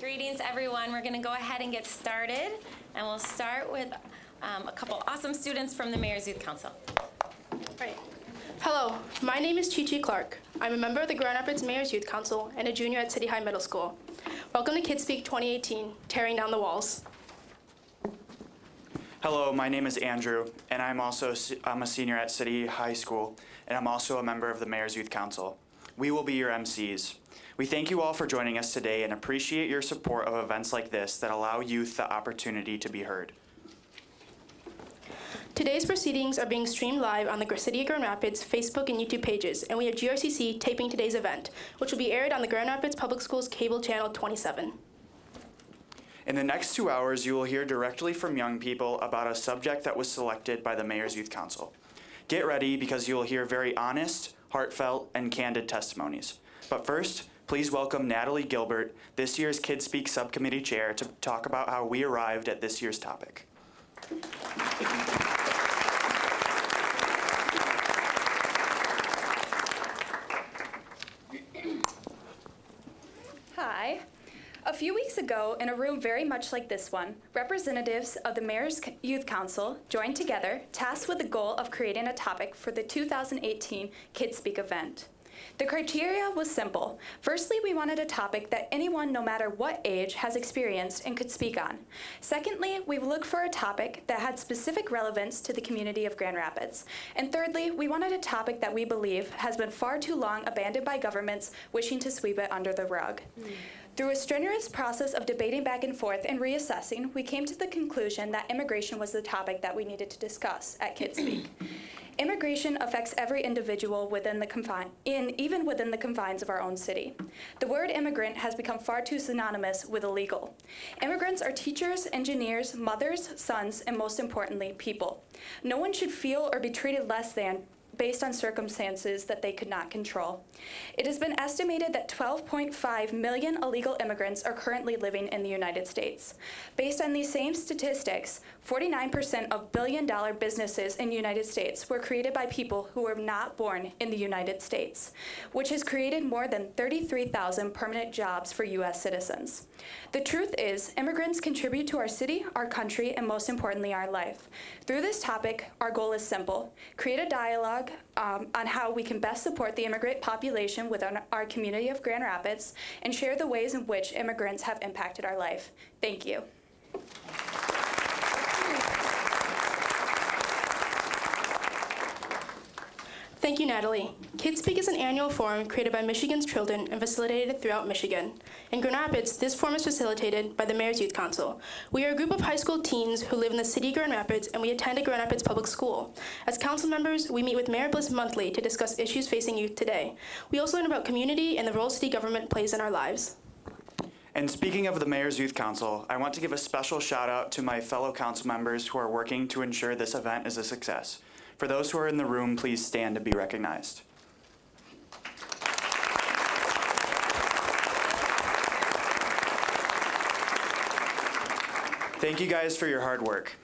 Greetings, everyone. We're going to go ahead and get started, and we'll start with a couple awesome students from the Mayor's Youth Council. Right. Hello, my name is Chi Clark. I'm a member of the Grand Rapids Mayor's Youth Council and a junior at City High Middle School. Welcome to Kidspeak 2018, Tearing Down the Walls. Hello, my name is Andrew, and I'm a senior at City High School, and I'm also a member of the Mayor's Youth Council. We will be your MCs. We thank you all for joining us today and appreciate your support of events like this that allow youth the opportunity to be heard. Today's proceedings are being streamed live on the City of Grand Rapids Facebook and YouTube pages, and we have GRCC taping today's event, which will be aired on the Grand Rapids Public Schools Cable Channel 27. In the next 2 hours, you will hear directly from young people about a subject that was selected by the Mayor's Youth Council. Get ready because you will hear very honest, heartfelt, and candid testimonies. But first, please welcome Natalie Gilbert, this year's Kidspeak Subcommittee Chair, to talk about how we arrived at this year's topic. Hi. A few weeks ago, in a room very much like this one, representatives of the Mayor's Youth Council joined together, tasked with the goal of creating a topic for the 2018 Kidspeak event. The criteria was simple. Firstly, we wanted a topic that anyone, no matter what age, has experienced and could speak on. Secondly, we looked for a topic that had specific relevance to the community of Grand Rapids. And thirdly, we wanted a topic that we believe has been far too long abandoned by governments wishing to sweep it under the rug. Through a strenuous process of debating back and forth and reassessing, we came to the conclusion that immigration was the topic that we needed to discuss at Kidspeak. Immigration affects every individual even within the confines of our own city. The word immigrant has become far too synonymous with illegal. Immigrants are teachers, engineers, mothers, sons, and most importantly, people. No one should feel or be treated less than based on circumstances that they could not control. It has been estimated that 12.5 million illegal immigrants are currently living in the United States. Based on these same statistics, 49% of billion-dollar businesses in the United States were created by people who were not born in the United States, which has created more than 33,000 permanent jobs for U.S. citizens. The truth is, immigrants contribute to our city, our country, and most importantly, our life. Through this topic, our goal is simple: create a dialogue on how we can best support the immigrant population within our community of Grand Rapids and share the ways in which immigrants have impacted our life. Thank you. Thank you, Natalie. Kidspeak is an annual forum created by Michigan's children and facilitated throughout Michigan. In Grand Rapids, this forum is facilitated by the Mayor's Youth Council. We are a group of high school teens who live in the city of Grand Rapids, and we attend a Grand Rapids public school. As council members, we meet with Mayor Bliss monthly to discuss issues facing youth today. We also learn about community and the role city government plays in our lives. And speaking of the Mayor's Youth Council, I want to give a special shout out to my fellow council members who are working to ensure this event is a success. For those who are in the room, please stand to be recognized. Thank you guys for your hard work.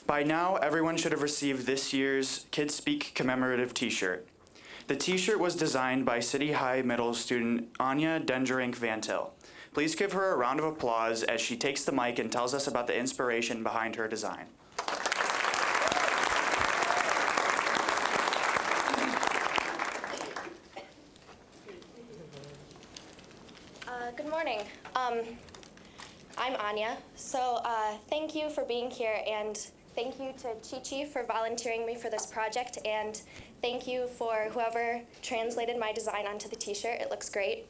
By now, everyone should have received this year's Kidspeak commemorative t-shirt. The t-shirt was designed by City High Middle student Anya Dengerink-Van Til. Please give her a round of applause as she takes the mic and tells us about the inspiration behind her design. Good morning. I'm Anya. So thank you for being here, and thank you to Chi for volunteering me for this project, and thank you for whoever translated my design onto the t-shirt. It looks great.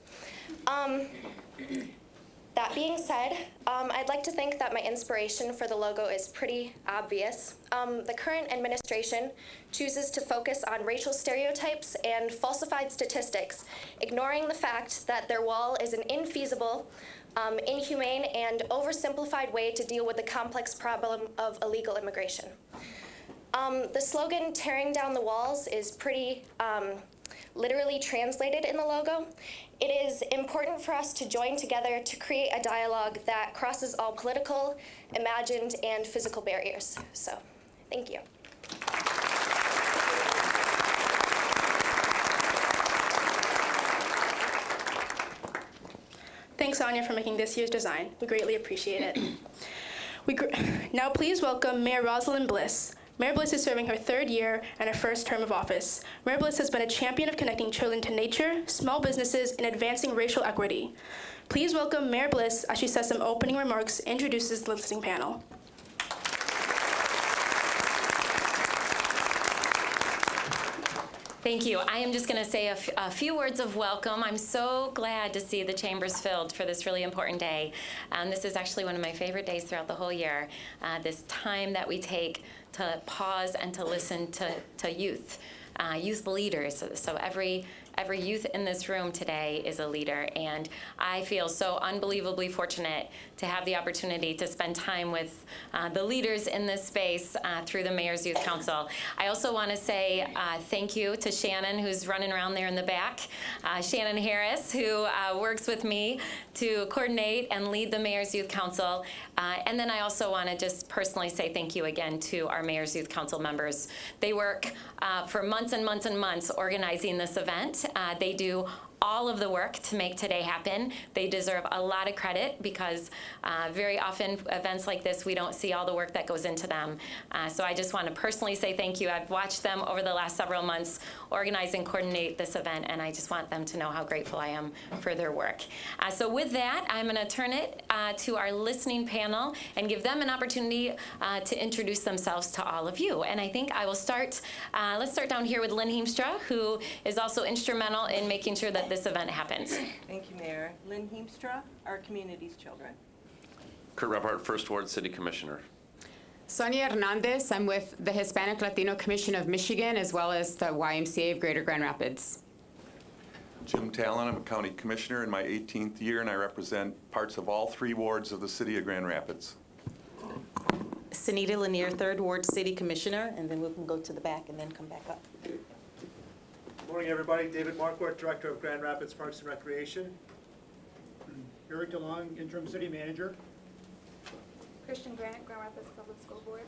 That being said, I'd like to think that my inspiration for the logo is pretty obvious. The current administration chooses to focus on racial stereotypes and falsified statistics, ignoring the fact that their wall is an infeasible, inhumane, and oversimplified way to deal with the complex problem of illegal immigration. The slogan, "Tearing down the walls," is pretty literally translated in the logo. It is important for us to join together to create a dialogue that crosses all political, imagined, and physical barriers. So, thank you. Thanks, Anya, for making this year's design. We greatly appreciate it. Now please welcome Mayor Rosalind Bliss. Mayor Bliss is serving her third year and her first term of office. Mayor Bliss has been a champion of connecting children to nature, small businesses, and advancing racial equity. Please welcome Mayor Bliss as she says some opening remarks and introduces the listening panel. Thank you. I am just going to say a few words of welcome. I'm so glad to see the chambers filled for this really important day. This is actually one of my favorite days throughout the whole year, this time that we take to pause and to listen to youth leaders. So every youth in this room today is a leader, and I feel so unbelievably fortunate to have the opportunity to spend time with the leaders in this space through the Mayor's Youth Council. I also want to say thank you to Shannon, who's running around there in the back, Shannon Harris, who works with me to coordinate and lead the Mayor's Youth Council. And then I also want to just personally say thank you again to our Mayor's Youth Council members. They work for months and months and months organizing this event. They do all of the work to make today happen. They deserve a lot of credit because very often events like this, we don't see all the work that goes into them. So I just want to personally say thank you. I've watched them over the last several months organize and coordinate this event, and I just want them to know how grateful I am for their work. So with that, I'm going to turn it to our listening panel and give them an opportunity to introduce themselves to all of you. And I think I will start, let's start down here with Lynn Heemstra, who is also instrumental in making sure that this event happens. Thank you, Mayor. Lynn Heemstra, our community's children. Kurt Rebhart, First Ward City Commissioner. Sonia Hernandez, I'm with the Hispanic Latino Commission of Michigan, as well as the YMCA of Greater Grand Rapids. Jim Talon, I'm a county commissioner in my 18th year, and I represent parts of all 3 wards of the city of Grand Rapids. Sunita Lanier, Third Ward City Commissioner, and then we can go to the back and then come back up. Good morning, everybody. David Marquardt, Director of Grand Rapids Parks and Recreation. Eric DeLong, Interim City Manager. Christian Grant, Grand Rapids Public School Board.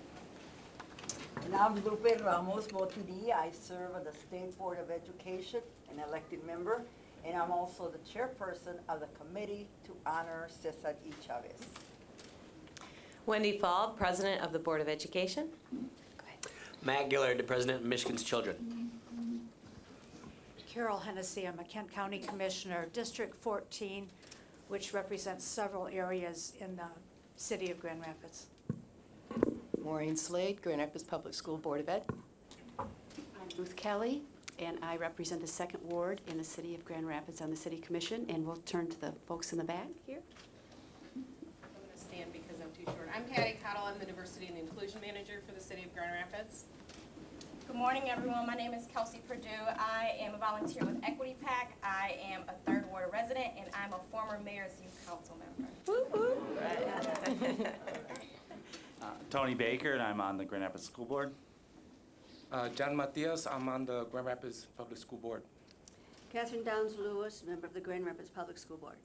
And I'm Lupe Ramos Motudi. I serve on the State Board of Education, an elected member, and I'm also the chairperson of the Committee to Honor Cesar E. Chavez. Wendy Falb, President of the Board of Education. Matt Gillard, the President of Michigan's Children. Carol Hennessy, I'm a Kent County Commissioner, District 14, which represents several areas in the city of Grand Rapids. Maureen Slade, Grand Rapids Public School Board of Ed. I'm Ruth Kelly, and I represent the 2nd Ward in the city of Grand Rapids on the City Commission, and we'll turn to the folks in the back here. I'm going to stand because I'm too short. I'm Patty Cottle. I'm the Diversity and Inclusion Manager for the city of Grand Rapids. Good morning, everyone. My name is Kelsey Perdue. I am a volunteer with Equity PAC. I am a 3rd Ward resident, and I'm a former Mayor's Youth Council member. Tony Baker, and I'm on the Grand Rapids School Board. John Matias, I'm on the Grand Rapids Public School Board. Catherine Downs Lewis, member of the Grand Rapids Public School Board.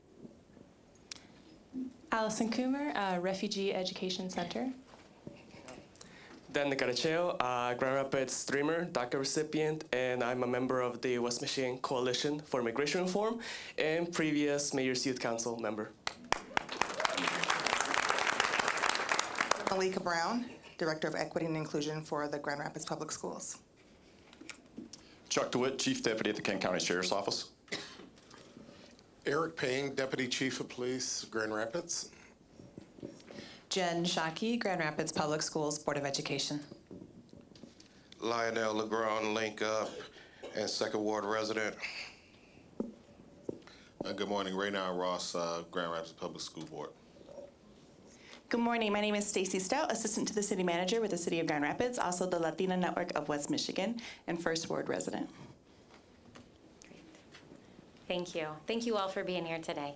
Allison Coomer, Refugee Education Center. Dan Nicaracheo, Grand Rapids streamer, DACA recipient, and I'm a member of the West Michigan Coalition for Migration Reform and previous Mayor's Youth Council member. Malika Brown, Director of Equity and Inclusion for the Grand Rapids Public Schools. Chuck DeWitt, Chief Deputy at the Kent County Sheriff's Office. Eric Payne, Deputy Chief of Police, Grand Rapids. Jen Shockey, Grand Rapids Public Schools Board of Education. Lionel LeGrand, Link Up, and 2nd Ward resident. Good morning, Raynard Ross, Grand Rapids Public School Board. Good morning, my name is Stacy Stout, Assistant to the City Manager with the City of Grand Rapids, also the Latina Network of West Michigan, and 1st Ward resident. Great. Thank you. Thank you all for being here today.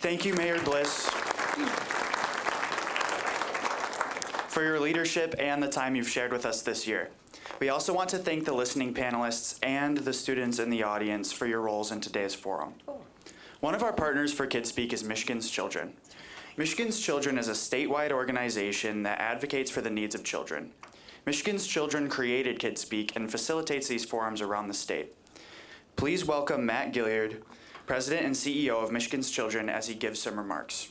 Thank you, Mayor Bliss, for your leadership and the time you've shared with us this year. We also want to thank the listening panelists and the students in the audience for your roles in today's forum. One of our partners for Kidspeak is Michigan's Children. Michigan's Children is a statewide organization that advocates for the needs of children. Michigan's Children created Kidspeak and facilitates these forums around the state. Please welcome Matt Gillard, President and CEO of Michigan's Children, as he gives some remarks.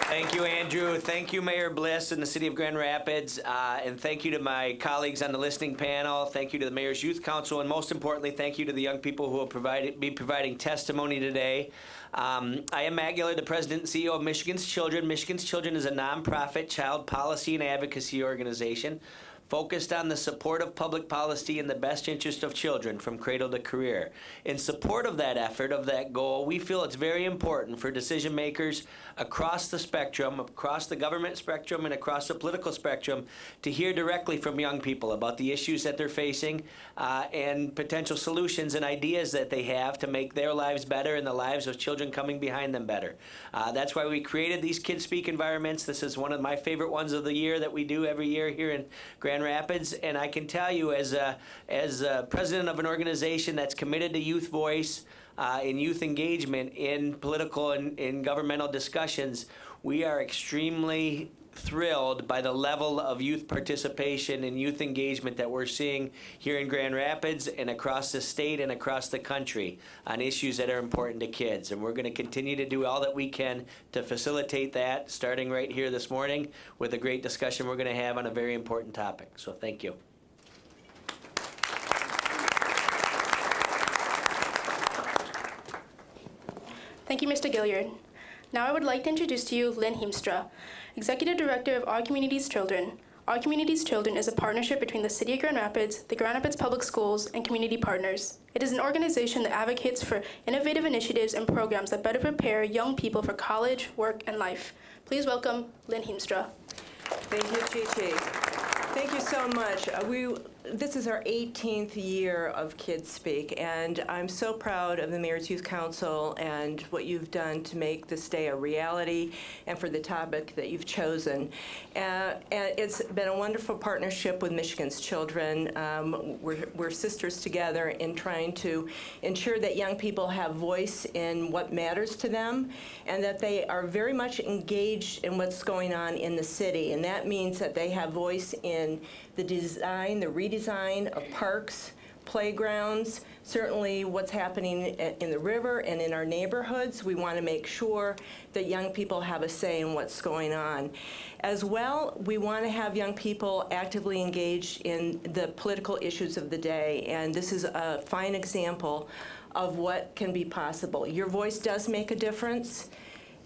Thank you, Andrew. Thank you, Mayor Bliss and the City of Grand Rapids. And thank you to my colleagues on the listening panel. Thank you to the Mayor's Youth Council. And most importantly, thank you to the young people who will be providing testimony today. I am Matt Gillard, the President and CEO of Michigan's Children. Michigan's Children is a nonprofit child policy and advocacy organization focused on the support of public policy in the best interest of children from cradle to career. In support of that effort, of that goal, we feel it's very important for decision makers across the spectrum, across the government spectrum and across the political spectrum, to hear directly from young people about the issues that they're facing and potential solutions and ideas that they have to make their lives better and the lives of children coming behind them better. That's why we created these Kidspeak environments. This is one of my favorite ones of the year that we do every year here in Grand Rapids, and I can tell you, as president of an organization that's committed to youth voice and youth engagement in political and in governmental discussions, we are extremely thrilled by the level of youth participation and youth engagement that we're seeing here in Grand Rapids and across the state and across the country on issues that are important to kids. And we're going to continue to do all that we can to facilitate that, starting right here this morning with a great discussion we're going to have on a very important topic. So thank you. Thank you, Mr. Gilliard. Now I would like to introduce to you Lynn Heemstra, Executive Director of Our Community's Children. Our Community's Children is a partnership between the City of Grand Rapids, the Grand Rapids Public Schools, and community partners. It is an organization that advocates for innovative initiatives and programs that better prepare young people for college, work, and life. Please welcome Lynn Heemstra. Thank you, Chi-Chi. Thank you so much. This is our 18th year of Kidspeak, and I'm so proud of the Mayor's Youth Council and what you've done to make this day a reality and for the topic that you've chosen. And it's been a wonderful partnership with Michigan's Children. We're sisters together in trying to ensure that young people have voice in what matters to them and that they are very much engaged in what's going on in the city. And that means that they have voice in the design, the redesign of parks, playgrounds, certainly what's happening in the river and in our neighborhoods. We want to make sure that young people have a say in what's going on. As well, we want to have young people actively engaged in the political issues of the day, and this is a fine example of what can be possible. Your voice does make a difference.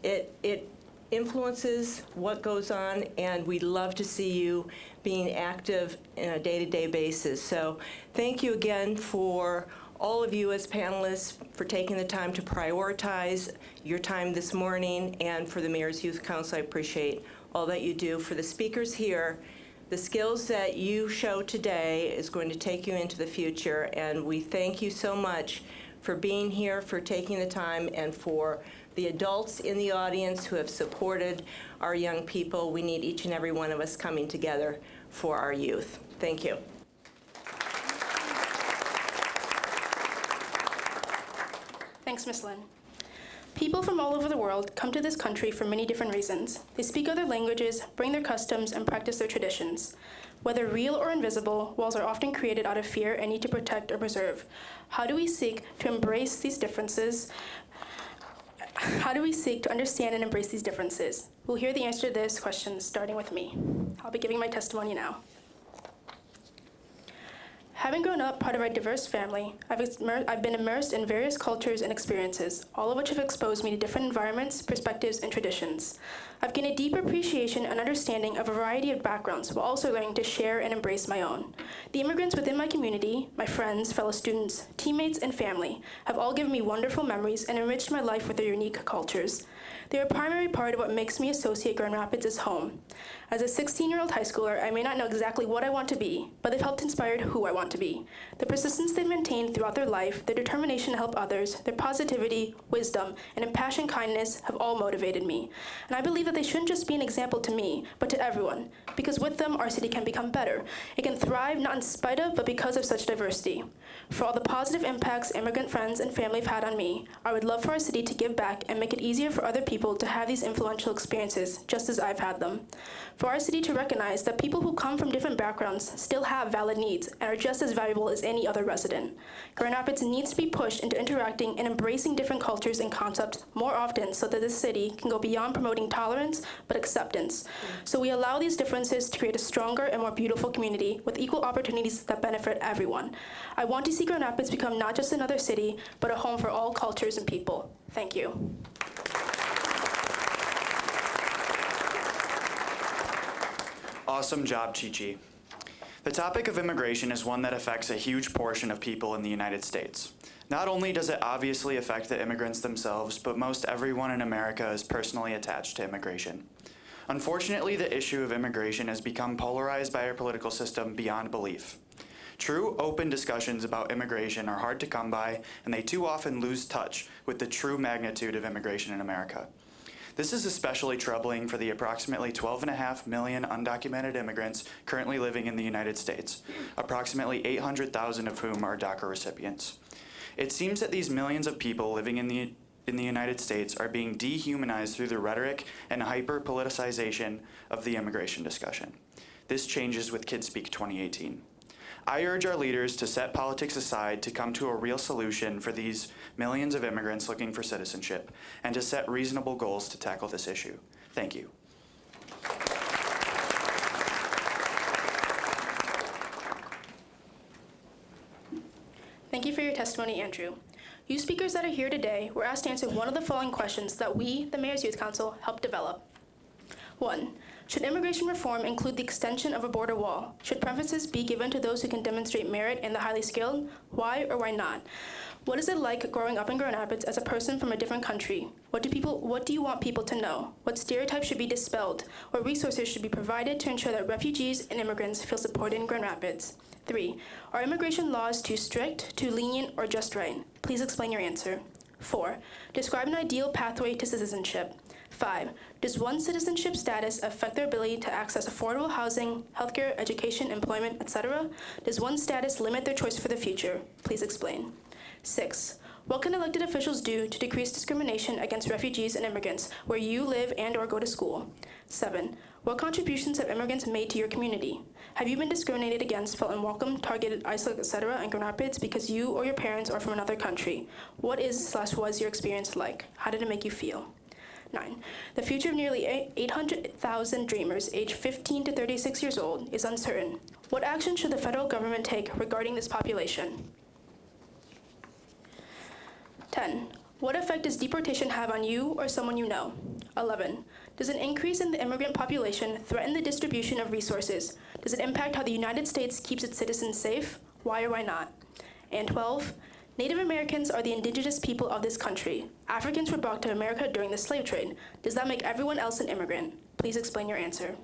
It influences what goes on, and we'd love to see you being active in a day-to-day basis. So thank you again for all of you as panelists for taking the time to prioritize your time this morning, and for the Mayor's Youth Council, I appreciate all that you do. For the speakers here, the skills that you show today is going to take you into the future, and we thank you so much for being here, for taking the time, and for the adults in the audience who have supported our young people. We need each and every one of us coming together for our youth. Thank you. Thanks, Ms. Lynn. People from all over the world come to this country for many different reasons. They speak other languages, bring their customs, and practice their traditions. Whether real or invisible, walls are often created out of fear and need to protect or preserve. How do we seek to embrace these differences? How do we seek to understand and embrace these differences? We'll hear the answer to this question starting with me. I'll be giving my testimony now. Having grown up part of a diverse family, I've been immersed in various cultures and experiences, all of which have exposed me to different environments, perspectives, and traditions. I've gained a deep appreciation and understanding of a variety of backgrounds while also learning to share and embrace my own. The immigrants within my community, my friends, fellow students, teammates, and family have all given me wonderful memories and enriched my life with their unique cultures. They're a primary part of what makes me associate Grand Rapids as home. As a 16-year-old high schooler, I may not know exactly what I want to be, but they've helped inspire who I want to be. The persistence they've maintained throughout their life, their determination to help others, their positivity, wisdom, and impassioned kindness have all motivated me. And I believe that they shouldn't just be an example to me, but to everyone, because with them, our city can become better. It can thrive not in spite of, but because of such diversity. For all the positive impacts immigrant friends and family have had on me, I would love for our city to give back and make it easier for other people to have these influential experiences, just as I've had them. For our city to recognize that people who come from different backgrounds still have valid needs and are just just as valuable as any other resident. Grand Rapids needs to be pushed into interacting and embracing different cultures and concepts more often so that this city can go beyond promoting tolerance, but acceptance. So we allow these differences to create a stronger and more beautiful community with equal opportunities that benefit everyone. I want to see Grand Rapids become not just another city, but a home for all cultures and people. Thank you. Awesome job, Chi-Chi. The topic of immigration is one that affects a huge portion of people in the United States. Not only does it obviously affect the immigrants themselves, but most everyone in America is personally attached to immigration. Unfortunately, the issue of immigration has become polarized by our political system beyond belief. True, open discussions about immigration are hard to come by, and they too often lose touch with the true magnitude of immigration in America. This is especially troubling for the approximately 12.5 million undocumented immigrants currently living in the United States, approximately 800,000 of whom are DACA recipients. It seems that these millions of people living in the United States are being dehumanized through the rhetoric and hyper-politicization of the immigration discussion. This changes with Kidspeak 2018. I urge our leaders to set politics aside to come to a real solution for these millions of immigrants looking for citizenship and to set reasonable goals to tackle this issue. Thank you. Thank you for your testimony, Andrew. You speakers that are here today were asked to answer one of the following questions that we, the Mayor's Youth Council, helped develop. 1. Should immigration reform include the extension of a border wall? Should preferences be given to those who can demonstrate merit and the highly skilled? Why or why not? What is it like growing up in Grand Rapids as a person from a different country? What do you want people to know? What stereotypes should be dispelled? What resources should be provided to ensure that refugees and immigrants feel supported in Grand Rapids? 3. Are immigration laws too strict, too lenient, or just right? Please explain your answer. 4. Describe an ideal pathway to citizenship. 5. Does one's citizenship status affect their ability to access affordable housing, healthcare, education, employment, etc.? Does one's status limit their choice for the future? Please explain. 6. What can elected officials do to decrease discrimination against refugees and immigrants where you live and/or go to school? 7. What contributions have immigrants made to your community? Have you been discriminated against, felt unwelcome, targeted, isolated, etc. in Grand Rapids because you or your parents are from another country? What is/was your experience like? How did it make you feel? 9. The future of nearly 800,000 dreamers aged 15 to 36 years old is uncertain. What action should the federal government take regarding this population? 10. What effect does deportation have on you or someone you know? 11. Does an increase in the immigrant population threaten the distribution of resources? Does it impact how the United States keeps its citizens safe? Why or why not? And 12. Native Americans are the indigenous people of this country. Africans were brought to America during the slave trade. Does that make everyone else an immigrant? Please explain your answer.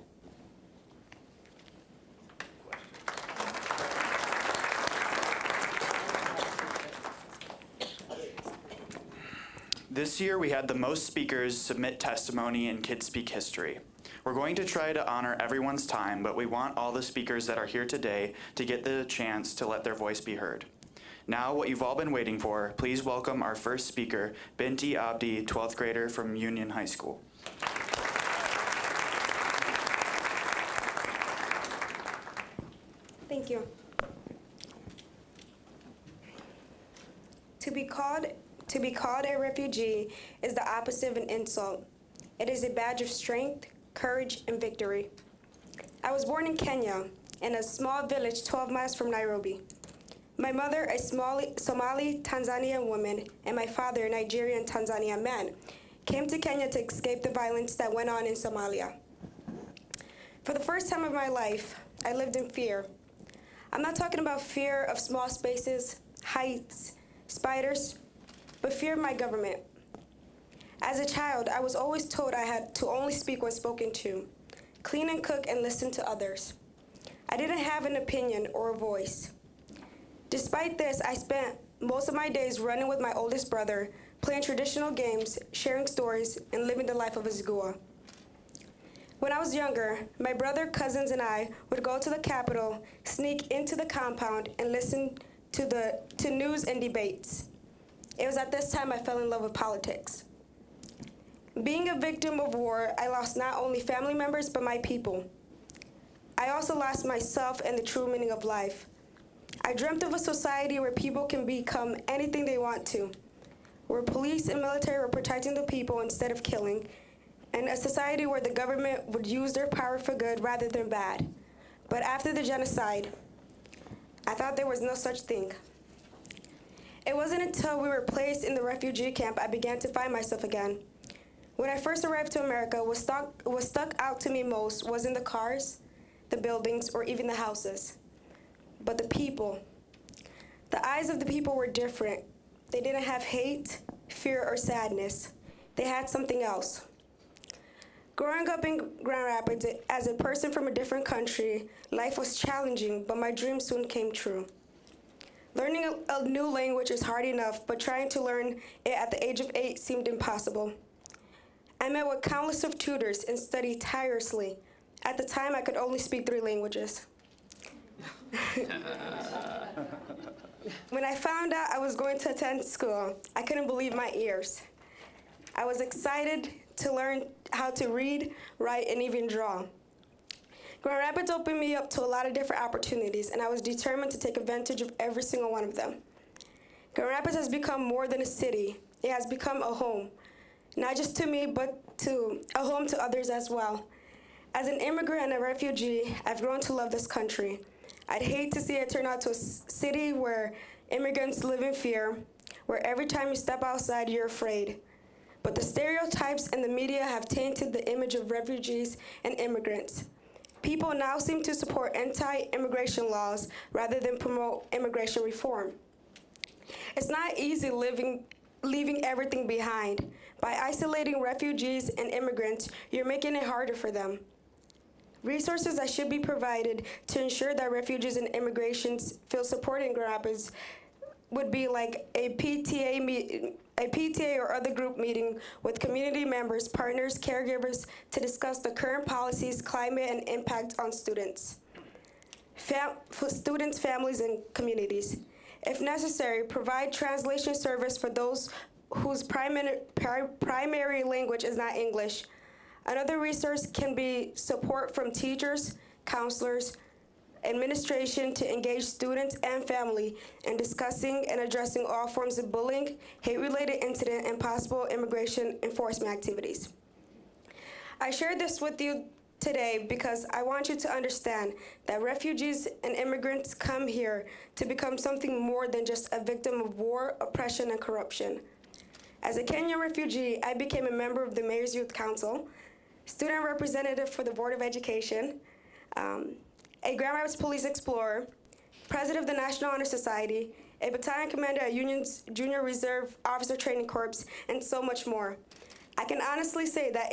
This year, we had the most speakers submit testimony in Kidspeak history. We're going to try to honor everyone's time, but we want all the speakers that are here today to get the chance to let their voice be heard. Now, what you've all been waiting for, please welcome our first speaker, Binti Abdi, 12th grader from Union High School. Thank you. To be called a refugee is the opposite of an insult. It is a badge of strength, courage, and victory. I was born in Kenya, in a small village 12 miles from Nairobi. My mother, a Somali Tanzanian woman, and my father, a Nigerian Tanzanian man, came to Kenya to escape the violence that went on in Somalia. For the first time of my life, I lived in fear. I'm not talking about fear of small spaces, heights, spiders, but fear of my government. As a child, I was always told I had to only speak when spoken to, clean and cook and listen to others. I didn't have an opinion or a voice. Despite this, I spent most of my days running with my oldest brother, playing traditional games, sharing stories, and living the life of a Zigua. When I was younger, my brother, cousins, and I would go to the Capitol, sneak into the compound, and listen to news and debates. It was at this time I fell in love with politics. Being a victim of war, I lost not only family members, but my people. I also lost myself and the true meaning of life. I dreamt of a society where people can become anything they want to, where police and military were protecting the people instead of killing, and a society where the government would use their power for good rather than bad. But after the genocide, I thought there was no such thing. It wasn't until we were placed in the refugee camp I began to find myself again. When I first arrived to America, what stuck out to me most wasn't the cars, the buildings, or even the houses, but the people. The eyes of the people were different. They didn't have hate, fear, or sadness. They had something else. Growing up in Grand Rapids as a person from a different country, life was challenging, but my dreams soon came true. Learning a new language is hard enough, but trying to learn it at the age of 8 seemed impossible. I met with countless of tutors and studied tirelessly. At the time, I could only speak 3 languages. When I found out I was going to attend school, I couldn't believe my ears. I was excited to learn how to read, write, and even draw. Grand Rapids opened me up to a lot of different opportunities, and I was determined to take advantage of every single one of them. Grand Rapids has become more than a city. It has become a home, not just to me, but a home to others as well. As an immigrant and a refugee, I've grown to love this country. I'd hate to see it turn out to a city where immigrants live in fear, where every time you step outside, you're afraid. But the stereotypes in the media have tainted the image of refugees and immigrants. People now seem to support anti-immigration laws rather than promote immigration reform. It's not easy leaving everything behind. By isolating refugees and immigrants, you're making it harder for them. Resources that should be provided to ensure that refugees and immigrants feel supported in Grand Rapids would be like a PTA or other group meeting with community members, partners, caregivers to discuss the current policies, climate, and impact on students, families, and communities. If necessary, provide translation service for those whose primary language is not English. Another resource can be support from teachers, counselors, administration to engage students and family in discussing and addressing all forms of bullying, hate-related incident, and possible immigration enforcement activities. I share this with you today because I want you to understand that refugees and immigrants come here to become something more than just a victim of war, oppression, and corruption. As a Kenyan refugee, I became a member of the Mayor's Youth Council, student representative for the Board of Education, a Grand Rapids Police Explorer, president of the National Honor Society, a battalion commander at Union's Junior Reserve Officer Training Corps, and so much more. I can honestly say that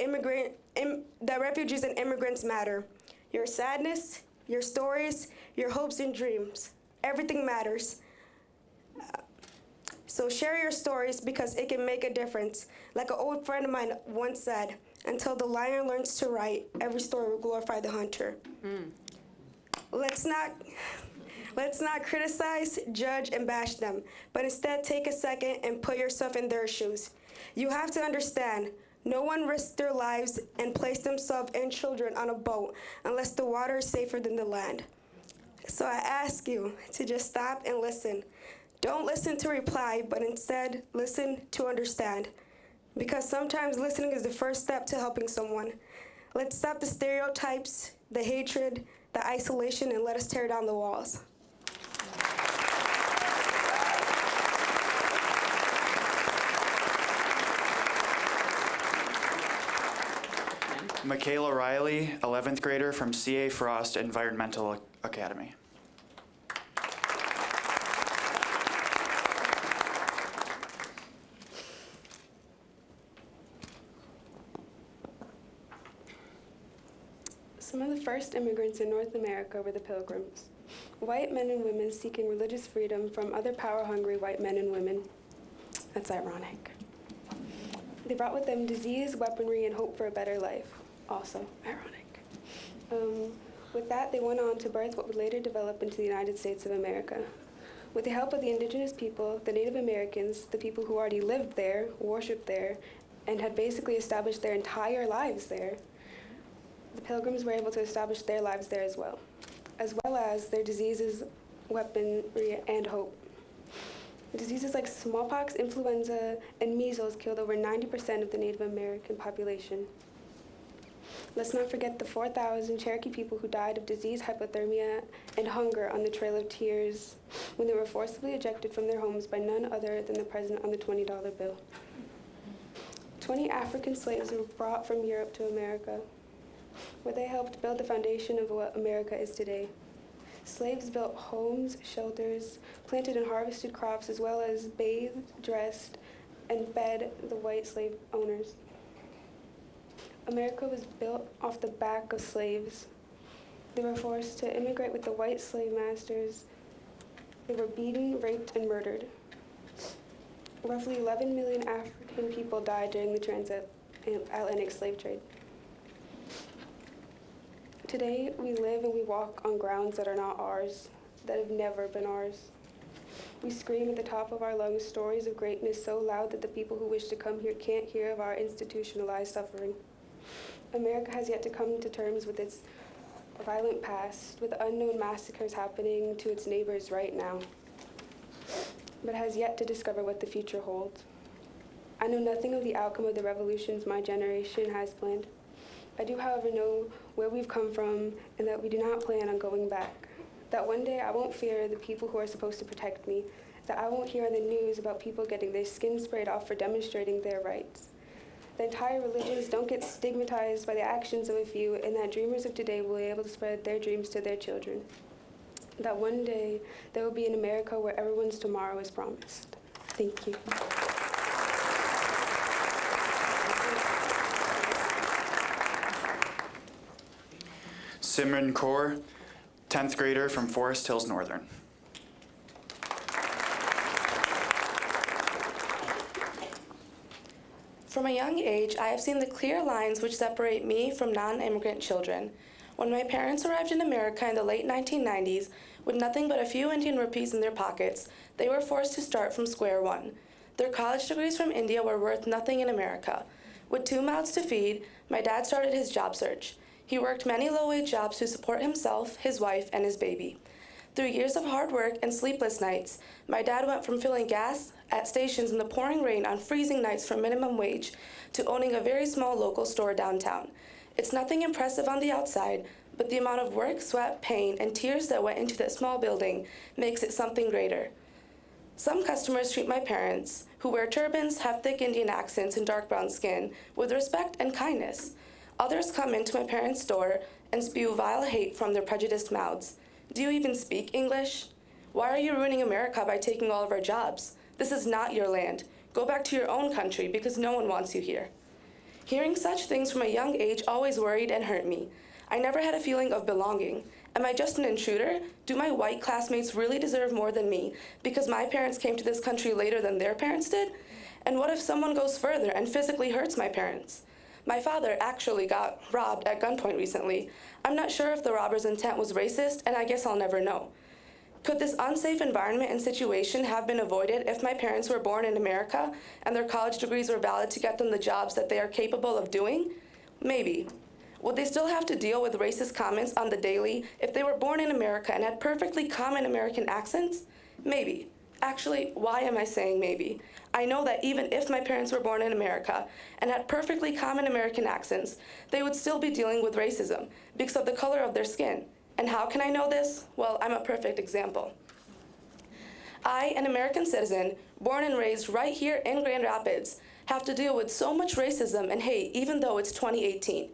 that refugees and immigrants matter. Your sadness, your stories, your hopes and dreams, everything matters. So share your stories because it can make a difference. Like an old friend of mine once said, until the lion learns to write, every story will glorify the hunter. Let's not criticize, judge, and bash them, but instead take a second and put yourself in their shoes. You have to understand, no one risks their lives and place themselves and children on a boat unless the water is safer than the land. So I ask you to just stop and listen. Don't listen to reply, but instead listen to understand. Because sometimes listening is the first step to helping someone. Let's stop the stereotypes, the hatred, the isolation, and let us tear down the walls. Michaela Riley, 11th grader from C.A. Frost Environmental Academy. Some of the first immigrants in North America were the Pilgrims, white men and women seeking religious freedom from other power-hungry white men and women. That's ironic. They brought with them disease, weaponry, and hope for a better life. Also ironic. With that, they went on to birth what would later develop into the United States of America. With the help of the indigenous people, the Native Americans, the people who already lived there, worshipped there, and had basically established their entire lives there, the Pilgrims were able to establish their lives there as well as their diseases, weaponry, and hope. Diseases like smallpox, influenza, and measles killed over 90% of the Native American population. Let's not forget the 4,000 Cherokee people who died of disease, hypothermia, and hunger on the Trail of Tears when they were forcibly ejected from their homes by none other than the president on the $20 bill. 20 African slaves were brought from Europe to America, where they helped build the foundation of what America is today. Slaves built homes, shelters, planted and harvested crops, as well as bathed, dressed, and fed the white slave owners. America was built off the back of slaves. They were forced to immigrate with the white slave masters. They were beaten, raped, and murdered. Roughly 11 million African people died during the transatlantic slave trade. Today, we live and we walk on grounds that are not ours, that have never been ours. We scream at the top of our lungs stories of greatness so loud that the people who wish to come here can't hear of our institutionalized suffering. America has yet to come to terms with its violent past, with unknown massacres happening to its neighbors right now, but has yet to discover what the future holds. I know nothing of the outcome of the revolutions my generation has planned. I do, however, know where we've come from and that we do not plan on going back. That one day I won't fear the people who are supposed to protect me, that I won't hear on the news about people getting their skin sprayed off for demonstrating their rights. That entire religions don't get stigmatized by the actions of a few, and that dreamers of today will be able to spread their dreams to their children. That one day there will be an America where everyone's tomorrow is promised. Thank you. Simran Kaur, 10th grader from Forest Hills Northern. From a young age, I have seen the clear lines which separate me from non-immigrant children. When my parents arrived in America in the late 1990s, with nothing but a few Indian rupees in their pockets, they were forced to start from square one. Their college degrees from India were worth nothing in America. With 2 mouths to feed, my dad started his job search. He worked many low-wage jobs to support himself, his wife, and his baby. Through years of hard work and sleepless nights, my dad went from filling gas at stations in the pouring rain on freezing nights for minimum wage to owning a very small local store downtown. It's nothing impressive on the outside, but the amount of work, sweat, pain, and tears that went into that small building makes it something greater. Some customers treat my parents, who wear turbans, have thick Indian accents, and dark brown skin, with respect and kindness. Others come into my parents' store and spew vile hate from their prejudiced mouths. Do you even speak English? Why are you ruining America by taking all of our jobs? This is not your land. Go back to your own country because no one wants you here. Hearing such things from a young age always worried and hurt me. I never had a feeling of belonging. Am I just an intruder? Do my white classmates really deserve more than me because my parents came to this country later than their parents did? And what if someone goes further and physically hurts my parents? My father actually got robbed at gunpoint recently. I'm not sure if the robber's intent was racist, and I guess I'll never know. Could this unsafe environment and situation have been avoided if my parents were born in America and their college degrees were valid to get them the jobs that they are capable of doing? Maybe. Would they still have to deal with racist comments on the daily if they were born in America and had perfectly common American accents? Maybe. Actually, why am I saying maybe? I know that even if my parents were born in America and had perfectly common American accents, they would still be dealing with racism because of the color of their skin. And how can I know this? Well, I'm a perfect example. I, an American citizen, born and raised right here in Grand Rapids, have to deal with so much racism and hate even though it's 2018.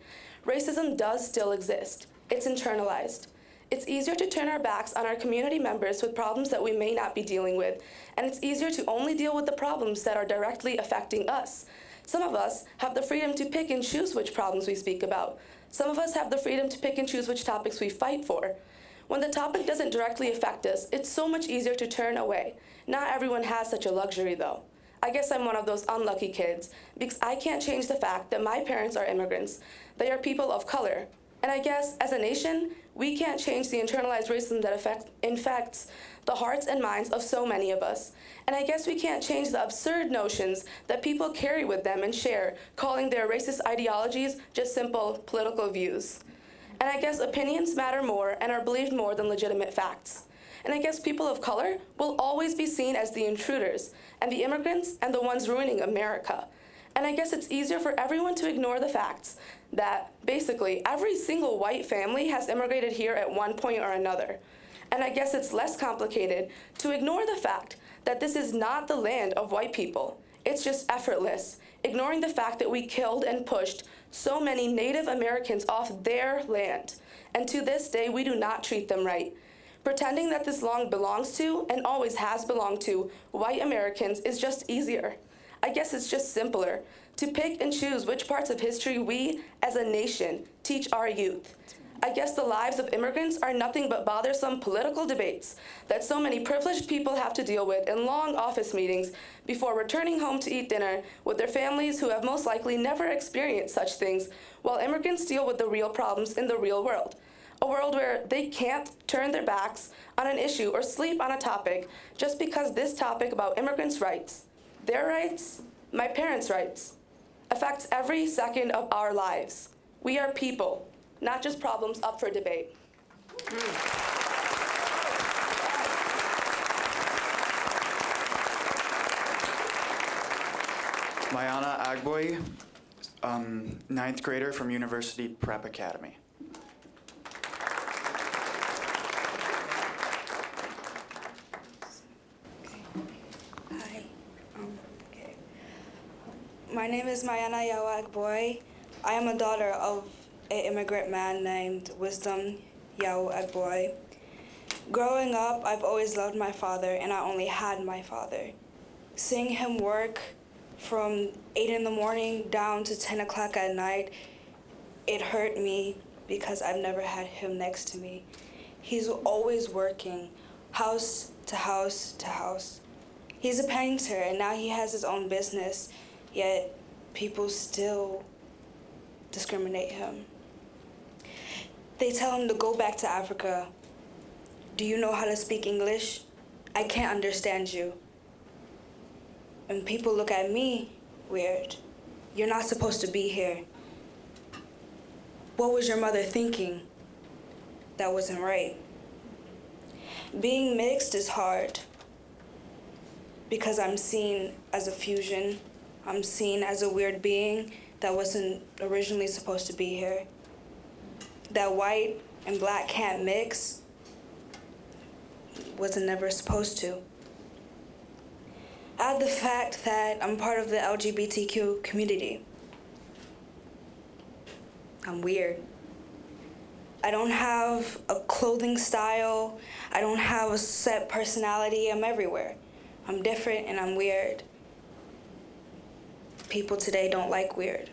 Racism does still exist. It's internalized. It's easier to turn our backs on our community members with problems that we may not be dealing with, and it's easier to only deal with the problems that are directly affecting us. Some of us have the freedom to pick and choose which problems we speak about. Some of us have the freedom to pick and choose which topics we fight for. When the topic doesn't directly affect us, it's so much easier to turn away. Not everyone has such a luxury, though. I guess I'm one of those unlucky kids, because I can't change the fact that my parents are immigrants. They are people of color. And I guess, as a nation, we can't change the internalized racism that infects the hearts and minds of so many of us. And I guess we can't change the absurd notions that people carry with them and share, calling their racist ideologies just simple political views. And I guess opinions matter more and are believed more than legitimate facts. And I guess people of color will always be seen as the intruders and the immigrants and the ones ruining America. And I guess it's easier for everyone to ignore the facts that basically every single white family has immigrated here at one point or another. And I guess it's less complicated to ignore the fact that this is not the land of white people. It's just effortless, ignoring the fact that we killed and pushed so many Native Americans off their land. And to this day, we do not treat them right. Pretending that this land belongs to, and always has belonged to, white Americans is just easier. I guess it's just simpler to pick and choose which parts of history we, as a nation, teach our youth. I guess the lives of immigrants are nothing but bothersome political debates that so many privileged people have to deal with in long office meetings before returning home to eat dinner with their families who have most likely never experienced such things, while immigrants deal with the real problems in the real world. A world where they can't turn their backs on an issue or sleep on a topic just because this topic about immigrants' rights, their rights, my parents' rights, affects every second of our lives. We are people, not just problems up for debate. Mayana Agboy, 9th grader from University Prep Academy. Hi. My name is Mayana Yawa Agboy. I am a daughter of an immigrant man named Wisdom Yawa Agboy. Growing up, I've always loved my father, and I only had my father. Seeing him work from 8 in the morning down to 10 o'clock at night, it hurt me because I've never had him next to me. He's always working, house to house to house. He's a painter, and now he has his own business, yet people still discriminate him. They tell him to go back to Africa. Do you know how to speak English? I can't understand you. And people look at me weird. You're not supposed to be here. What was your mother thinking? That wasn't right. Being mixed is hard because I'm seen as a fusion. I'm seen as a weird being that wasn't originally supposed to be here. That white and black can't mix wasn't never supposed to. Add the fact that I'm part of the LGBTQ community. I'm weird. I don't have a clothing style. I don't have a set personality. I'm everywhere. I'm different and I'm weird. People today don't like weird.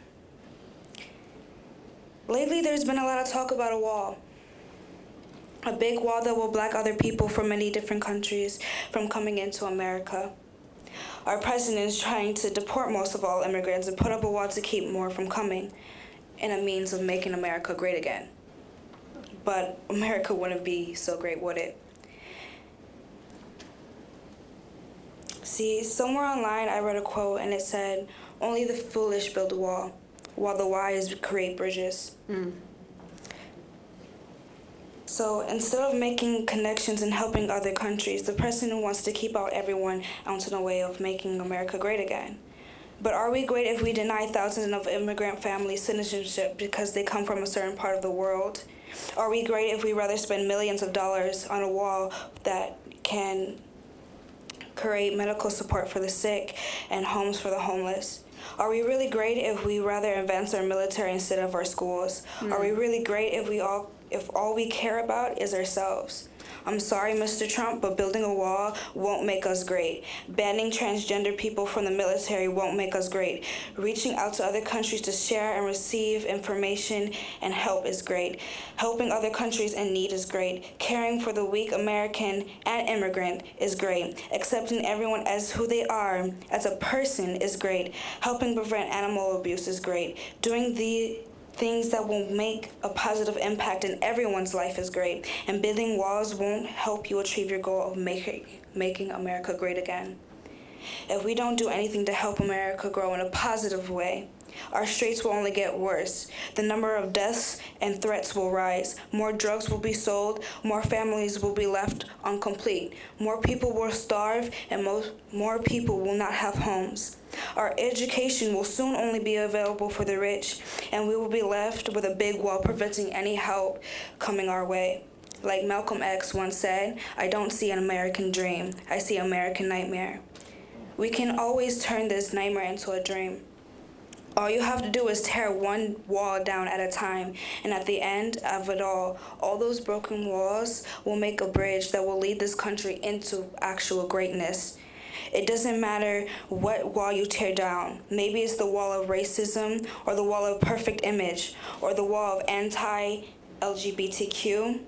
Lately, there's been a lot of talk about a wall. A big wall that will block other people from many different countries from coming into America. Our president is trying to deport most of all immigrants and put up a wall to keep more from coming in a means of making America great again. But America wouldn't be so great, would it? See, somewhere online I read a quote and it said, "Only the foolish build a wall, while the wise create bridges." So instead of making connections and helping other countries, the president wants to keep out everyone out in a way of making America great again. But are we great if we deny thousands of immigrant families citizenship because they come from a certain part of the world? Are we great if we rather spend millions of dollars on a wall that can create medical support for the sick and homes for the homeless? Are we really great if we rather advance our military instead of our schools? Are we really great if all we care about is ourselves? I'm sorry, Mr. Trump, but building a wall won't make us great. Banning transgender people from the military won't make us great. Reaching out to other countries to share and receive information and help is great. Helping other countries in need is great. Caring for the weak American and immigrant is great. Accepting everyone as who they are, as a person, is great. Helping prevent animal abuse is great. Doing the things that will make a positive impact in everyone's life is great. And building walls won't help you achieve your goal of making America great again. If we don't do anything to help America grow in a positive way, our straits will only get worse. The number of deaths and threats will rise. More drugs will be sold. More families will be left incomplete. More people will starve, and more people will not have homes. Our education will soon only be available for the rich, and we will be left with a big wall preventing any help coming our way. Like Malcolm X once said, "I don't see an American dream. I see an American nightmare." We can always turn this nightmare into a dream. All you have to do is tear one wall down at a time, and at the end of it all those broken walls will make a bridge that will lead this country into actual greatness. It doesn't matter what wall you tear down. Maybe it's the wall of racism, or the wall of perfect image, or the wall of anti-LGBTQ.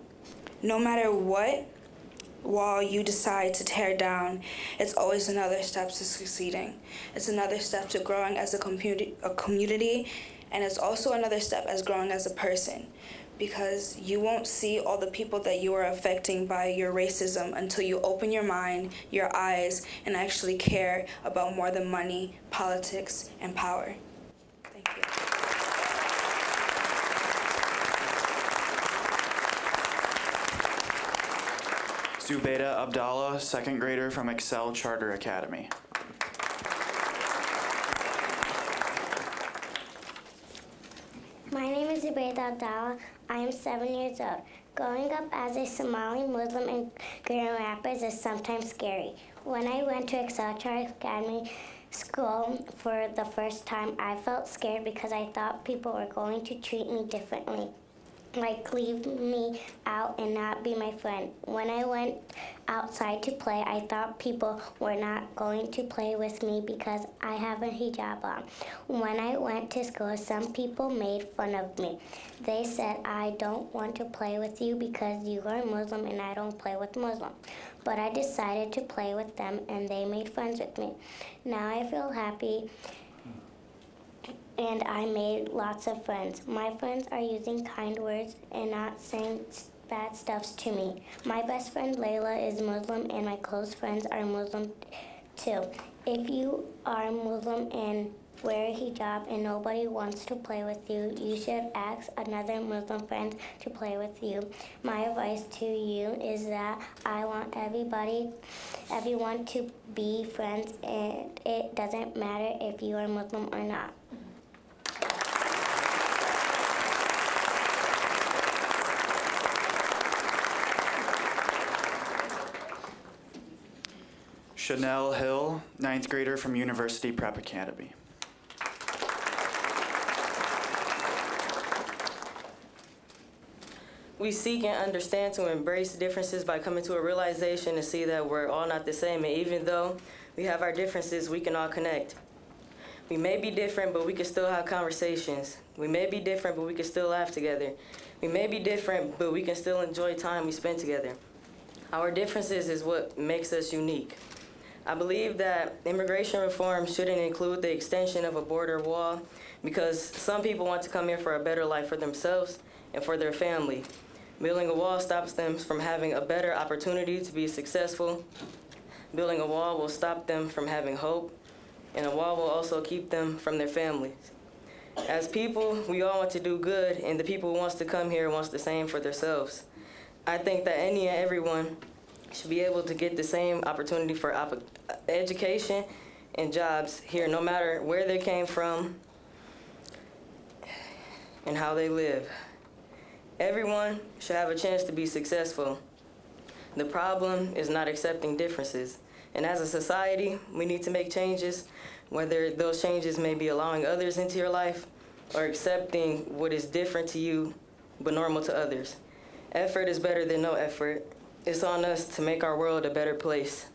No matter what wall you decide to tear down, it's always another step to succeeding. It's another step to growing as a community, and it's also another step as growing as a person, because you won't see all the people that you are affecting by your racism until you open your mind, your eyes, and actually care about more than money, politics, and power. Thank you. Zubaida Abdallah, second grader from Excel Charter Academy. My name is Zubaida Abdallah. I am 7 years old. Growing up as a Somali Muslim in Grand Rapids is sometimes scary. When I went to Excel Charter Academy school for the first time, I felt scared because I thought people were going to treat me differently, like leave me out and not be my friend. When I went outside to play, I thought people were not going to play with me because I have a hijab on. When I went to school, some people made fun of me. They said, "I don't want to play with you because you are Muslim and I don't play with Muslims." But I decided to play with them and they made friends with me. Now I feel happy and I made lots of friends. My friends are using kind words and not saying bad stuff to me. My best friend Layla is Muslim and my close friends are Muslim too. If you are Muslim and wear a hijab and nobody wants to play with you, you should ask another Muslim friend to play with you. My advice to you is that I want everyone to be friends, and it doesn't matter if you are Muslim or not. Chanel Hill, ninth grader from University Prep Academy. We seek and understand to embrace differences by coming to a realization to see that we're all not the same, and even though we have our differences, we can all connect. We may be different, but we can still have conversations. We may be different, but we can still laugh together. We may be different, but we can still enjoy time we spend together. Our differences is what makes us unique. I believe that immigration reform shouldn't include the extension of a border wall because some people want to come here for a better life for themselves and for their family. Building a wall stops them from having a better opportunity to be successful. Building a wall will stop them from having hope, and a wall will also keep them from their families. As people, we all want to do good, and the people who wants to come here wants the same for themselves. I think that any and everyone should be able to get the same opportunity for education and jobs here, no matter where they came from and how they live. Everyone should have a chance to be successful. The problem is not accepting differences. And as a society, we need to make changes, whether those changes may be allowing others into your life or accepting what is different to you but normal to others. Effort is better than no effort. It's on us to make our world a better place.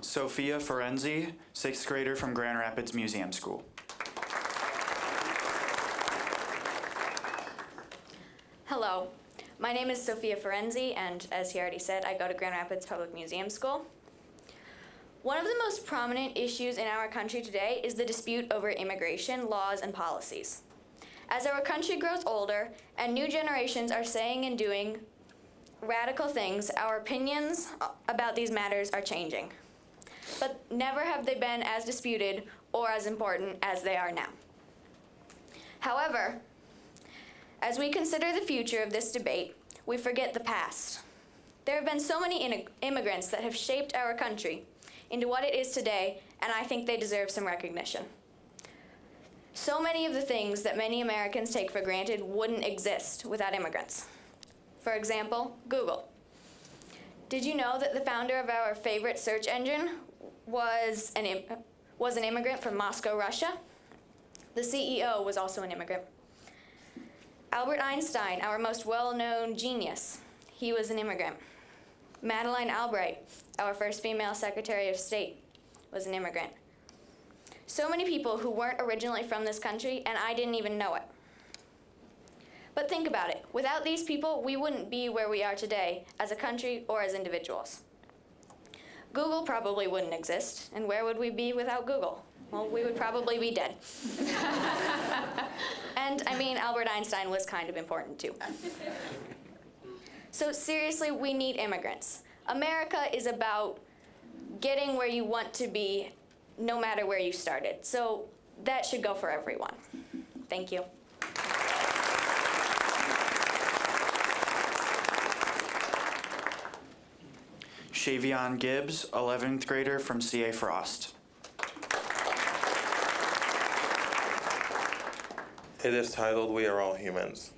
Sophia Ferenzi, sixth grader from Grand Rapids Museum School. Hello, my name is Sophia Ferenzi, and as he already said, I go to Grand Rapids Public Museum School. One of the most prominent issues in our country today is the dispute over immigration laws and policies. As our country grows older and new generations are saying and doing radical things, our opinions about these matters are changing. But never have they been as disputed or as important as they are now. However, as we consider the future of this debate, we forget the past. There have been so many immigrants that have shaped our country into what it is today, and I think they deserve some recognition. So many of the things that many Americans take for granted wouldn't exist without immigrants. For example, Google. Did you know that the founder of our favorite search engine was an immigrant from Moscow, Russia? The CEO was also an immigrant. Albert Einstein, our most well-known genius, he was an immigrant. Madeleine Albright, our first female Secretary of State, was an immigrant. So many people who weren't originally from this country, and I didn't even know it. But think about it. Without these people, we wouldn't be where we are today as a country or as individuals. Google probably wouldn't exist, and where would we be without Google? Well, we would probably be dead. And I mean, Albert Einstein was kind of important too. So seriously, we need immigrants. America is about getting where you want to be, no matter where you started. So that should go for everyone. Thank you. Shavion Gibbs, 11th grader from C.A. Frost. It is titled, We Are All Humans.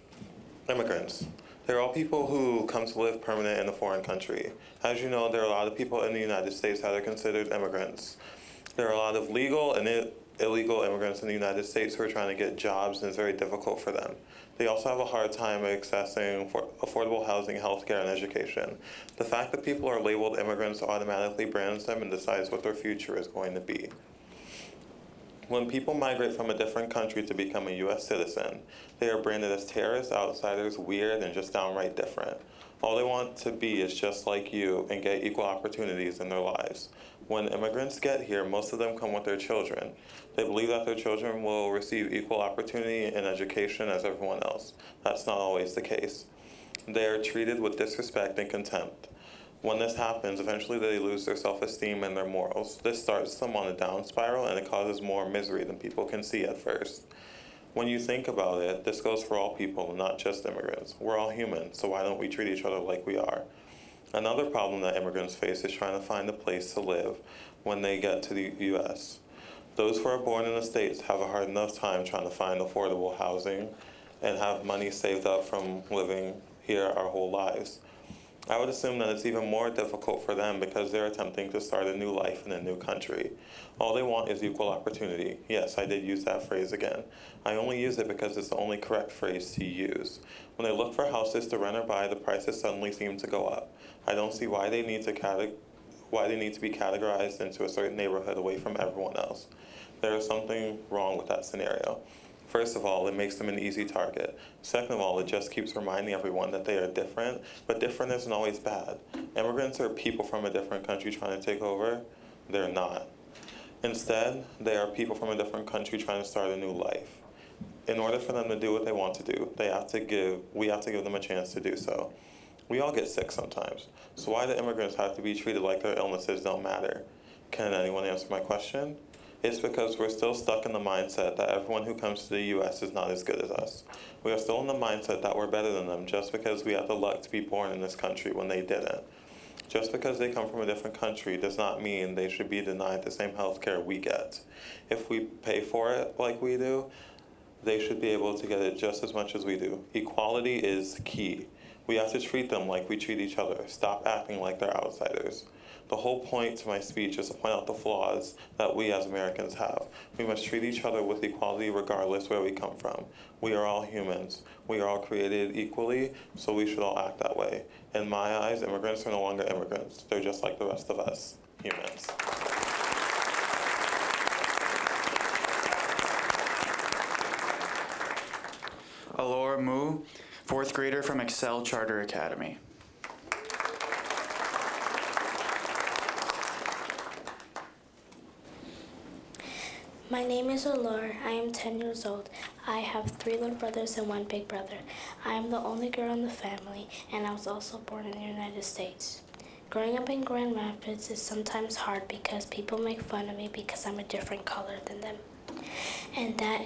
Immigrants. They're all people who come to live permanent in a foreign country. As you know, there are a lot of people in the United States that are considered immigrants. There are a lot of legal and illegal immigrants in the United States who are trying to get jobs, and it's very difficult for them. They also have a hard time accessing affordable housing, healthcare, and education. The fact that people are labeled immigrants automatically brands them and decides what their future is going to be. When people migrate from a different country to become a U.S. citizen, they are branded as terrorists, outsiders, weird, and just downright different. All they want to be is just like you and get equal opportunities in their lives. When immigrants get here, most of them come with their children. They believe that their children will receive equal opportunity in education as everyone else. That's not always the case. They are treated with disrespect and contempt. When this happens, eventually they lose their self-esteem and their morals. This starts them on a down spiral, and it causes more misery than people can see at first. When you think about it, this goes for all people, not just immigrants. We're all human, so why don't we treat each other like we are? Another problem that immigrants face is trying to find a place to live when they get to the U.S. Those who are born in the States have a hard enough time trying to find affordable housing and have money saved up from living here our whole lives. I would assume that it's even more difficult for them because they're attempting to start a new life in a new country. All they want is equal opportunity. Yes, I did use that phrase again. I only use it because it's the only correct phrase to use. When they look for houses to rent or buy, the prices suddenly seem to go up. I don't see why they need to be categorized into a certain neighborhood away from everyone else. There is something wrong with that scenario. First of all, it makes them an easy target. Second of all, it just keeps reminding everyone that they are different, but different isn't always bad. Immigrants are people from a different country trying to take over. They're not. Instead, they are people from a different country trying to start a new life. In order for them to do what they want to do, we have to give them a chance to do so. We all get sick sometimes, so why do immigrants have to be treated like their illnesses don't matter? Can anyone answer my question? It's because we're still stuck in the mindset that everyone who comes to the U.S. is not as good as us. We are still in the mindset that we're better than them just because we had the luck to be born in this country when they didn't. Just because they come from a different country does not mean they should be denied the same health care we get. If we pay for it like we do, they should be able to get it just as much as we do. Equality is key. We have to treat them like we treat each other. Stop acting like they're outsiders. The whole point to my speech is to point out the flaws that we as Americans have. We must treat each other with equality regardless where we come from. We are all humans. We are all created equally, so we should all act that way. In my eyes, immigrants are no longer immigrants. They're just like the rest of us, humans. Alora Mu, 4th grader from Excel Charter Academy. My name is Alora. I am 10 years old. I have 3 little brothers and 1 big brother. I am the only girl in the family, and I was also born in the United States. Growing up in Grand Rapids is sometimes hard because people make fun of me because I'm a different color than them, and that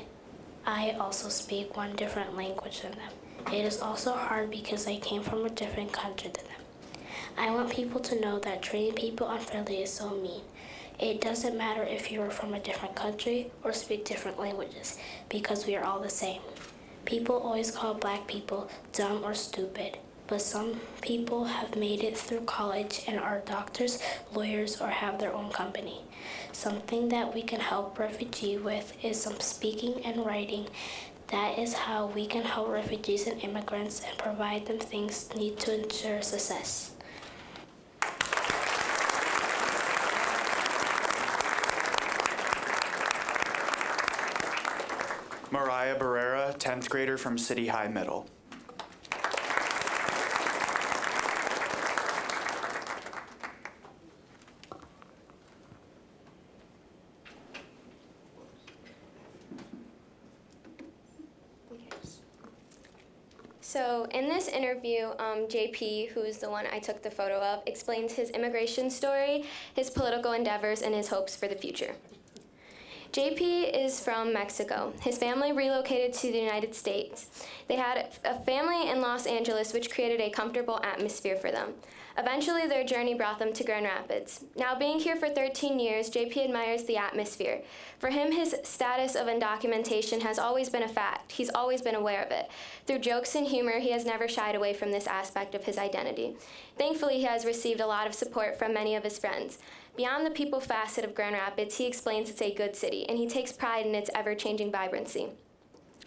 I also speak 1 different language than them. It is also hard because I came from a different country than them. I want people to know that treating people unfairly is so mean. It doesn't matter if you are from a different country or speak different languages, because we are all the same. People always call black people dumb or stupid, but some people have made it through college and are doctors, lawyers, or have their own company. Something that we can help refugees with is some speaking and writing. That is how we can help refugees and immigrants and provide them things needed to ensure success. Mariah Barrera, 10th grader from City High Middle. So in this interview, JP, who is the one I took the photo of, explains his immigration story, his political endeavors, and his hopes for the future. JP is from Mexico. His family relocated to the United States. They had a family in Los Angeles, which created a comfortable atmosphere for them. Eventually, their journey brought them to Grand Rapids. Now, being here for 13 years, JP admires the atmosphere. For him, his status of undocumentation has always been a fact. He's always been aware of it. Through jokes and humor, he has never shied away from this aspect of his identity. Thankfully, he has received a lot of support from many of his friends. Beyond the people facet of Grand Rapids, he explains it's a good city, and he takes pride in its ever-changing vibrancy.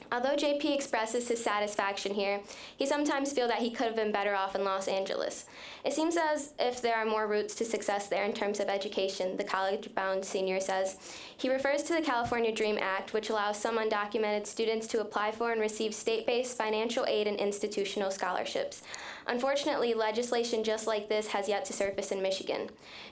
Although JP expresses his satisfaction here, he sometimes feels that he could have been better off in Los Angeles. It seems as if there are more routes to success there in terms of education, the college-bound senior says. He refers to the California Dream Act, which allows some undocumented students to apply for and receive state-based financial aid and institutional scholarships. Unfortunately, legislation just like this has yet to surface in Michigan.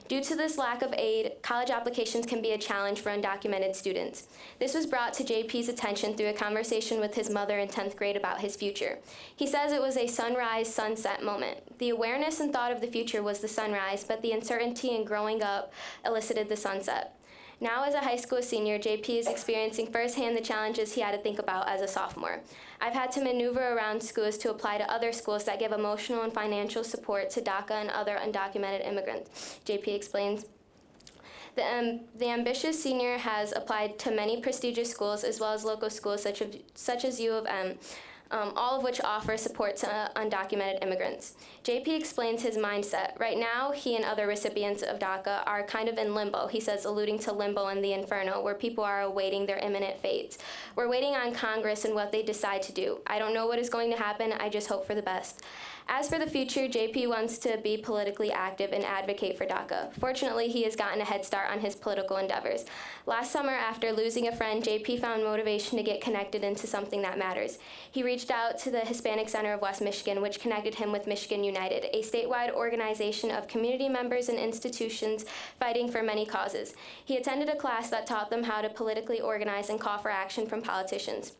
Due to this lack of aid, college applications can be a challenge for undocumented students. This was brought to JP's attention through a conversation with his mother in 10th grade about his future. He says it was a sunrise-sunset moment. The awareness and thought of the future was the sunrise, but the uncertainty in growing up elicited the sunset. Now as a high school senior, JP is experiencing firsthand the challenges he had to think about as a sophomore. I've had to maneuver around schools to apply to other schools that give emotional and financial support to DACA and other undocumented immigrants, JP explains. The ambitious senior has applied to many prestigious schools as well as local schools such as U of M, all of which offer support to undocumented immigrants. JP explains his mindset. Right now, he and other recipients of DACA are kind of in limbo, he says, alluding to limbo and the inferno, where people are awaiting their imminent fates. We're waiting on Congress and what they decide to do. I don't know what is going to happen, I just hope for the best. As for the future, JP wants to be politically active and advocate for DACA. Fortunately, he has gotten a head start on his political endeavors. Last summer, after losing a friend, JP found motivation to get connected into something that matters. He reached out to the Hispanic Center of West Michigan, which connected him with Michigan United, a statewide organization of community members and institutions fighting for many causes. He attended a class that taught them how to politically organize and call for action from politicians.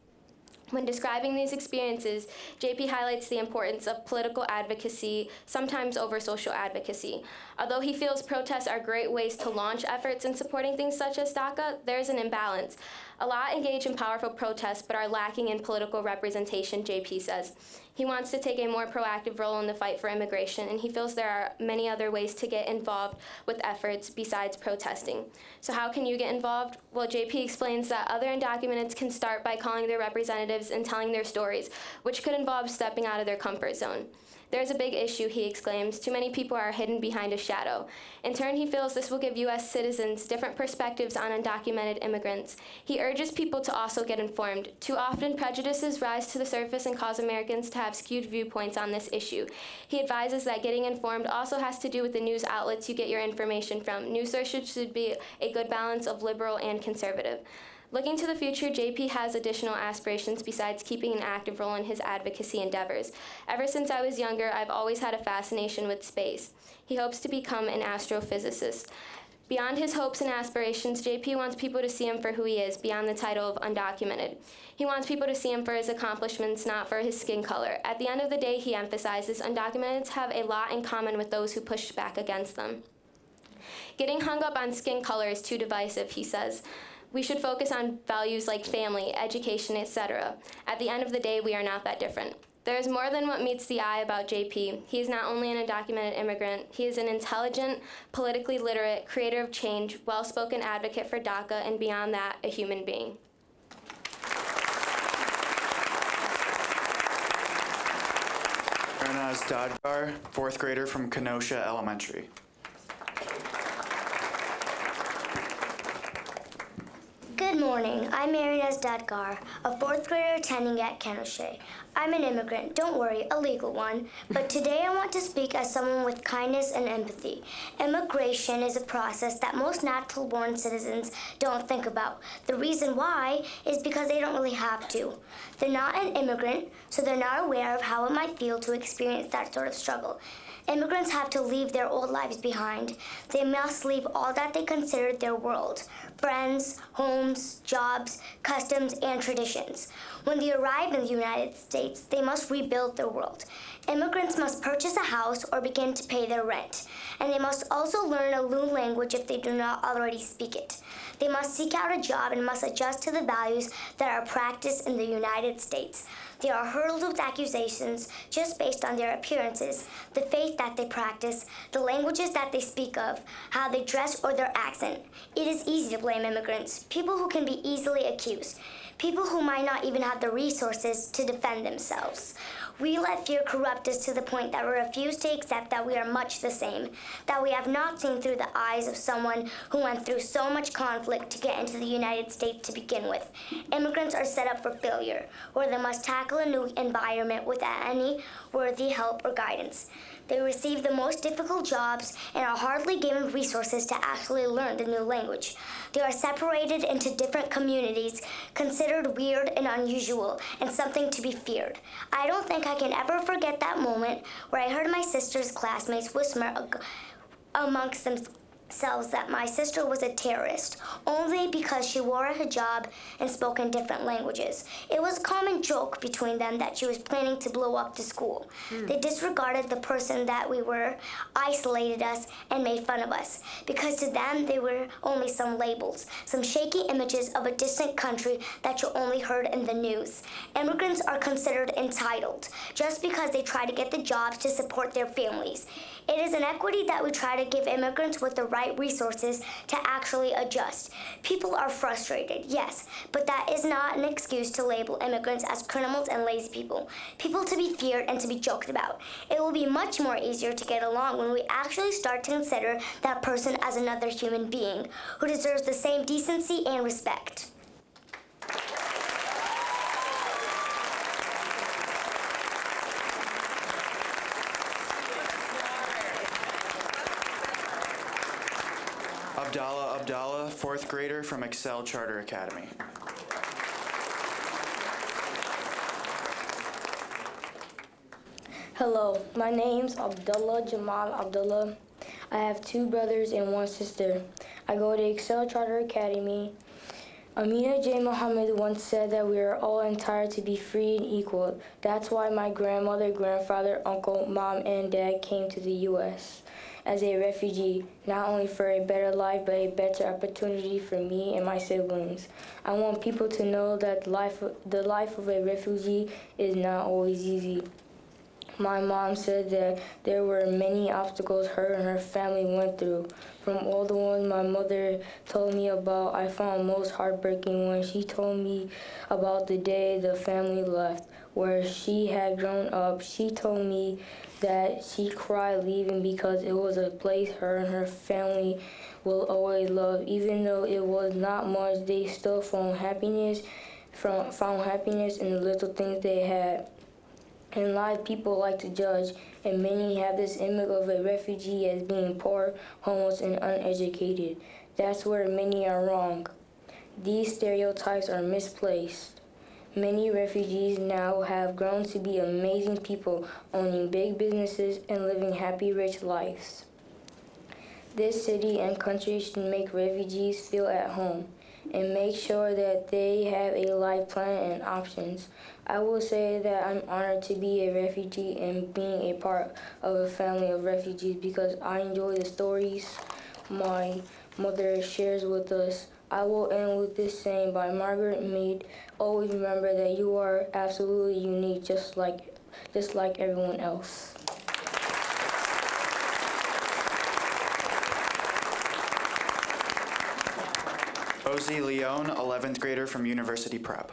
When describing these experiences, JP highlights the importance of political advocacy, sometimes over social advocacy. Although he feels protests are great ways to launch efforts in supporting things such as DACA, there's an imbalance. A lot engage in powerful protests but are lacking in political representation, JP says. He wants to take a more proactive role in the fight for immigration, and he feels there are many other ways to get involved with efforts besides protesting. So how can you get involved? Well, JP explains that other undocumenteds can start by calling their representatives and telling their stories, which could involve stepping out of their comfort zone. There's a big issue, he exclaims. Too many people are hidden behind a shadow. In turn, he feels this will give U.S. citizens different perspectives on undocumented immigrants. He urges people to also get informed. Too often, prejudices rise to the surface and cause Americans to have skewed viewpoints on this issue. He advises that getting informed also has to do with the news outlets you get your information from. News sources should be a good balance of liberal and conservative. Looking to the future, JP has additional aspirations besides keeping an active role in his advocacy endeavors. Ever since I was younger, I've always had a fascination with space. He hopes to become an astrophysicist. Beyond his hopes and aspirations, JP wants people to see him for who he is, beyond the title of undocumented. He wants people to see him for his accomplishments, not for his skin color. At the end of the day, he emphasizes undocumenteds have a lot in common with those who pushed back against them. Getting hung up on skin color is too divisive, he says. We should focus on values like family, education, etc. At the end of the day, we are not that different. There is more than what meets the eye about JP. He is not only an undocumented immigrant, he is an intelligent, politically literate, creator of change, well-spoken advocate for DACA, and beyond that, a human being. Marinaz Dadgar, 4th grader from Kenosha Elementary. Good morning. I'm Marinaz Dadgar, a 4th grader attending at Kenosha. I'm an immigrant, don't worry, a legal one, but today I want to speak as someone with kindness and empathy. Immigration is a process that most natural-born citizens don't think about. The reason why is because they don't really have to. They're not an immigrant, so they're not aware of how it might feel to experience that sort of struggle. Immigrants have to leave their old lives behind. They must leave all that they considered their world: friends, homes, jobs, customs, and traditions. When they arrive in the United States, they must rebuild their world. Immigrants must purchase a house or begin to pay their rent. And they must also learn a new language if they do not already speak it. They must seek out a job and must adjust to the values that are practiced in the United States. They are hurled with accusations just based on their appearances, the faith that they practice, the languages that they speak of, how they dress, or their accent. It is easy to blame immigrants, people who can be easily accused, people who might not even have the resources to defend themselves. We let fear corrupt us to the point that we refuse to accept that we are much the same, that we have not seen through the eyes of someone who went through so much conflict to get into the United States to begin with. Immigrants are set up for failure, where they must tackle a new environment without any worthy help or guidance. They receive the most difficult jobs and are hardly given resources to actually learn the new language. They are separated into different communities, considered weird and unusual, and something to be feared. I don't think I can ever forget that moment where I heard my sister's classmates whisper amongst themselves that my sister was a terrorist, only because she wore a hijab and spoke in different languages. It was a common joke between them that she was planning to blow up the school. They disregarded the person that we were, isolated us, and made fun of us, because to them they were only some labels, some shaky images of a distant country that you only heard in the news. Immigrants are considered entitled just because they try to get the jobs to support their families. It is an equity that we try to give immigrants with the right resources to actually adjust. People are frustrated, yes, but that is not an excuse to label immigrants as criminals and lazy people. People to be feared and to be joked about. It will be much more easier to get along when we actually start to consider that person as another human being who deserves the same decency and respect. Abdallah, 4th grader from Excel Charter Academy. Hello, my name's Abdullah Jamal Abdullah. I have 2 brothers and 1 sister. I go to Excel Charter Academy. Amina J. Muhammad once said that we are all entitled to be free and equal. That's why my grandmother, grandfather, uncle, mom, and dad came to the U.S. as a refugee, not only for a better life, but a better opportunity for me and my siblings. I want people to know that the life of a refugee is not always easy. My mom said that there were many obstacles her and her family went through. From all the ones my mother told me about, I found most heartbreaking when she told me about the day the family left, where she had grown up. She told me that she cried leaving because it was a place her and her family will always love. Even though it was not much, they still found happiness in the little things they had. In life, people like to judge, and many have this image of a refugee as being poor, homeless, and uneducated. That's where many are wrong. These stereotypes are misplaced. Many refugees now have grown to be amazing people, owning big businesses and living happy, rich lives. This city and country should make refugees feel at home and make sure that they have a life plan and options. I will say that I'm honored to be a refugee and being a part of a family of refugees because I enjoy the stories my mother shares with us. I will end with this saying by Margaret Mead, always remember that you are absolutely unique just like everyone else. Ozzy Leone, 11th grader from University Prep.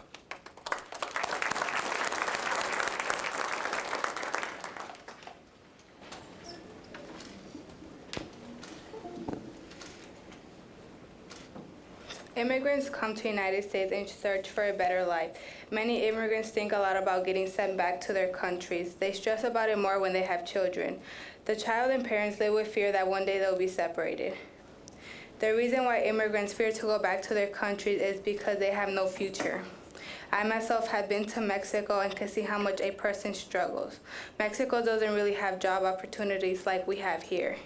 Immigrants come to the United States in search for a better life. Many immigrants think a lot about getting sent back to their countries. They stress about it more when they have children. The child and parents live with fear that one day they'll be separated. The reason why immigrants fear to go back to their countries is because they have no future. I myself have been to Mexico and can see how much a person struggles. Mexico doesn't really have job opportunities like we have here.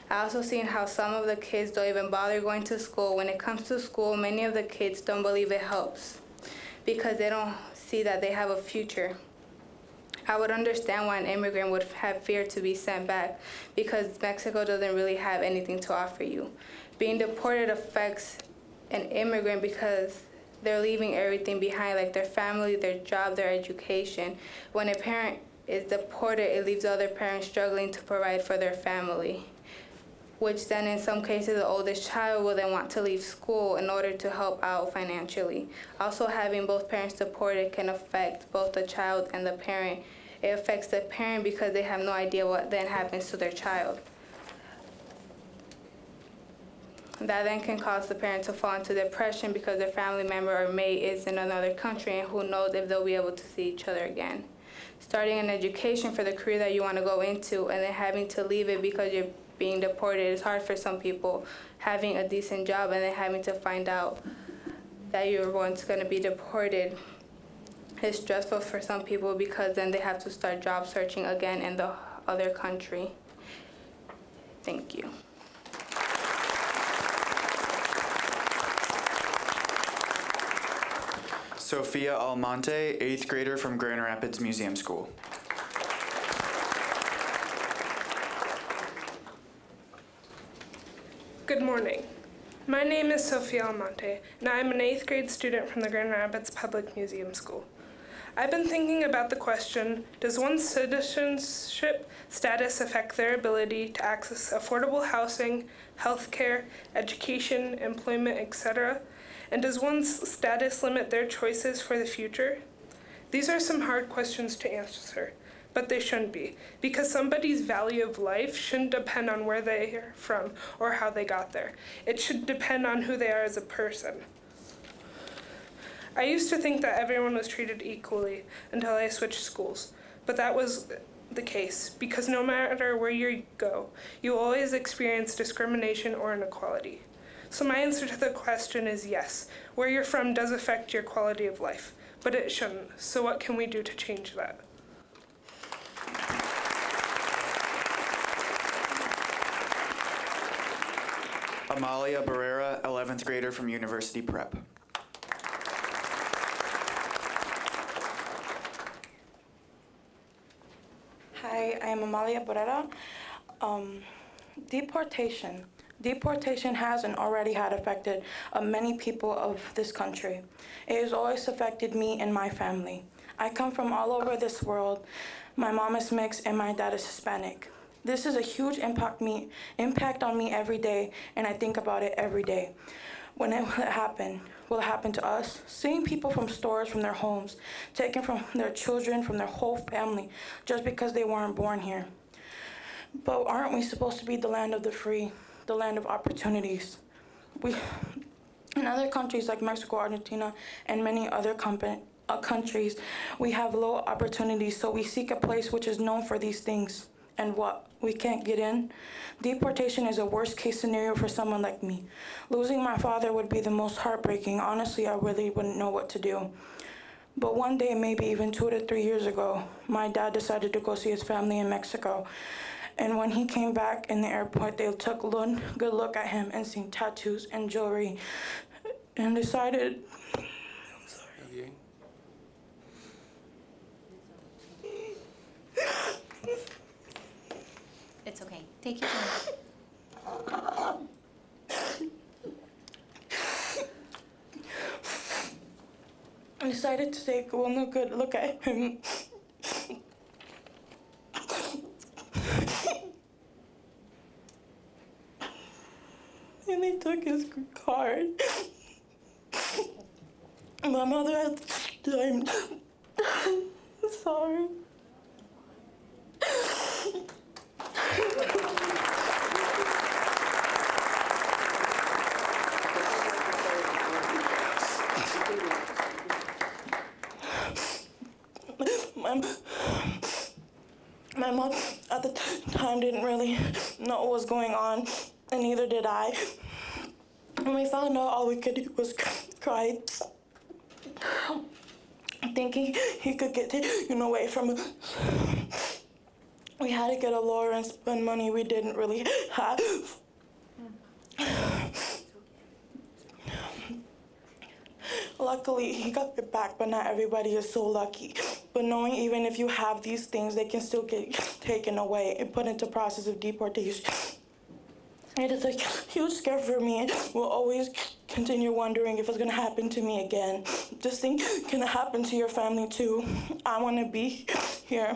I also seen how some of the kids don't even bother going to school. When it comes to school, many of the kids don't believe it helps because they don't see that they have a future. I would understand why an immigrant would have fear to be sent back because Mexico doesn't really have anything to offer you. Being deported affects an immigrant because they're leaving everything behind, like their family, their job, their education. When a parent is deported, it leaves other parents struggling to provide for their family, which then in some cases the oldest child will then want to leave school in order to help out financially. Also, having both parents deported can affect both the child and the parent. It affects the parent because they have no idea what then happens to their child. That then can cause the parent to fall into depression because their family member or mate is in another country and who knows if they'll be able to see each other again. Starting an education for the career that you want to go into and then having to leave it because you're being deported is hard for some people. Having a decent job and then having to find out that you're once going to be deported is stressful for some people because then they have to start job searching again in the other country. Thank you. Sophia Almonte, 8th grader from Grand Rapids Museum School. Good morning. My name is Sophia Almonte, and I am an 8th grade student from the Grand Rapids Public Museum School. I've been thinking about the question, does one's citizenship status affect their ability to access affordable housing, healthcare, education, employment, etc.? And does one's status limit their choices for the future? These are some hard questions to answer, but they shouldn't be, because somebody's value of life shouldn't depend on where they are from or how they got there. It should depend on who they are as a person. I used to think that everyone was treated equally until I switched schools, but that was the case, because no matter where you go, you always experience discrimination or inequality. So my answer to the question is yes, where you're from does affect your quality of life, but it shouldn't. So what can we do to change that? Amalia Barrera, 11th grader from University Prep. Hi, I am Amalia Barrera. Deportation has and already had affected many people of this country. It has always affected me and my family. I come from all over this world. My mom is mixed and my dad is Hispanic. This is a huge impact on me every day, and I think about it every day. When it will it happen to us? Seeing people from stores, from their homes, taken from their children, from their whole family, just because they weren't born here. But aren't we supposed to be the land of the free? The land of opportunities. In other countries like Mexico, Argentina, and many other countries, we have low opportunities, so we seek a place which is known for these things. And what? We can't get in? Deportation is a worst case scenario for someone like me. Losing my father would be the most heartbreaking. Honestly, I really wouldn't know what to do. But one day, maybe even 2 to 3 years ago, my dad decided to go see his family in Mexico. And when he came back in the airport, they took one good look at him and seen tattoos and jewelry and decided, I'm sorry. It's okay. Take your time. I decided to take one good look at him. And they took his card. My mother had died. Sorry. My mom at the time didn't really know what was going on, and neither did I. When we found out, all we could do was cry, thinking he could get taken away from us. We had to get a lawyer and spend money we didn't really have. Luckily, he got it back, but not everybody is so lucky. But knowing even if you have these things, they can still get taken away and put into process of deportation. It is a huge scare for me. We'll always continue wondering if it's gonna happen to me again. This thing can happen to your family too. I wanna be here.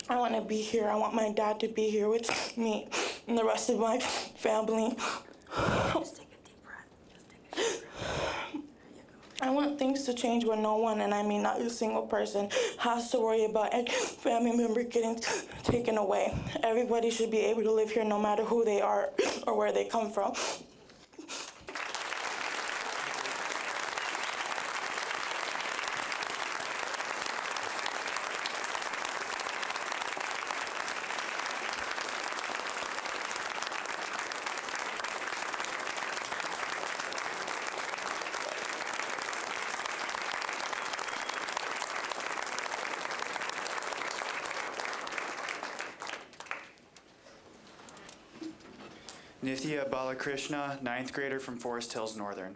I wanna be here. I want my dad to be here with me and the rest of my family. Just take a deep breath. Just take a deep breath. I want things to change where no one, and I mean not a single person, has to worry about a family member getting taken away. Everybody should be able to live here no matter who they are or where they come from. Nithya Balakrishna, 9th grader from Forest Hills Northern.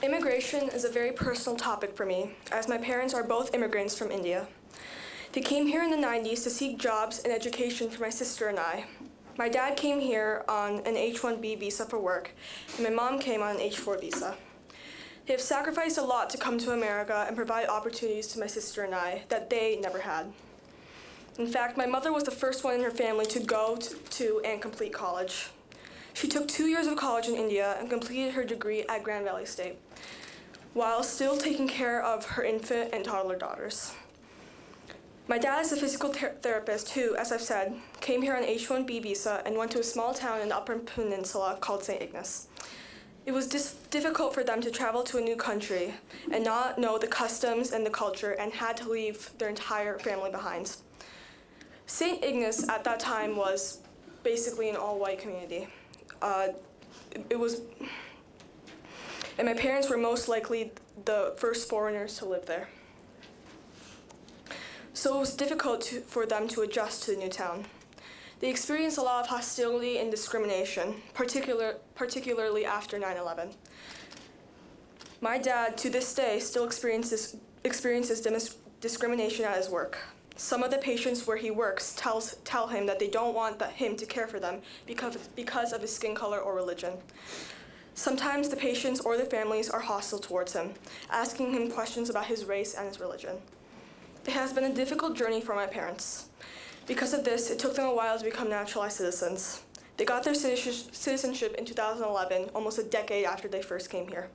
Immigration is a very personal topic for me, as my parents are both immigrants from India. They came here in the 90s to seek jobs and education for my sister and I. My dad came here on an H-1B visa for work, and my mom came on an H-4 visa. They have sacrificed a lot to come to America and provide opportunities to my sister and I that they never had. In fact, my mother was the first one in her family to go to and complete college. She took 2 years of college in India and completed her degree at Grand Valley State, while still taking care of her infant and toddler daughters. My dad is a physical therapist who, as I've said, came here on an H-1B visa and went to a small town in the Upper Peninsula called St. Ignace. It was difficult for them to travel to a new country and not know the customs and the culture and had to leave their entire family behind. St. Ignace at that time was basically an all-white community. And my parents were most likely the first foreigners to live there. So it was difficult for them to adjust to the new town. They experienced a lot of hostility and discrimination, particularly after 9/11. My dad, to this day, still experiences discrimination at his work. Some of the patients where he works tell him that they don't want him to care for them because of his skin color or religion. Sometimes the patients or the families are hostile towards him, asking him questions about his race and his religion. It has been a difficult journey for my parents. Because of this, it took them a while to become naturalized citizens. They got their citizenship in 2011, almost a decade after they first came here.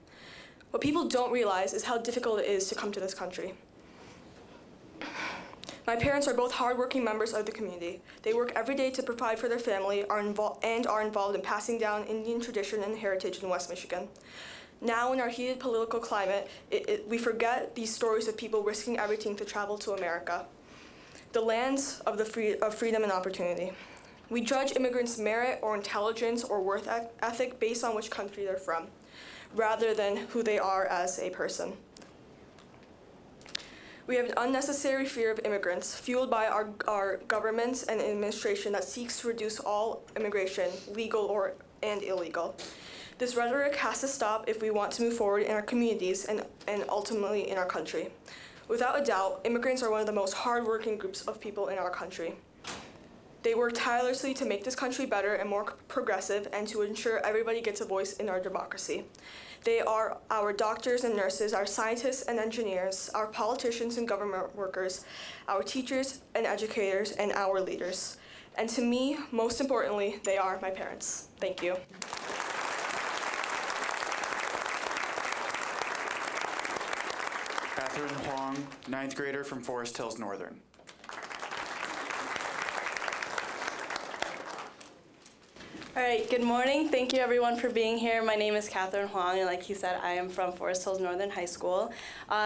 What people don't realize is how difficult it is to come to this country. My parents are both hardworking members of the community. They work every day to provide for their family and are involved in passing down Indian tradition and heritage in West Michigan. Now, in our heated political climate, we forget these stories of people risking everything to travel to America, the lands of freedom and opportunity. We judge immigrants' merit or intelligence or worth ethic based on which country they're from, rather than who they are as a person. We have an unnecessary fear of immigrants, fueled by our governments and administration that seeks to reduce all immigration, legal and illegal. This rhetoric has to stop if we want to move forward in our communities and ultimately in our country. Without a doubt, immigrants are one of the most hardworking groups of people in our country. They work tirelessly to make this country better and more progressive and to ensure everybody gets a voice in our democracy. They are our doctors and nurses, our scientists and engineers, our politicians and government workers, our teachers and educators, and our leaders. And to me, most importantly, they are my parents. Thank you. Catherine Huang, 9th grader from Forest Hills Northern. All right, good morning. Thank you everyone for being here. My name is Catherine Huang, and like he said, I am from Forest Hills Northern High School.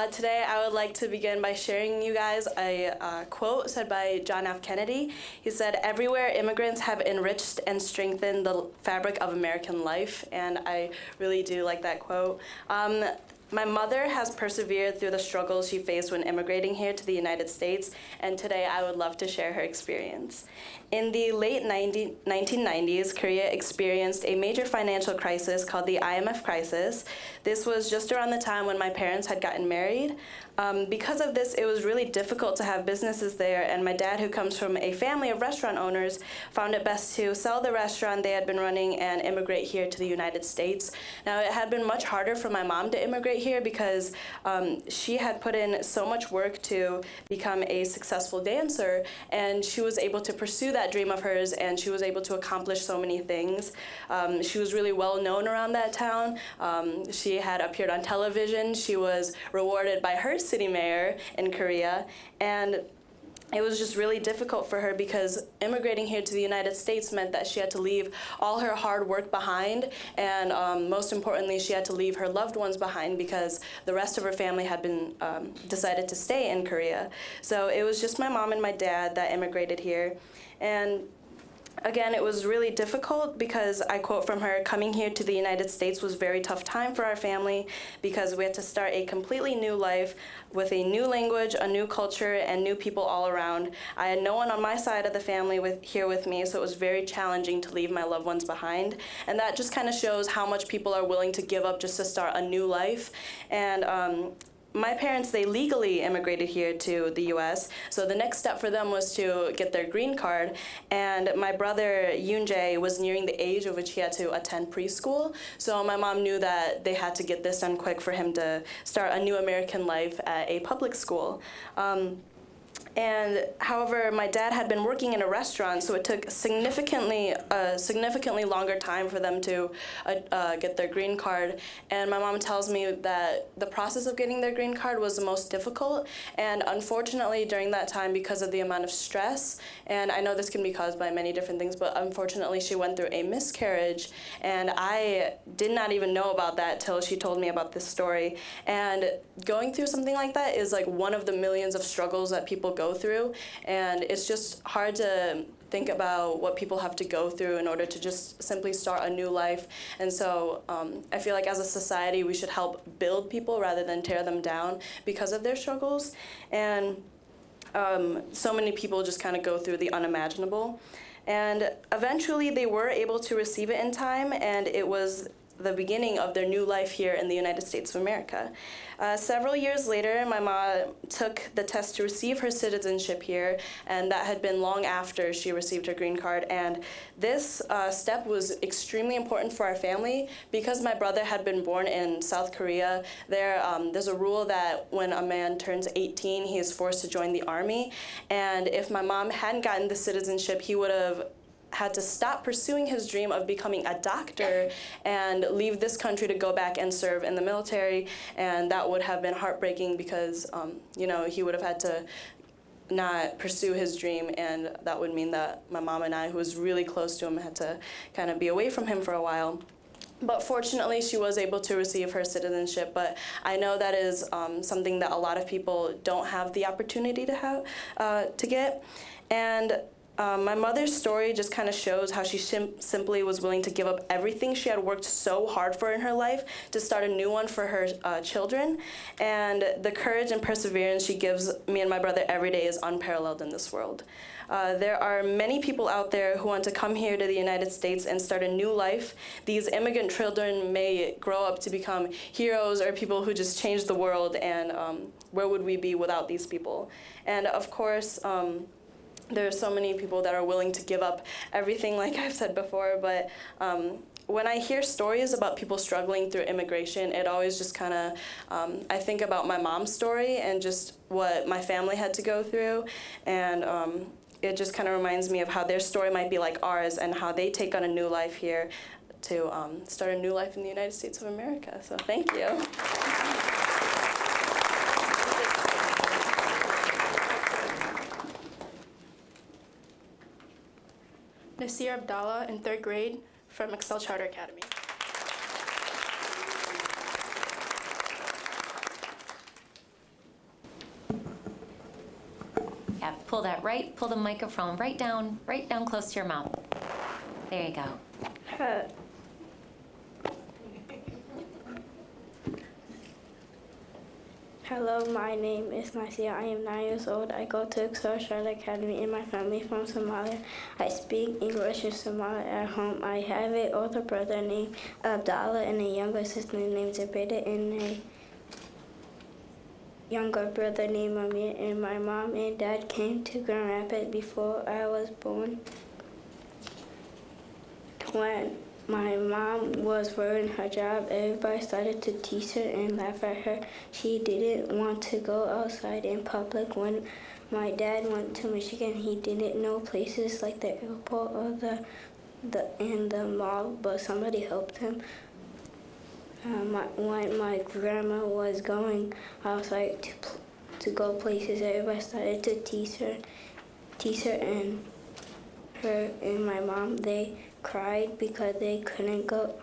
Today I would like to begin by sharing you guys a quote said by John F. Kennedy. He said, "Everywhere immigrants have enriched and strengthened the fabric of American life," and I really do like that quote. My mother has persevered through the struggles she faced when immigrating here to the United States, and today I would love to share her experience. In the late 1990s, Korea experienced a major financial crisis called the IMF crisis. This was just around the time when my parents had gotten married. Because of this, it was really difficult to have businesses there, and my dad, who comes from a family of restaurant owners, found it best to sell the restaurant they had been running and immigrate here to the United States. Now, it had been much harder for my mom to immigrate here because she had put in so much work to become a successful dancer, and she was able to pursue that dream of hers, and she was able to accomplish so many things. She was really well known around that town. She had appeared on television. She was rewarded by her city mayor in Korea, and it was just really difficult for her because immigrating here to the United States meant that she had to leave all her hard work behind, and most importantly, she had to leave her loved ones behind because the rest of her family had been decided to stay in Korea. So it was just my mom and my dad that immigrated here. And again, it was really difficult because, I quote from her, "Coming here to the United States was a very tough time for our family because we had to start a completely new life with a new language, a new culture, and new people all around. I had no one on my side of the family here with me, so it was very challenging to leave my loved ones behind." And that just kind of shows how much people are willing to give up just to start a new life. And my parents, they legally immigrated here to the U.S., so the next step for them was to get their green card, and my brother, Yoon-jae, was nearing the age of which he had to attend preschool, so my mom knew that they had to get this done quick for him to start a new American life at a public school. And however, my dad had been working in a restaurant, so it took significantly longer time for them to get their green card. And my mom tells me that the process of getting their green card was the most difficult. And unfortunately, during that time, because of the amount of stress, and I know this can be caused by many different things, but unfortunately, she went through a miscarriage. And I did not even know about that till she told me about this story. And going through something like that is like one of the millions of struggles that people go through, and it's just hard to think about what people have to go through in order to just simply start a new life. And so I feel like as a society we should help build people rather than tear them down because of their struggles. And so many people just kind of go through the unimaginable. And eventually they were able to receive it in time, and it was the beginning of their new life here in the United States of America. Several years later, my mom took the test to receive her citizenship here, and that had been long after she received her green card. And this step was extremely important for our family because my brother had been born in South Korea. There's a rule that when a man turns 18, he is forced to join the army. And if my mom hadn't gotten the citizenship, he would have had to stop pursuing his dream of becoming a doctor and leave this country to go back and serve in the military, and that would have been heartbreaking because you know, he would have had to not pursue his dream, and that would mean that my mom and I, who was really close to him, had to kind of be away from him for a while. But fortunately, she was able to receive her citizenship, but I know that is something that a lot of people don't have the opportunity to have, to get. And My mother's story just kind of shows how she simply was willing to give up everything she had worked so hard for in her life to start a new one for her children. And the courage and perseverance she gives me and my brother every day is unparalleled in this world. There are many people out there who want to come here to the United States and start a new life. These immigrant children may grow up to become heroes or people who just change the world, and where would we be without these people? And of course, there are so many people that are willing to give up everything, like I've said before, but when I hear stories about people struggling through immigration, it always just kind of, I think about my mom's story and just what my family had to go through, and it just kind of reminds me of how their story might be like ours and how they take on a new life here to start a new life in the United States of America. So thank you. Nasir Abdallah in 3rd grade from Excel Charter Academy. Yeah, pull the microphone right down close to your mouth. There you go. Hello, my name is Nasir. I am 9 years old. I go to Excel Charter Academy and my family from Somalia. I speak English and Somali at home. I have an older brother named Abdallah and a younger sister named Zabeda and a younger brother named Amir. And my mom and dad came to Grand Rapids before I was born. When my mom was wearing her job, everybody started to tease her and laugh at her. She didn't want to go outside in public. When my dad went to Michigan, he didn't know places like the airport or the mall, but somebody helped him. When my grandma was going outside to go places, everybody started to tease her and her and my mom. They cried because they couldn't go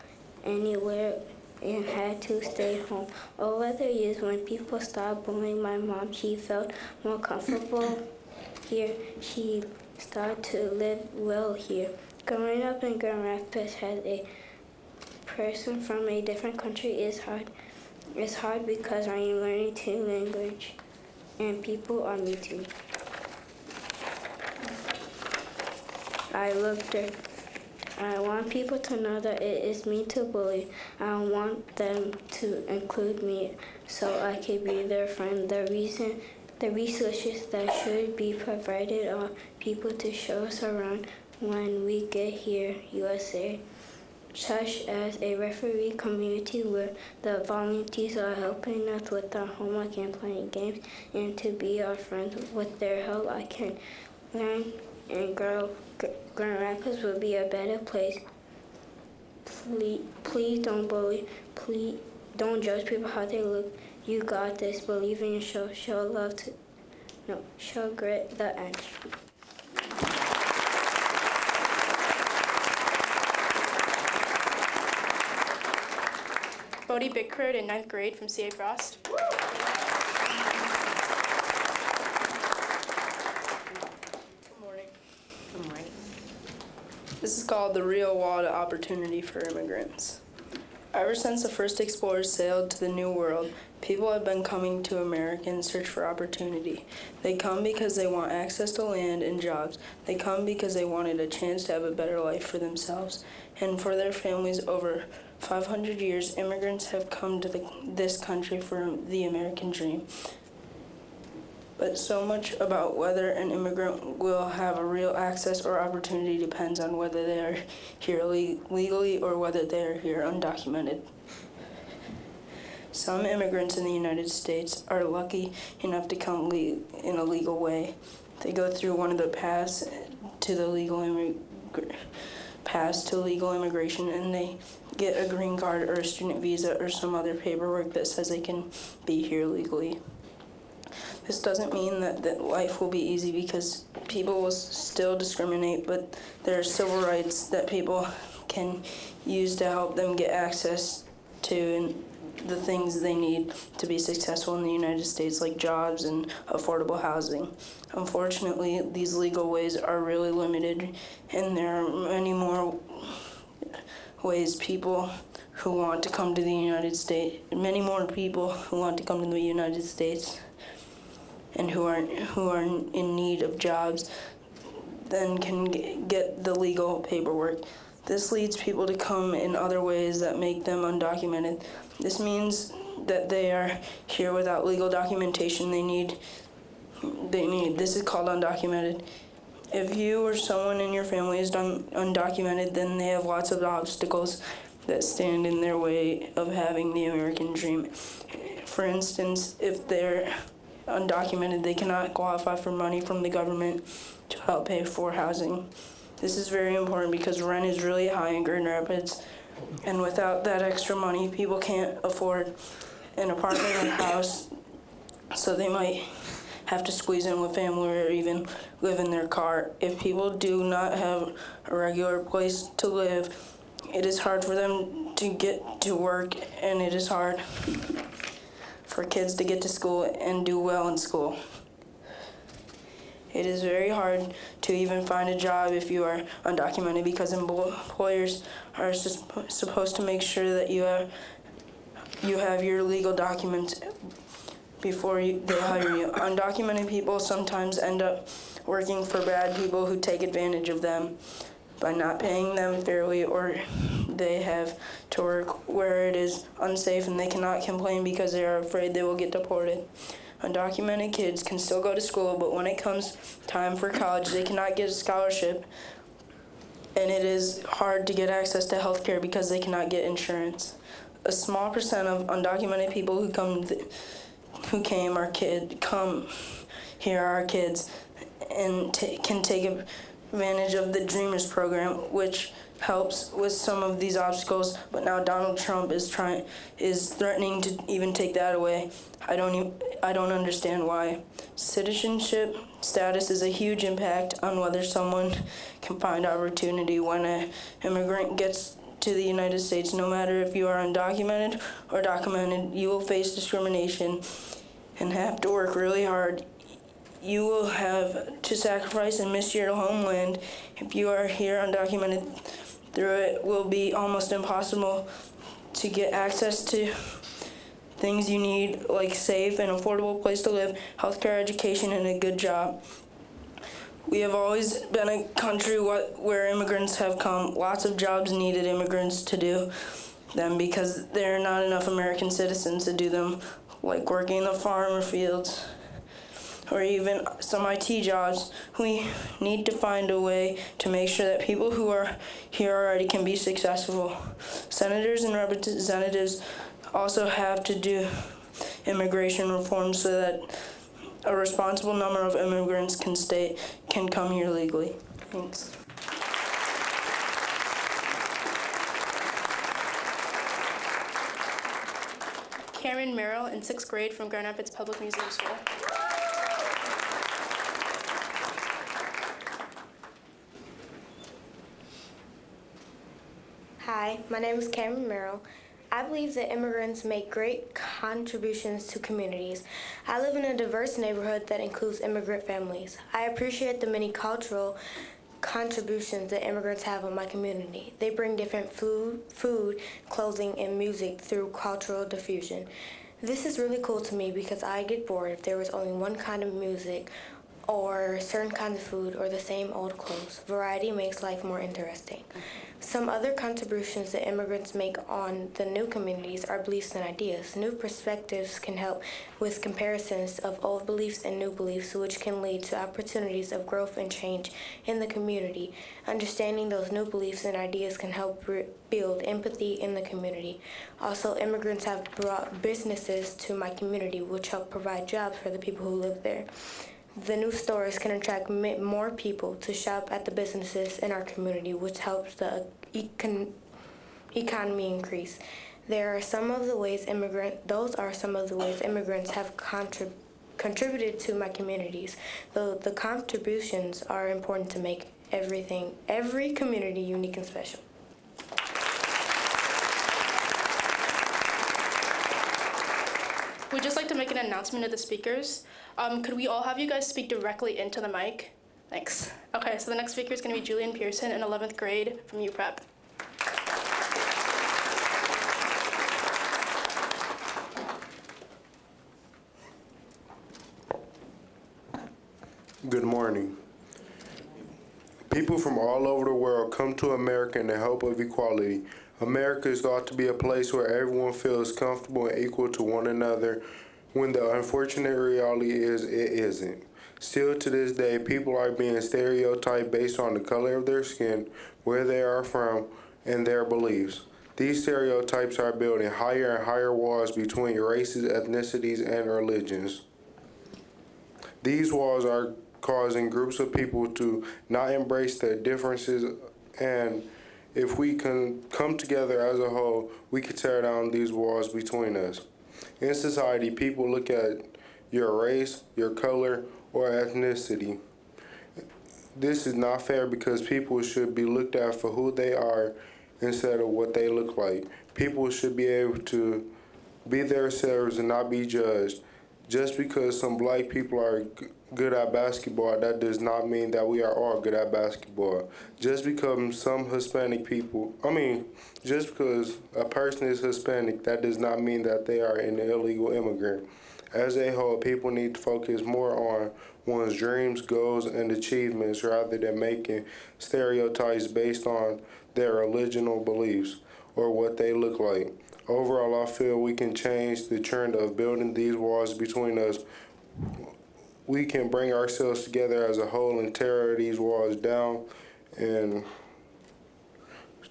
anywhere and had to stay home. Over the years, when people stopped bullying my mom, she felt more comfortable here. She started to live well here. Growing up in Grand Rapids as a person from a different country is hard. It's hard because I am learning 2 languages and people are new to me. I want people to know that it is mean to bully. I want them to include me so I can be their friend. The resources that should be provided are people to show us around when we get here, USA, such as a referee community where the volunteers are helping us with our homework and playing games, and to be our friends. With their help, I can learn and grow. Grand Rapids will be a better place. Please don't bully. Please don't judge people how they look. You got this. Believe in yourself. Show grit. The end. Bodie Bickford in 9th grade from C.A. Frost. This is called the real wall to opportunity for immigrants. Ever since the first explorers sailed to the New World, people have been coming to America in search for opportunity. They come because they want access to land and jobs. They come because they wanted a chance to have a better life for themselves and for their families. Over 500 years, immigrants have come to this country for the American dream. But so much about whether an immigrant will have a real access or opportunity depends on whether they are here legally or whether they are here undocumented. Some immigrants in the United States are lucky enough to come in a legal way. They go through one of the paths to legal immigration, and they get a green card or a student visa or some other paperwork that says they can be here legally. This doesn't mean that life will be easy, because people will still discriminate, but there are civil rights that people can use to help them get access to the things they need to be successful in the United States, like jobs and affordable housing. Unfortunately, these legal ways are really limited, and there are many more ways people who want to come to the United States, many more people who want to come to the United States and who are in need of jobs than can get the legal paperwork. This leads people to come in other ways that make them undocumented. This means that they are here without legal documentation they need. This is called undocumented. If you or someone in your family is undocumented, then they have lots of obstacles that stand in their way of having the American dream. For instance, if they're undocumented, they cannot qualify for money from the government to help pay for housing. This is very important because rent is really high in Grand Rapids, and without that extra money, people can't afford an apartment or house, so they might have to squeeze in with family or even live in their car. If people do not have a regular place to live, it is hard for them to get to work, and it is hard for kids to get to school and do well in school. It is very hard to even find a job if you are undocumented because employers are supposed to make sure that you have your legal documents before they hire you. Undocumented people sometimes end up working for bad people who take advantage of them by not paying them fairly, or they have to work where it is unsafe and they cannot complain because they are afraid they will get deported. Undocumented kids can still go to school, but when it comes time for college, they cannot get a scholarship, and it is hard to get access to health care because they cannot get insurance. A small percent of undocumented people who come here are kids and can take advantage of the Dreamers program, which helps with some of these obstacles, but now Donald Trump is threatening to even take that away. I don't understand why. Citizenship status is a huge impact on whether someone can find opportunity. When an immigrant gets to the United States, no matter if you are undocumented or documented, you will face discrimination and have to work really hard. You will have to sacrifice and miss your homeland. If you are here undocumented, through it will be almost impossible to get access to things you need, like safe and affordable place to live, healthcare, education, and a good job. We have always been a country where immigrants have come. Lots of jobs needed immigrants to do them because there are not enough American citizens to do them, like working in the farm or fields, or even some IT jobs. We need to find a way to make sure that people who are here already can be successful. Senators and representatives also have to do immigration reform so that a responsible number of immigrants can come here legally. Thanks. Cameron Merrill in 6th grade from Grand Rapids Public Museum School. Hi, my name is Cameron Merrill. I believe that immigrants make great contributions to communities. I live in a diverse neighborhood that includes immigrant families. I appreciate the many cultural contributions that immigrants have on my community. They bring different food, clothing, and music through cultural diffusion. This is really cool to me because I get bored if there was only one kind of music or certain kinds of food or the same old clothes. Variety makes life more interesting. Some other contributions that immigrants make on the new communities are beliefs and ideas. New perspectives can help with comparisons of old beliefs and new beliefs, which can lead to opportunities of growth and change in the community. Understanding those new beliefs and ideas can help build empathy in the community. Also, immigrants have brought businesses to my community, which help provide jobs for the people who live there. The new stores can attract more people to shop at the businesses in our community, which helps the economy increase. Those are some of the ways immigrants have contributed to my communities. The contributions are important to make every community unique and special. We'd just like to make an announcement of the speakers. Could we all have you guys speak directly into the mic? Thanks. Okay, so the next speaker is going to be Julian Pearson in 11th grade from UPrep. Good morning. People from all over the world come to America in the hope of equality. America is thought to be a place where everyone feels comfortable and equal to one another, when the unfortunate reality is it isn't. Still to this day, people are being stereotyped based on the color of their skin, where they are from, and their beliefs. These stereotypes are building higher and higher walls between races, ethnicities, and religions. These walls are causing groups of people to not embrace their differences, and if we can come together as a whole, we can tear down these walls between us. In society, people look at your race, your color, or ethnicity. This is not fair because people should be looked at for who they are instead of what they look like. People should be able to be themselves and not be judged. Just because some black people are good at basketball, that does not mean that we are all good at basketball. Just because just because a person is Hispanic, that does not mean that they are an illegal immigrant. As a whole, people need to focus more on one's dreams, goals, and achievements rather than making stereotypes based on their religional beliefs or what they look like. Overall, I feel we can change the trend of building these walls between us. We can bring ourselves together as a whole and tear these walls down, and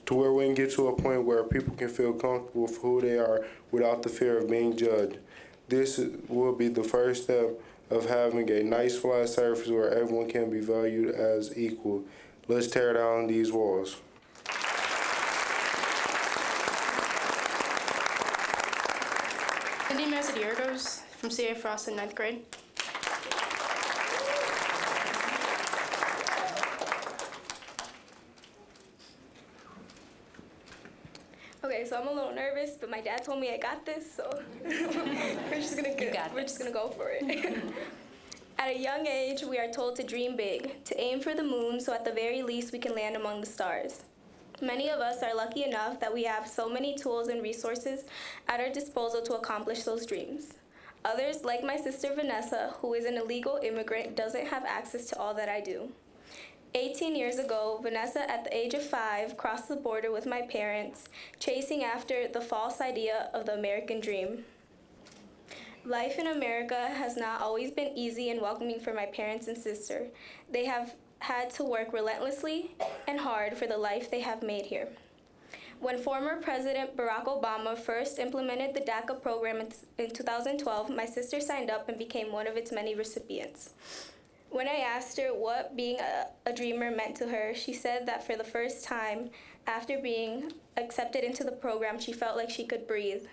to where we can get to a point where people can feel comfortable for who they are without the fear of being judged. This will be the first step of having a nice flat surface where everyone can be valued as equal. Let's tear down these walls. Cindy Mazadiergos from CA Frost in 9th grade. Okay, so I'm a little nervous, but my dad told me I got this, so we're just gonna go for it. At a young age, we are told to dream big, to aim for the moon, so at the very least we can land among the stars. Many of us are lucky enough that we have so many tools and resources at our disposal to accomplish those dreams. Others, like my sister Vanessa, who is an illegal immigrant, doesn't have access to all that I do. 18 years ago, Vanessa, at the age of 5, crossed the border with my parents, chasing after the false idea of the American dream. Life in America has not always been easy and welcoming for my parents and sister. They have had to work relentlessly and hard for the life they have made here. When former President Barack Obama first implemented the DACA program in 2012, my sister signed up and became one of its many recipients. When I asked her what being a dreamer meant to her, she said that for the first time, after being accepted into the program, she felt like she could breathe.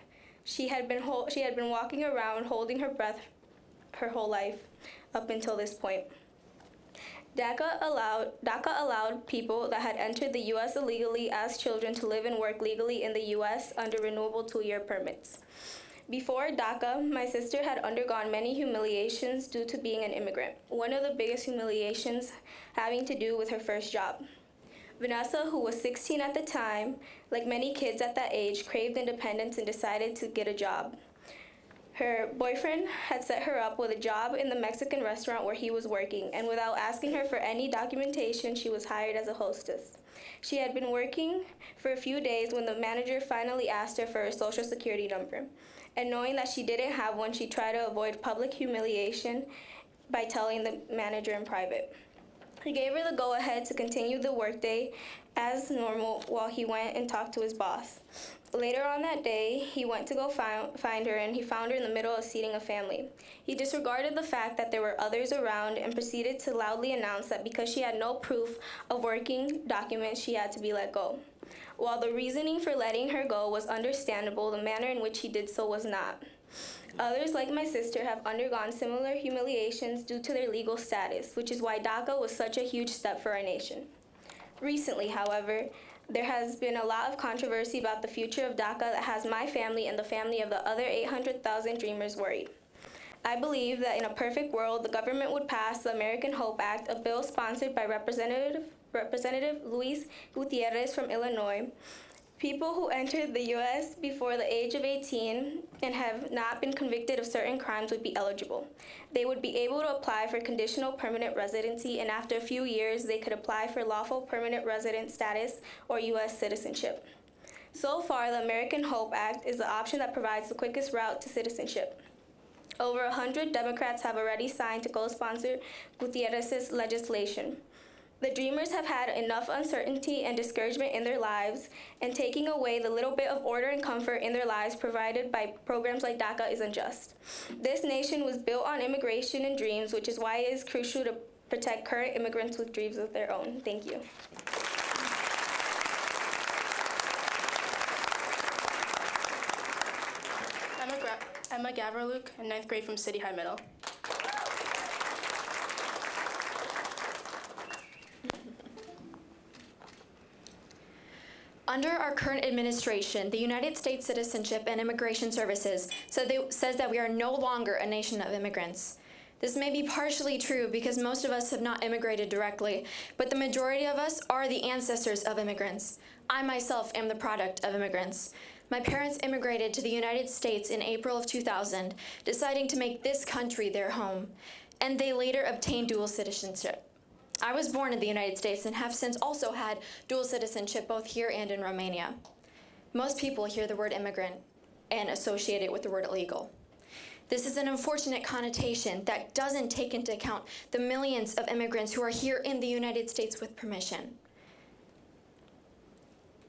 She had been walking around holding her breath her whole life up until this point. DACA allowed people that had entered the U.S. illegally as children to live and work legally in the U.S. under renewable 2-year permits. Before DACA, my sister had undergone many humiliations due to being an immigrant, one of the biggest humiliations having to do with her first job. Vanessa, who was 16 at the time, like many kids at that age, craved independence and decided to get a job. Her boyfriend had set her up with a job in the Mexican restaurant where he was working, and without asking her for any documentation, she was hired as a hostess. She had been working for a few days when the manager finally asked her for a social security number. And knowing that she didn't have one, she tried to avoid public humiliation by telling the manager in private. He gave her the go-ahead to continue the workday as normal while he went and talked to his boss. Later on that day, he went to go find her, and he found her in the middle of seating a family. He disregarded the fact that there were others around and proceeded to loudly announce that because she had no proof of working documents, she had to be let go. While the reasoning for letting her go was understandable, the manner in which he did so was not. Others, like my sister, have undergone similar humiliations due to their legal status, which is why DACA was such a huge step for our nation. Recently, however, There has been a lot of controversy about the future of DACA that has my family and the family of the other 800,000 dreamers worried. I believe that in a perfect world, the government would pass the American Hope Act, a bill sponsored by Representative Luis Gutierrez from Illinois. People who entered the U.S. before the age of 18 and have not been convicted of certain crimes would be eligible. They would be able to apply for conditional permanent residency, and after a few years, they could apply for lawful permanent resident status or U.S. citizenship. So far, the American Hope Act is the option that provides the quickest route to citizenship. Over 100 Democrats have already signed to co-sponsor Gutierrez's legislation. The Dreamers have had enough uncertainty and discouragement in their lives, and taking away the little bit of order and comfort in their lives provided by programs like DACA is unjust. This nation was built on immigration and dreams, which is why it is crucial to protect current immigrants with dreams of their own. Thank you. Emma Gaverluke, in 9th grade from City High Middle. Under our current administration, the United States Citizenship and Immigration Services says that we are no longer a nation of immigrants. This may be partially true because most of us have not immigrated directly, but the majority of us are the ancestors of immigrants. I myself am the product of immigrants. My parents immigrated to the United States in April of 2000, deciding to make this country their home, and they later obtained dual citizenship. I was born in the United States and have since also had dual citizenship both here and in Romania. Most people hear the word immigrant and associate it with the word illegal. This is an unfortunate connotation that doesn't take into account the millions of immigrants who are here in the United States with permission,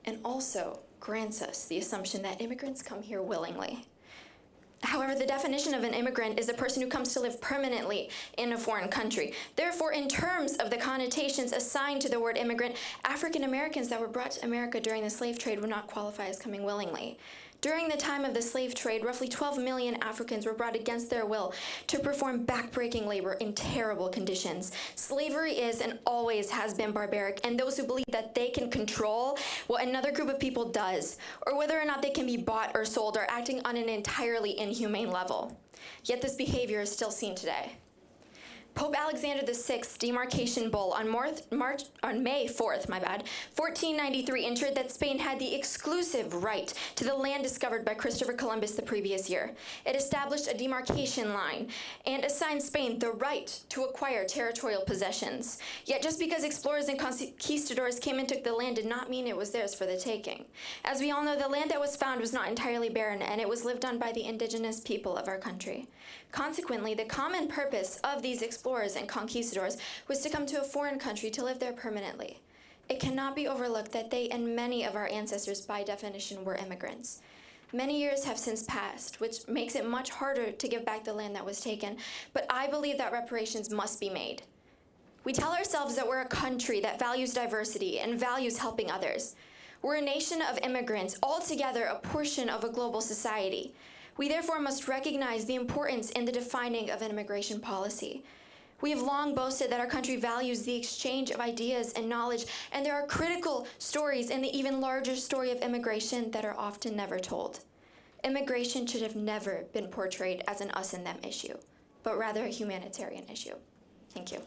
and also grants us the assumption that immigrants come here willingly. However, the definition of an immigrant is a person who comes to live permanently in a foreign country. Therefore, in terms of the connotations assigned to the word immigrant, African Americans that were brought to America during the slave trade would not qualify as coming willingly. During the time of the slave trade, roughly 12 million Africans were brought against their will to perform backbreaking labor in terrible conditions. Slavery is and always has been barbaric, and those who believe that they can control what another group of people does, or whether or not they can be bought or sold, are acting on an entirely inhumane level. Yet this behavior is still seen today. Pope Alexander VI's demarcation bull on May 4th, 1493, ensured that Spain had the exclusive right to the land discovered by Christopher Columbus the previous year. It established a demarcation line and assigned Spain the right to acquire territorial possessions. Yet just because explorers and conquistadors came and took the land did not mean it was theirs for the taking. As we all know, the land that was found was not entirely barren, and it was lived on by the indigenous people of our country. Consequently, the common purpose of these explorers and conquistadors was to come to a foreign country to live there permanently. It cannot be overlooked that they and many of our ancestors by definition were immigrants. Many years have since passed, which makes it much harder to give back the land that was taken, but I believe that reparations must be made. We tell ourselves that we're a country that values diversity and values helping others. We're a nation of immigrants, altogether a portion of a global society. We therefore must recognize the importance in the defining of an immigration policy. We have long boasted that our country values the exchange of ideas and knowledge, and there are critical stories in the even larger story of immigration that are often never told. Immigration should have never been portrayed as an us and them issue, but rather a humanitarian issue. Thank you.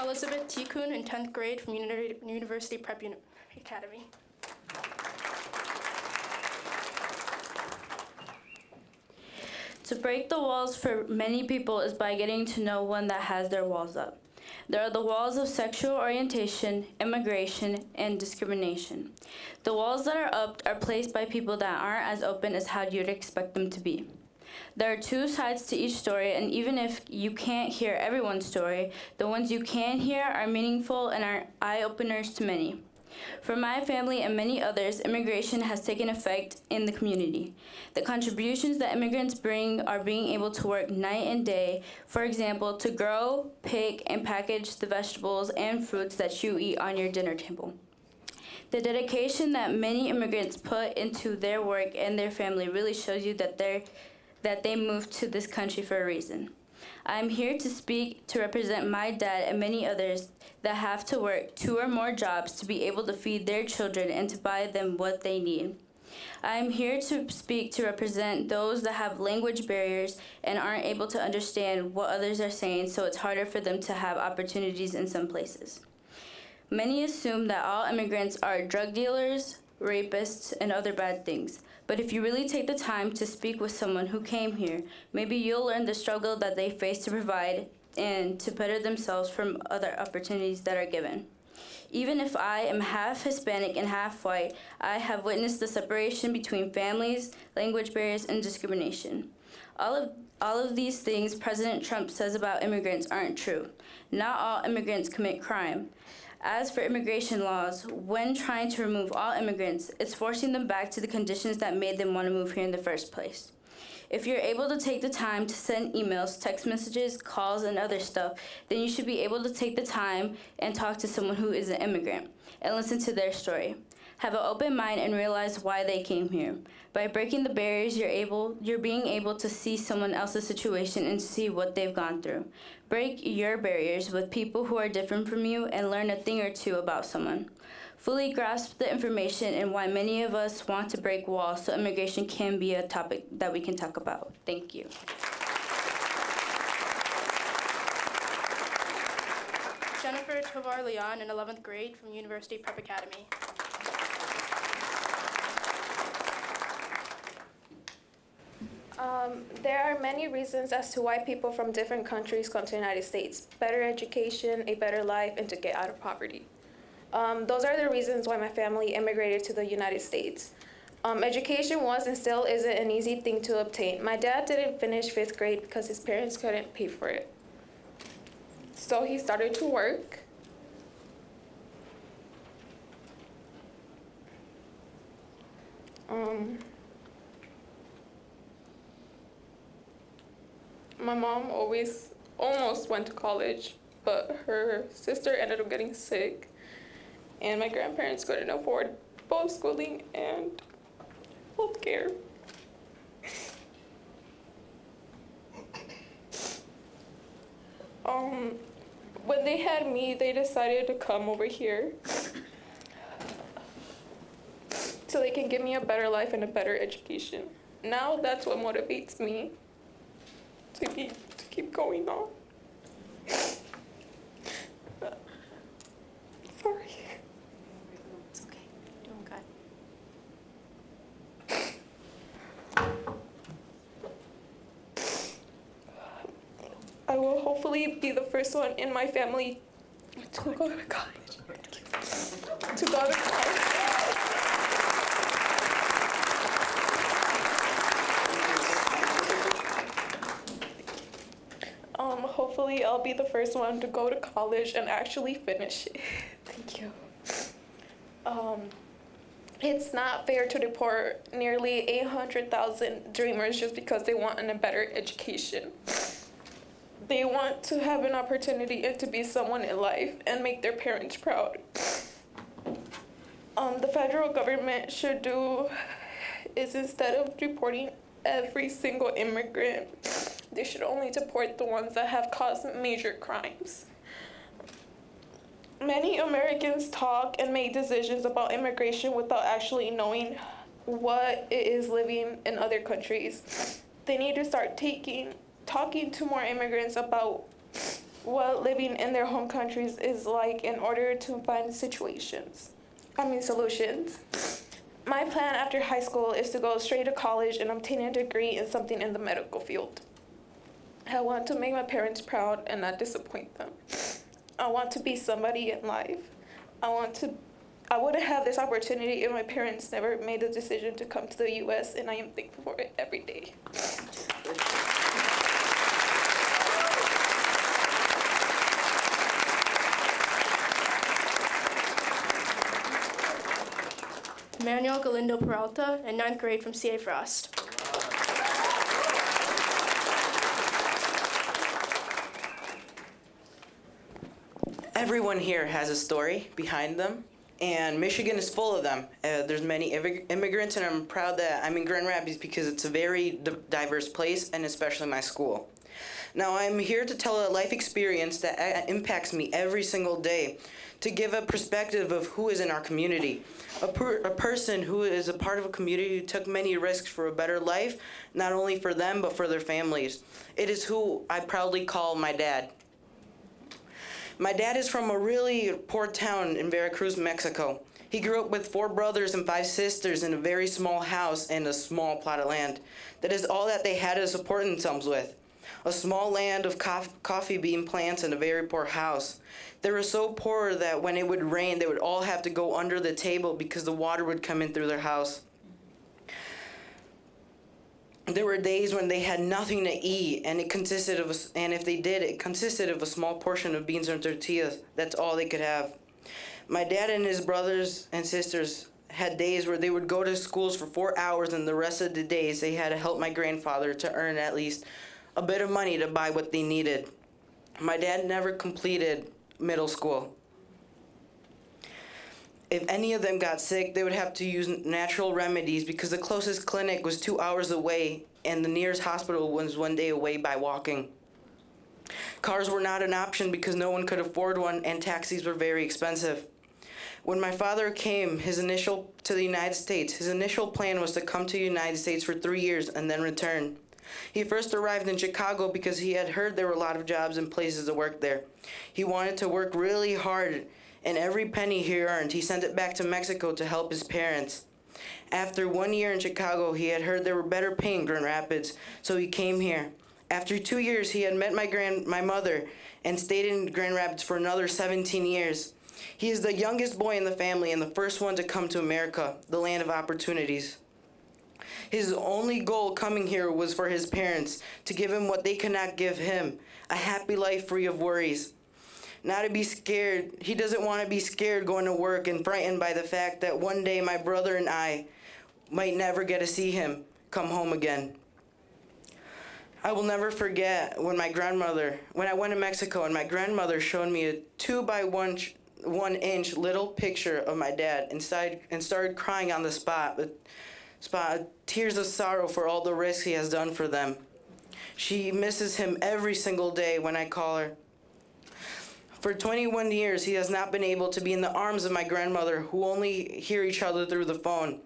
Elizabeth T. Kuhn in 10th grade from University Prep Academy. To break the walls for many people is by getting to know one that has their walls up. There are the walls of sexual orientation, immigration, and discrimination. The walls that are up are placed by people that aren't as open as how you'd expect them to be. There are two sides to each story, and even if you can't hear everyone's story, the ones you can hear are meaningful and are eye-openers to many. For my family and many others, immigration has taken effect in the community. The contributions that immigrants bring are being able to work night and day, for example, to grow, pick, and package the vegetables and fruits that you eat on your dinner table. The dedication that many immigrants put into their work and their family really shows you that they moved to this country for a reason. I am here to speak to represent my dad and many others that have to work 2 or more jobs to be able to feed their children and to buy them what they need. I am here to speak to represent those that have language barriers and aren't able to understand what others are saying, so it's harder for them to have opportunities in some places. Many assume that all immigrants are drug dealers, rapists, and other bad things. But if you really take the time to speak with someone who came here, maybe you'll learn the struggle that they face to provide and to better themselves from other opportunities that are given. Even if I am half Hispanic and half white, I have witnessed the separation between families, language barriers, and discrimination. All of these things President Trump says about immigrants aren't true. Not all immigrants commit crime. As for immigration laws, when trying to remove all immigrants, it's forcing them back to the conditions that made them want to move here in the first place. If you're able to take the time to send emails, text messages, calls, and other stuff, then you should be able to take the time and talk to someone who is an immigrant and listen to their story. Have an open mind and realize why they came here. By breaking the barriers, you're being able to see someone else's situation and see what they've gone through. Break your barriers with people who are different from you and learn a thing or two about someone. Fully grasp the information and why many of us want to break walls so immigration can be a topic that we can talk about. Thank you. Jennifer Tovar Leon in 11th grade from University Prep Academy. There are many reasons as to why people from different countries come to the United States. Better education, a better life, and to get out of poverty. Those are the reasons why my family immigrated to the United States. Education was and still isn't an easy thing to obtain. My dad didn't finish 5th grade because his parents couldn't pay for it. So he started to work. My mom almost went to college, but her sister ended up getting sick, and my grandparents couldn't afford both schooling and health care. When they had me, they decided to come over here so they can give me a better life and a better education. Now that's what motivates me to keep going on. Sorry. It's okay. Doing good. I will hopefully be the first one in my family to go to college. Hopefully I'll be the first one to go to college and actually finish it. Thank you. It's not fair to deport nearly 800,000 dreamers just because they want a better education. They want to have an opportunity and to be someone in life and make their parents proud. The federal government should do is instead of deporting every single immigrant, they should only deport the ones that have caused major crimes. Many Americans talk and make decisions about immigration without actually knowing what it is living in other countries. They need to start talking to more immigrants about what living in their home countries is like in order to find solutions. My plan after high school is to go straight to college and obtain a degree in something in the medical field. I want to make my parents proud and not disappoint them. I want to be somebody in life. I wouldn't have this opportunity if my parents never made the decision to come to the U.S., and I am thankful for it every day. Manuel Galindo Peralta in 9th grade from CA Frost. Everyone here has a story behind them, and Michigan is full of them. There's many immigrants, and I'm proud that I'm in Grand Rapids because it's a very diverse place, and especially my school. Now I'm here to tell a life experience that impacts me every single day, to give a perspective of who is in our community. A person who is a part of a community who took many risks for a better life, not only for them, but for their families. It is who I proudly call my dad. My dad is from a really poor town in Veracruz, Mexico. He grew up with 4 brothers and 5 sisters in a very small house and a small plot of land. That is all that they had to support themselves with. A small land of coffee bean plants and a very poor house. They were so poor that when it would rain, they would all have to go under the table because the water would come in through their house. There were days when they had nothing to eat, and if they did, it consisted of a small portion of beans and tortillas. That's all they could have. My dad and his brothers and sisters had days where they would go to schools for 4 hours, and the rest of the days they had to help my grandfather to earn at least a bit of money to buy what they needed. My dad never completed middle school. If any of them got sick, they would have to use natural remedies because the closest clinic was 2 hours away and the nearest hospital was 1 day away by walking. Cars were not an option because no one could afford one, and taxis were very expensive. When my father came to the United States, his initial plan was to come to the United States for 3 years and then return. He first arrived in Chicago because he had heard there were a lot of jobs and places to work there. He wanted to work really hard, and every penny he earned, he sent it back to Mexico to help his parents. After 1 year in Chicago, he had heard there were better pay in Grand Rapids, so he came here. After 2 years, he had met my mother and stayed in Grand Rapids for another 17 years. He is the youngest boy in the family and the first one to come to America, the land of opportunities. His only goal coming here was for his parents, to give him what they could not give him, a happy life free of worries. Not to be scared. He doesn't want to be scared going to work and frightened by the fact that one day my brother and I might never get to see him come home again. I will never forget when I went to Mexico and my grandmother showed me a 2 by 1 inch little picture of my dad and started crying on the spot, tears of sorrow for all the risks he has done for them. She misses him every single day when I call her. For 21 years, he has not been able to be in the arms of my grandmother, who only hear each other through the phone.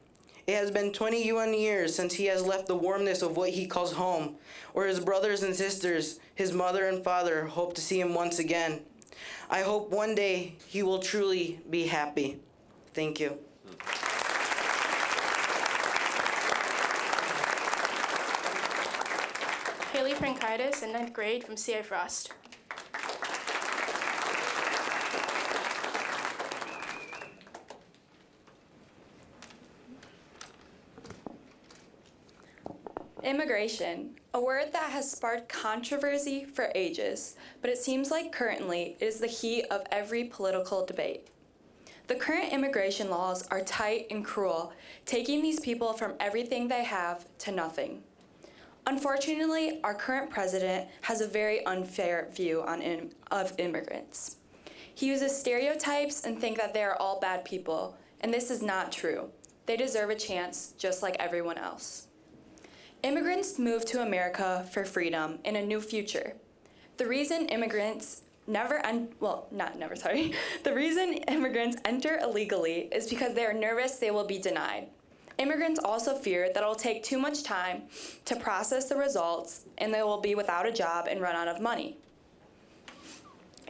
It has been 21 years since he has left the warmness of what he calls home, where his brothers and sisters, his mother and father, hope to see him once again. I hope one day he will truly be happy. Thank you. Haley Frankaitis in 9th grade from C.I. Frost. Immigration, a word that has sparked controversy for ages, but it seems like currently it is the heat of every political debate. The current immigration laws are tight and cruel, taking these people from everything they have to nothing. Unfortunately, our current president has a very unfair view of immigrants. He uses stereotypes and thinks that they are all bad people, and this is not true. They deserve a chance just like everyone else. Immigrants move to America for freedom and a new future. The reason immigrants The reason immigrants enter illegally is because they are nervous they will be denied. Immigrants also fear that it will take too much time to process the results and they will be without a job and run out of money.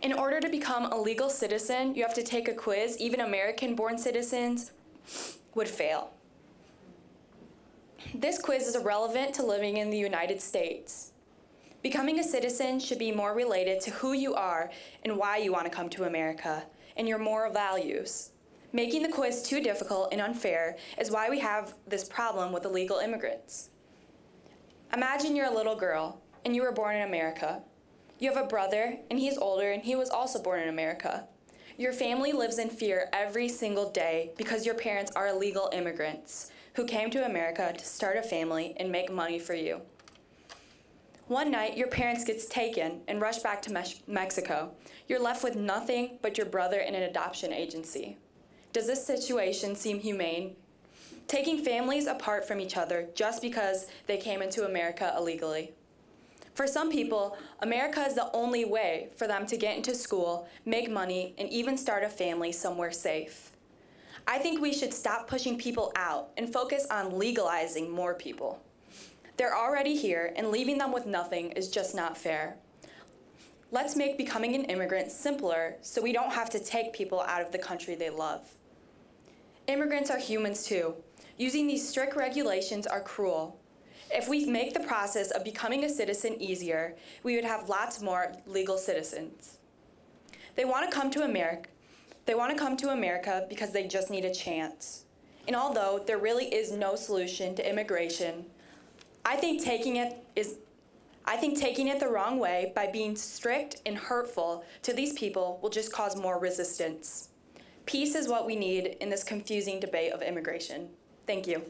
In order to become a legal citizen, you have to take a quiz even American-born citizens would fail. This quiz is irrelevant to living in the United States. Becoming a citizen should be more related to who you are and why you want to come to America, and your moral values. Making the quiz too difficult and unfair is why we have this problem with illegal immigrants. Imagine you're a little girl, and you were born in America. You have a brother, and he's older, and he was also born in America. Your family lives in fear every single day because your parents are illegal immigrants who came to America to start a family and make money for you. One night, your parents get taken and rushed back to Mexico. You're left with nothing but your brother and an adoption agency. Does this situation seem humane? Taking families apart from each other just because they came into America illegally. For some people, America is the only way for them to get into school, make money, and even start a family somewhere safe. I think we should stop pushing people out and focus on legalizing more people. They're already here, and leaving them with nothing is just not fair. Let's make becoming an immigrant simpler so we don't have to take people out of the country they love. Immigrants are humans too. Using these strict regulations are cruel. If we make the process of becoming a citizen easier, we would have lots more legal citizens. They want to come to America because they just need a chance. And although there really is no solution to immigration, I think taking it the wrong way by being strict and hurtful to these people will just cause more resistance. Peace is what we need in this confusing debate of immigration. Thank you.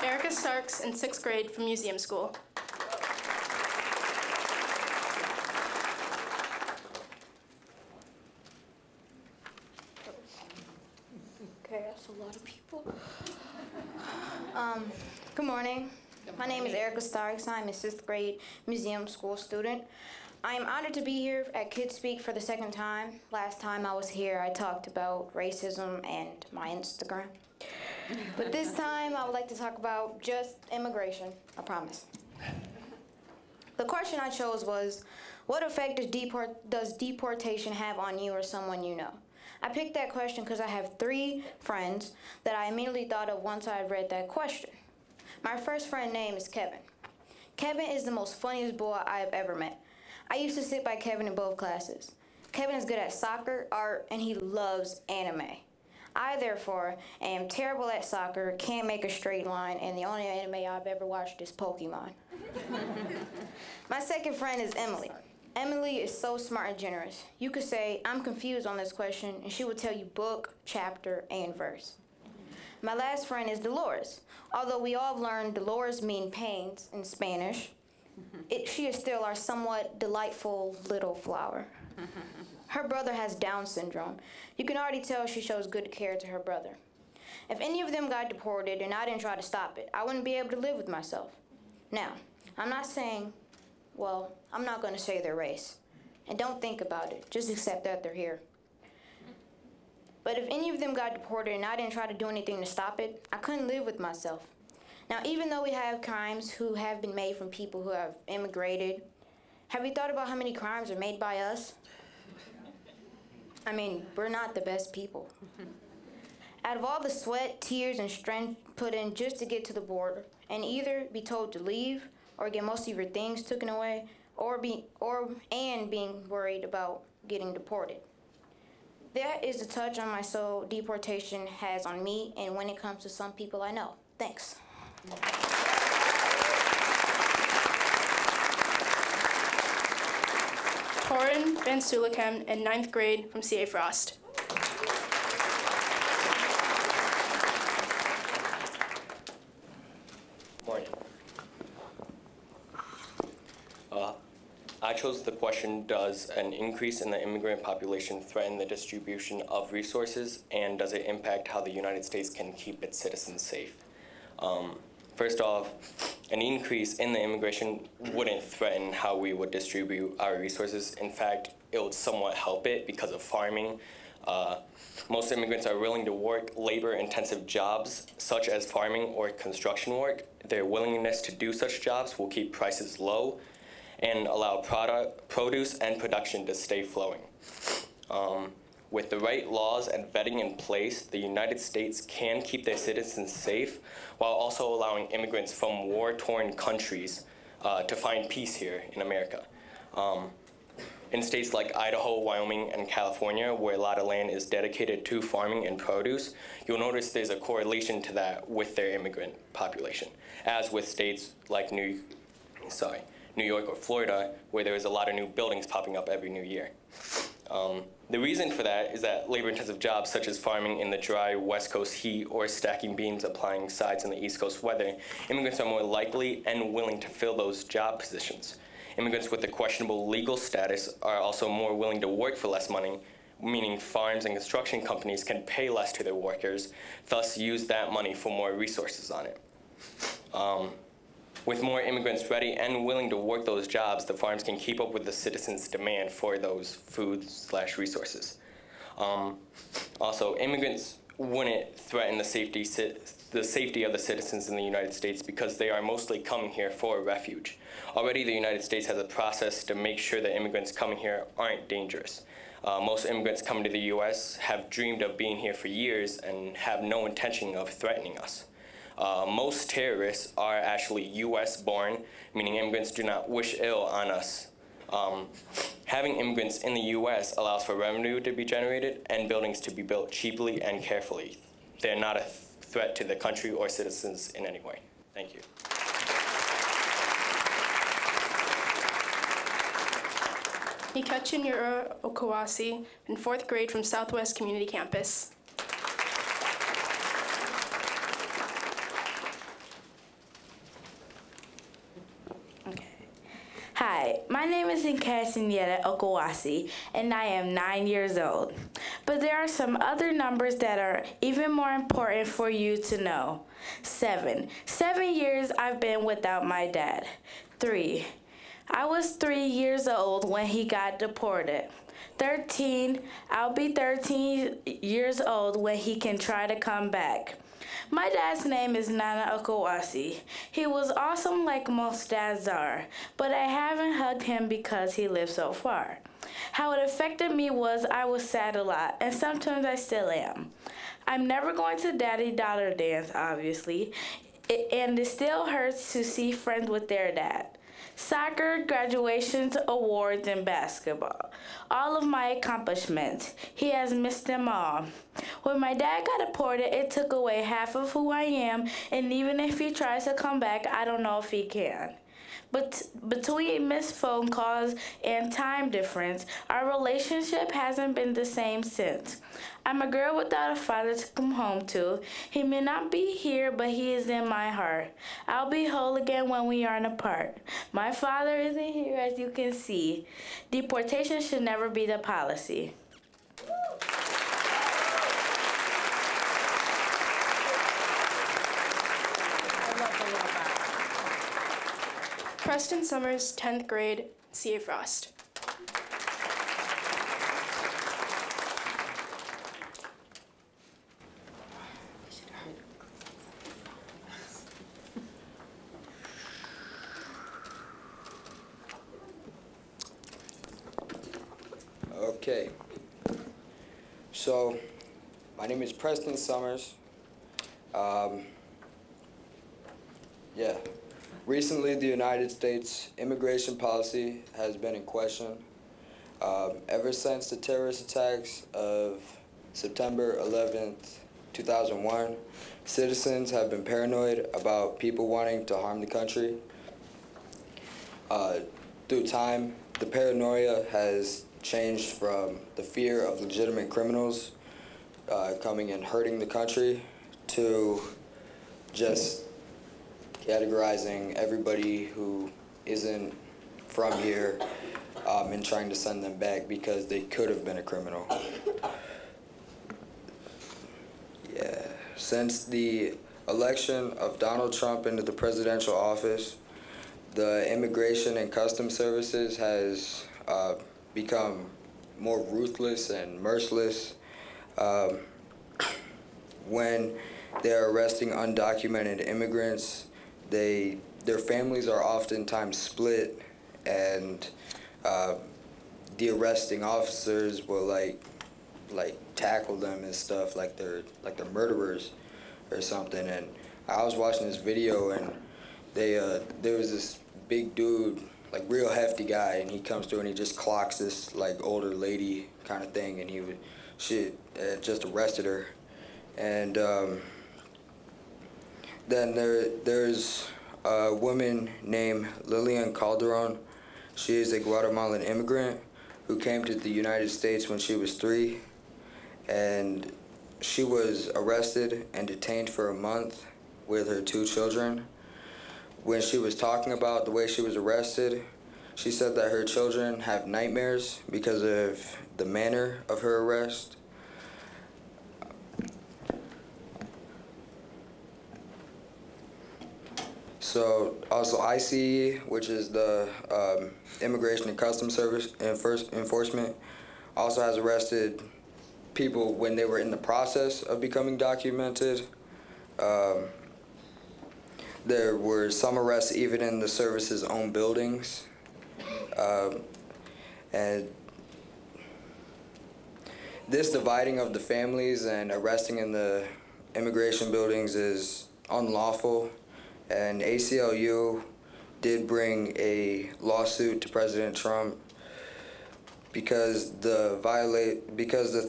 Erica Starks in 6th grade from Museum School. Okay, that's a lot of people. Good morning. My name is Erica Starks. I'm a 6th grade Museum School student. I am honored to be here at Kidspeak for the 2nd time. Last time I was here, I talked about racism and my Instagram. But this time, I would like to talk about just immigration, I promise. The question I chose was, what effect does deportation have on you or someone you know? I picked that question because I have 3 friends that I immediately thought of once I read that question. My first friend name is Kevin. Kevin is the most funniest boy I have ever met. I used to sit by Kevin in both classes. Kevin is good at soccer, art, and he loves anime. I, therefore, am terrible at soccer, can't make a straight line, and the only anime I've ever watched is Pokemon. My second friend is Emily. Emily is so smart and generous. You could say, I'm confused on this question, and she would tell you book, chapter, and verse. My last friend is Dolores. Although we all have learned Dolores means pains in Spanish, she is still our somewhat delightful little flower. Her brother has Down syndrome. You can already tell she shows good care to her brother. If any of them got deported and I didn't try to stop it, I wouldn't be able to live with myself. Now, I'm not going to say their race. And don't think about it. Just accept that they're here. But if any of them got deported and I didn't try to do anything to stop it, I couldn't live with myself. Now, even though we have crimes who have been made from people who have immigrated, have you thought about how many crimes are made by us? I mean, we're not the best people. Out of all the sweat, tears, and strength put in just to get to the border and either be told to leave or get most of your things taken away and being worried about getting deported. That is the touch on my soul deportation has on me and when it comes to some people I know. Thanks. Corin Van Sulikem in 9th grade from C.A. Frost. Morning. I chose the question, does an increase in the immigrant population threaten the distribution of resources, and does it impact how the United States can keep its citizens safe? First off, an increase in the immigration wouldn't threaten how we would distribute our resources. In fact, it would somewhat help it because of farming. Most immigrants are willing to work labor-intensive jobs, such as farming or construction work. Their willingness to do such jobs will keep prices low and allow produce and production to stay flowing. With the right laws and vetting in place, the United States can keep their citizens safe while also allowing immigrants from war-torn countries to find peace here in America. In states like Idaho, Wyoming, and California, where a lot of land is dedicated to farming and produce, you'll notice there's a correlation to that with their immigrant population, as with states like New York or Florida, where there is a lot of new buildings popping up every new year. The reason for that is that labor-intensive jobs such as farming in the dry West Coast heat or stacking beams applying sides in the East Coast weather, immigrants are more likely and willing to fill those job positions. Immigrants with a questionable legal status are also more willing to work for less money meaning farms and construction companies can pay less to their workers, thus use that money for more resources on it. With more immigrants ready and willing to work those jobs, the farms can keep up with the citizens' demand for those food/resources. Also, immigrants wouldn't threaten the safety of the citizens in the United States because they are mostly coming here for refuge. Already, the United States has a process to make sure that immigrants coming here aren't dangerous. Most immigrants coming to the U.S. have dreamed of being here for years and have no intention of threatening us. Most terrorists are actually U.S. born, meaning immigrants do not wish ill on us. Having immigrants in the U.S. allows for revenue to be generated and buildings to be built cheaply and carefully. They're not a threat to the country or citizens in any way. Thank you. Nikachin Yura Okawasi in 4th grade from Southwest Community Campus. Hi, my name is Nkasinyeta Okawasi, and I am 9 years old. But there are some other numbers that are even more important for you to know. 7. 7 years I've been without my dad. 3. I was 3 years old when he got deported. 13. I'll be 13 years old when he can try to come back. My dad's name is Nana Okawasi. He was awesome like most dads are, but I haven't hugged him because he lives so far. How it affected me was I was sad a lot, and sometimes I still am. I'm never going to daddy-daughter dance, obviously, and it still hurts to see friends with their dad. Soccer, graduations, awards, and basketball. All of my accomplishments. He has missed them all. When my dad got deported, it took away half of who I am, and even if he tries to come back, I don't know if he can. But between missed phone calls and time difference, our relationship hasn't been the same since. I'm a girl without a father to come home to. He may not be here, but he is in my heart. I'll be whole again when we aren't apart. My father isn't here, as you can see. Deportation should never be the policy. Preston Summers, 10th grade, C.A. Frost. Okay, so my name is Preston Summers. Recently, the United States immigration policy has been in question. Ever since the terrorist attacks of September 11th, 2001, citizens have been paranoid about people wanting to harm the country. Through time, the paranoia has changed from the fear of legitimate criminals coming and hurting the country to just categorizing everybody who isn't from here and trying to send them back because they could have been a criminal. Yeah. Since the election of Donald Trump into the presidential office, the Immigration and Customs Services has become more ruthless and merciless when they're arresting undocumented immigrants. Their families are oftentimes split, and the arresting officers will like tackle them and stuff like they're murderers or something. And I was watching this video, and there was this big dude, like real hefty guy, and he comes through and he just clocks this like older lady kind of thing, and she just arrested her. And then there's a woman named Lillian Calderon. She is a Guatemalan immigrant who came to the United States when she was 3, and she was arrested and detained for a month with her 2 children. When she was talking about the way she was arrested, She said that her children have nightmares because of the manner of her arrest. So also ICE, which is the Immigration and Customs Service Enforcement, also has arrested people when they were in the process of becoming documented. There were some arrests even in the service's own buildings. And this dividing of the families and arresting in the immigration buildings is unlawful. And ACLU did bring a lawsuit to President Trump because the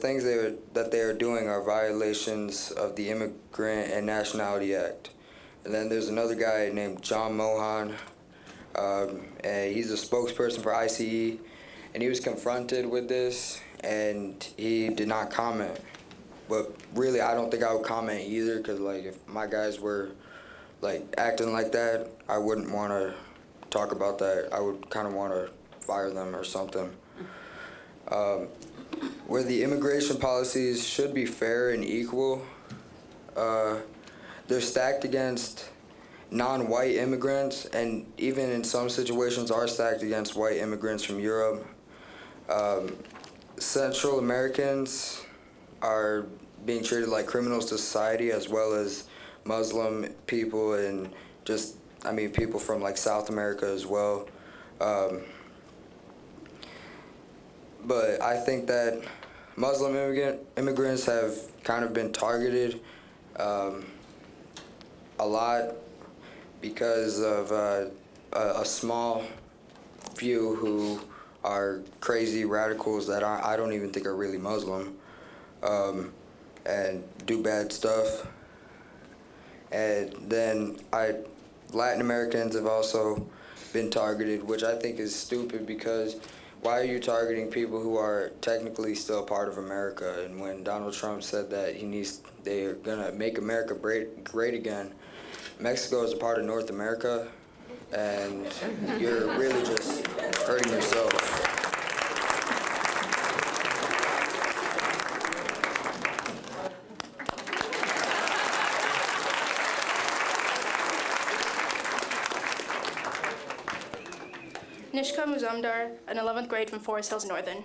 things that they are doing are violations of the Immigrant and Nationality Act. And then there's another guy named John Mohan, and he's a spokesperson for ICE, and he was confronted with this, and he did not comment. But really, I don't think I would comment either, because like if my guys were like acting like that, I wouldn't want to talk about that. I would kind of want to fire them or something. Where the immigration policies should be fair and equal, they're stacked against non-white immigrants, and even in some situations are stacked against white immigrants from Europe. Central Americans are being treated like criminals to society, as well as Muslim people and just, I mean, people from like South America as well. But I think that Muslim immigrants have kind of been targeted a lot because of a small few who are crazy radicals that I don't even think are really Muslim, and do bad stuff. And then Latin Americans have also been targeted, which I think is stupid, because why are you targeting people who are technically still part of America? And when Donald Trump said that they're gonna make America great again, Mexico is a part of North America, and you're really just hurting yourself. Nishka Muzamdar, an 11th grade from Forest Hills Northern.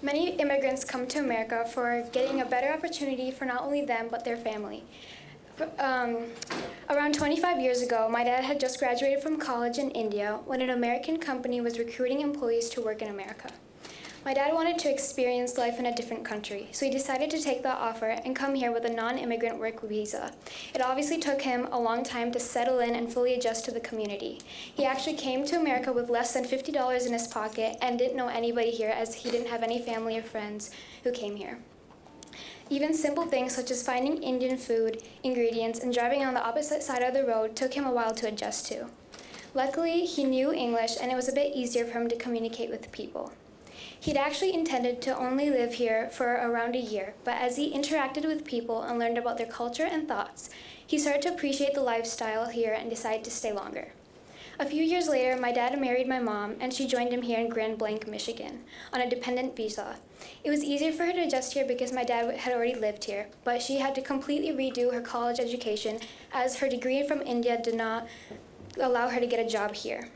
Many immigrants come to America for getting a better opportunity for not only them, but their family. Around 25 years ago, my dad had just graduated from college in India when an American company was recruiting employees to work in America. My dad wanted to experience life in a different country, so he decided to take that offer and come here with a non-immigrant work visa. It obviously took him a long time to settle in and fully adjust to the community. He actually came to America with less than $50 in his pocket and didn't know anybody here, as he didn't have any family or friends who came here. Even simple things such as finding Indian food, ingredients, and driving on the opposite side of the road took him a while to adjust to. Luckily, he knew English, and it was a bit easier for him to communicate with people. He'd actually intended to only live here for around a year, but as he interacted with people and learned about their culture and thoughts, he started to appreciate the lifestyle here and decided to stay longer. A few years later, my dad married my mom, and she joined him here in Grand Blanc, Michigan, on a dependent visa. It was easier for her to adjust here because my dad had already lived here, but she had to completely redo her college education, as her degree from India did not allow her to get a job here.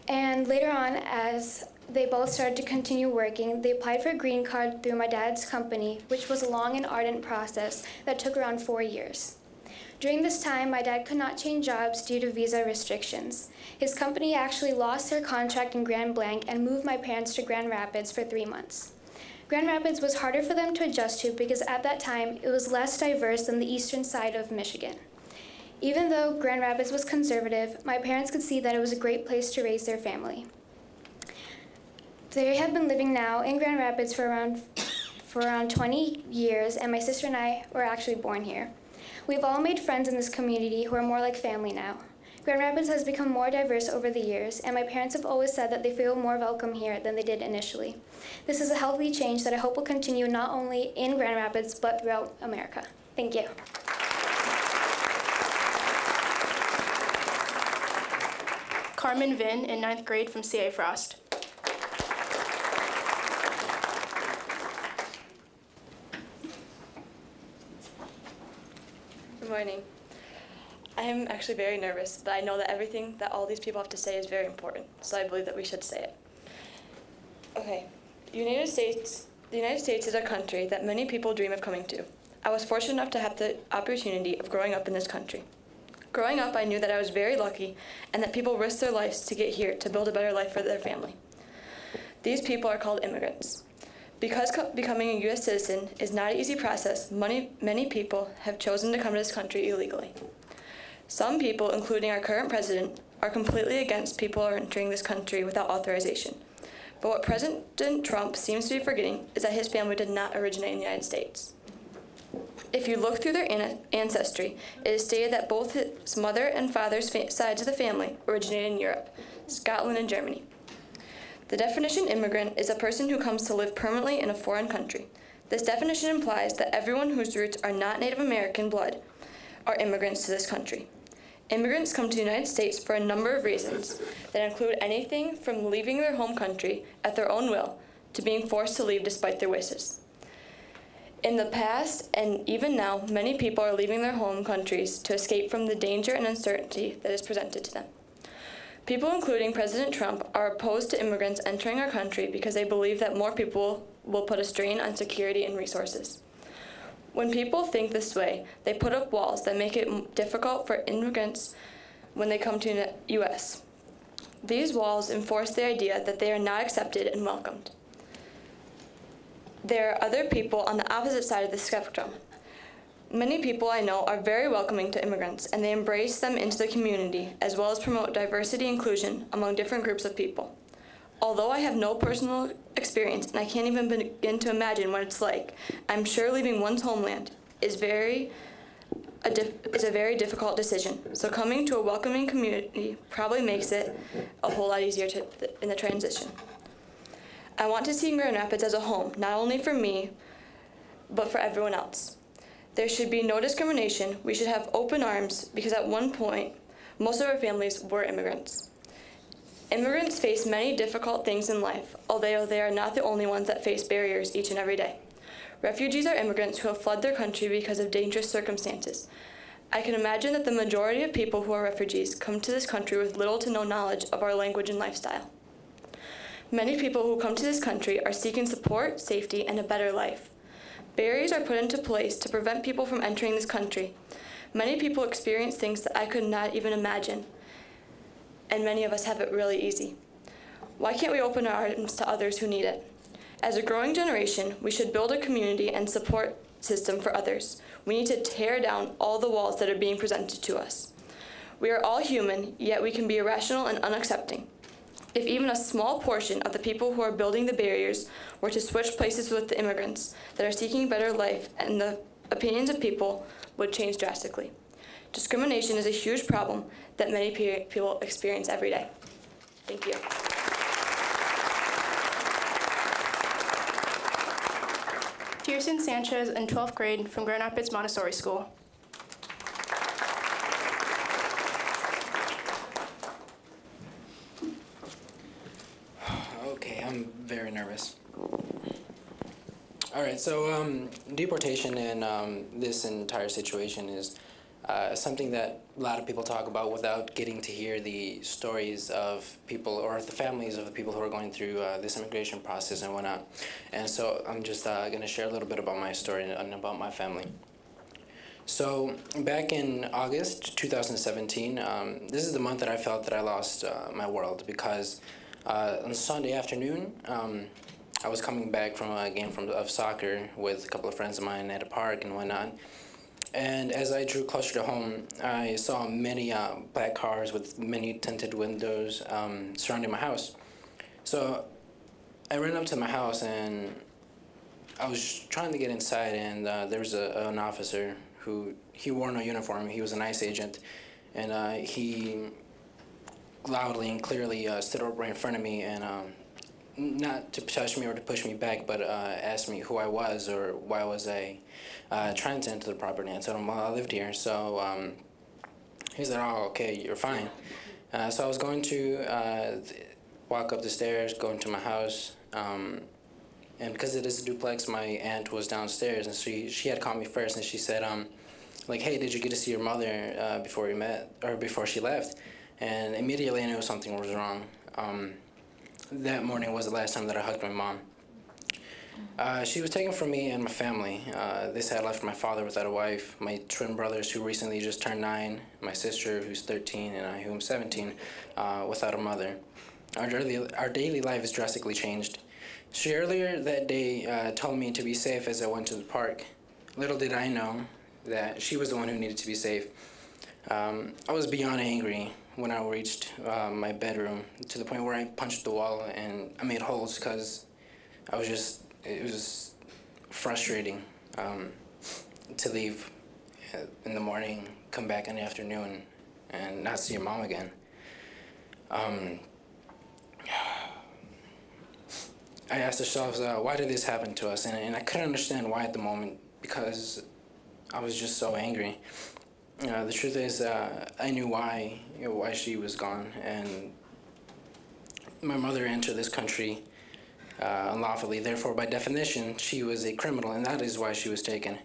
And later on, as they both started to continue working, they applied for a green card through my dad's company, which was a long and ardent process that took around 4 years. During this time, my dad could not change jobs due to visa restrictions. His company actually lost their contract in Grand Blanc and moved my parents to Grand Rapids for 3 months. Grand Rapids was harder for them to adjust to because at that time, it was less diverse than the eastern side of Michigan. Even though Grand Rapids was conservative, my parents could see that it was a great place to raise their family. They have been living now in Grand Rapids for around 20 years, and my sister and I were actually born here. We've all made friends in this community who are more like family now. Grand Rapids has become more diverse over the years, and my parents have always said that they feel more welcome here than they did initially. This is a healthy change that I hope will continue not only in Grand Rapids, but throughout America. Thank you. Carmen Vin in 9th grade from CA Frost. Good morning. I am actually very nervous, but I know that everything that all these people have to say is very important, so I believe that we should say it. Okay, the United States is a country that many people dream of coming to. I was fortunate enough to have the opportunity of growing up in this country. Growing up, I knew that I was very lucky and that people risked their lives to get here to build a better life for their family. These people are called immigrants. Because becoming a U.S. citizen is not an easy process, many people have chosen to come to this country illegally. Some people, including our current president, are completely against people entering this country without authorization. But what President Trump seems to be forgetting is that his family did not originate in the United States. If you look through their ancestry, it is stated that both his mother and father's sides of the family originated in Europe, Scotland, and Germany. The definition immigrant is a person who comes to live permanently in a foreign country. This definition implies that everyone whose roots are not Native American blood are immigrants to this country. Immigrants come to the United States for a number of reasons that include anything from leaving their home country at their own will to being forced to leave despite their wishes. In the past, and even now, many people are leaving their home countries to escape from the danger and uncertainty that is presented to them. People, including President Trump, are opposed to immigrants entering our country because they believe that more people will put a strain on security and resources. When people think this way, they put up walls that make it difficult for immigrants when they come to the U.S. These walls enforce the idea that they are not accepted and welcomed. There are other people on the opposite side of the spectrum. Many people I know are very welcoming to immigrants, and they embrace them into the community, as well as promote diversity and inclusion among different groups of people. Although I have no personal experience, and I can't even begin to imagine what it's like, I'm sure leaving one's homeland is a very difficult decision. So coming to a welcoming community probably makes it a whole lot easier in the transition. I want to see Grand Rapids as a home, not only for me, but for everyone else. There should be no discrimination. We should have open arms because at one point, most of our families were immigrants. Immigrants face many difficult things in life, although they are not the only ones that face barriers each and every day. Refugees are immigrants who have fled their country because of dangerous circumstances. I can imagine that the majority of people who are refugees come to this country with little to no knowledge of our language and lifestyle. Many people who come to this country are seeking support, safety, and a better life. Barriers are put into place to prevent people from entering this country. Many people experience things that I could not even imagine, and many of us have it really easy. Why can't we open our arms to others who need it? As a growing generation, we should build a community and support system for others. We need to tear down all the walls that are being presented to us. We are all human, yet we can be irrational and unaccepting. If even a small portion of the people who are building the barriers were to switch places with the immigrants that are seeking better life, and the opinions of people would change drastically. Discrimination is a huge problem that many people experience every day. Thank you. Tierson Sanchez in 12th grade from Grand Rapids Montessori School. Okay, I'm very nervous. All right, so deportation and this entire situation is something that a lot of people talk about without getting to hear the stories of people or the families of the people who are going through this immigration process and whatnot. And so I'm just going to share a little bit about my story and about my family. So back in August 2017, this is the month that I felt that I lost my world, because on Sunday afternoon, I was coming back from a game of soccer with a couple of friends of mine at a park and whatnot. And as I drew closer to home, I saw many black cars with many tinted windows surrounding my house. So I ran up to my house and I was trying to get inside, and there was an officer who, he wore no uniform. He was an ICE agent, and he loudly and clearly stood up right in front of me and not to touch me or to push me back, but asked me who I was or why was I trying to enter the property. I told him, well, I lived here. So he said, oh, okay, you're fine. So I was going to walk up the stairs, go into my house, and because it is a duplex, my aunt was downstairs, and she had called me first, and she said, like, hey, did you get to see your mother before we met, or before she left? And immediately I knew something was wrong. That morning was the last time that I hugged my mom. She was taken from me and my family. This had left my father without a wife, my twin brothers who recently just turned 9, my sister who's 13, and I who am 17, without a mother. Our daily life has drastically changed. She earlier that day told me to be safe as I went to the park. Little did I know that she was the one who needed to be safe. I was beyond angry when I reached my bedroom, to the point where I punched the wall and I made holes because it was frustrating to leave in the morning, come back in the afternoon, and not see your mom again. I asked ourselves, why did this happen to us? And I couldn't understand why at the moment, because I was just so angry. The truth is, I knew why she was gone, and my mother entered this country unlawfully. Therefore, by definition, she was a criminal, and that is why she was taken.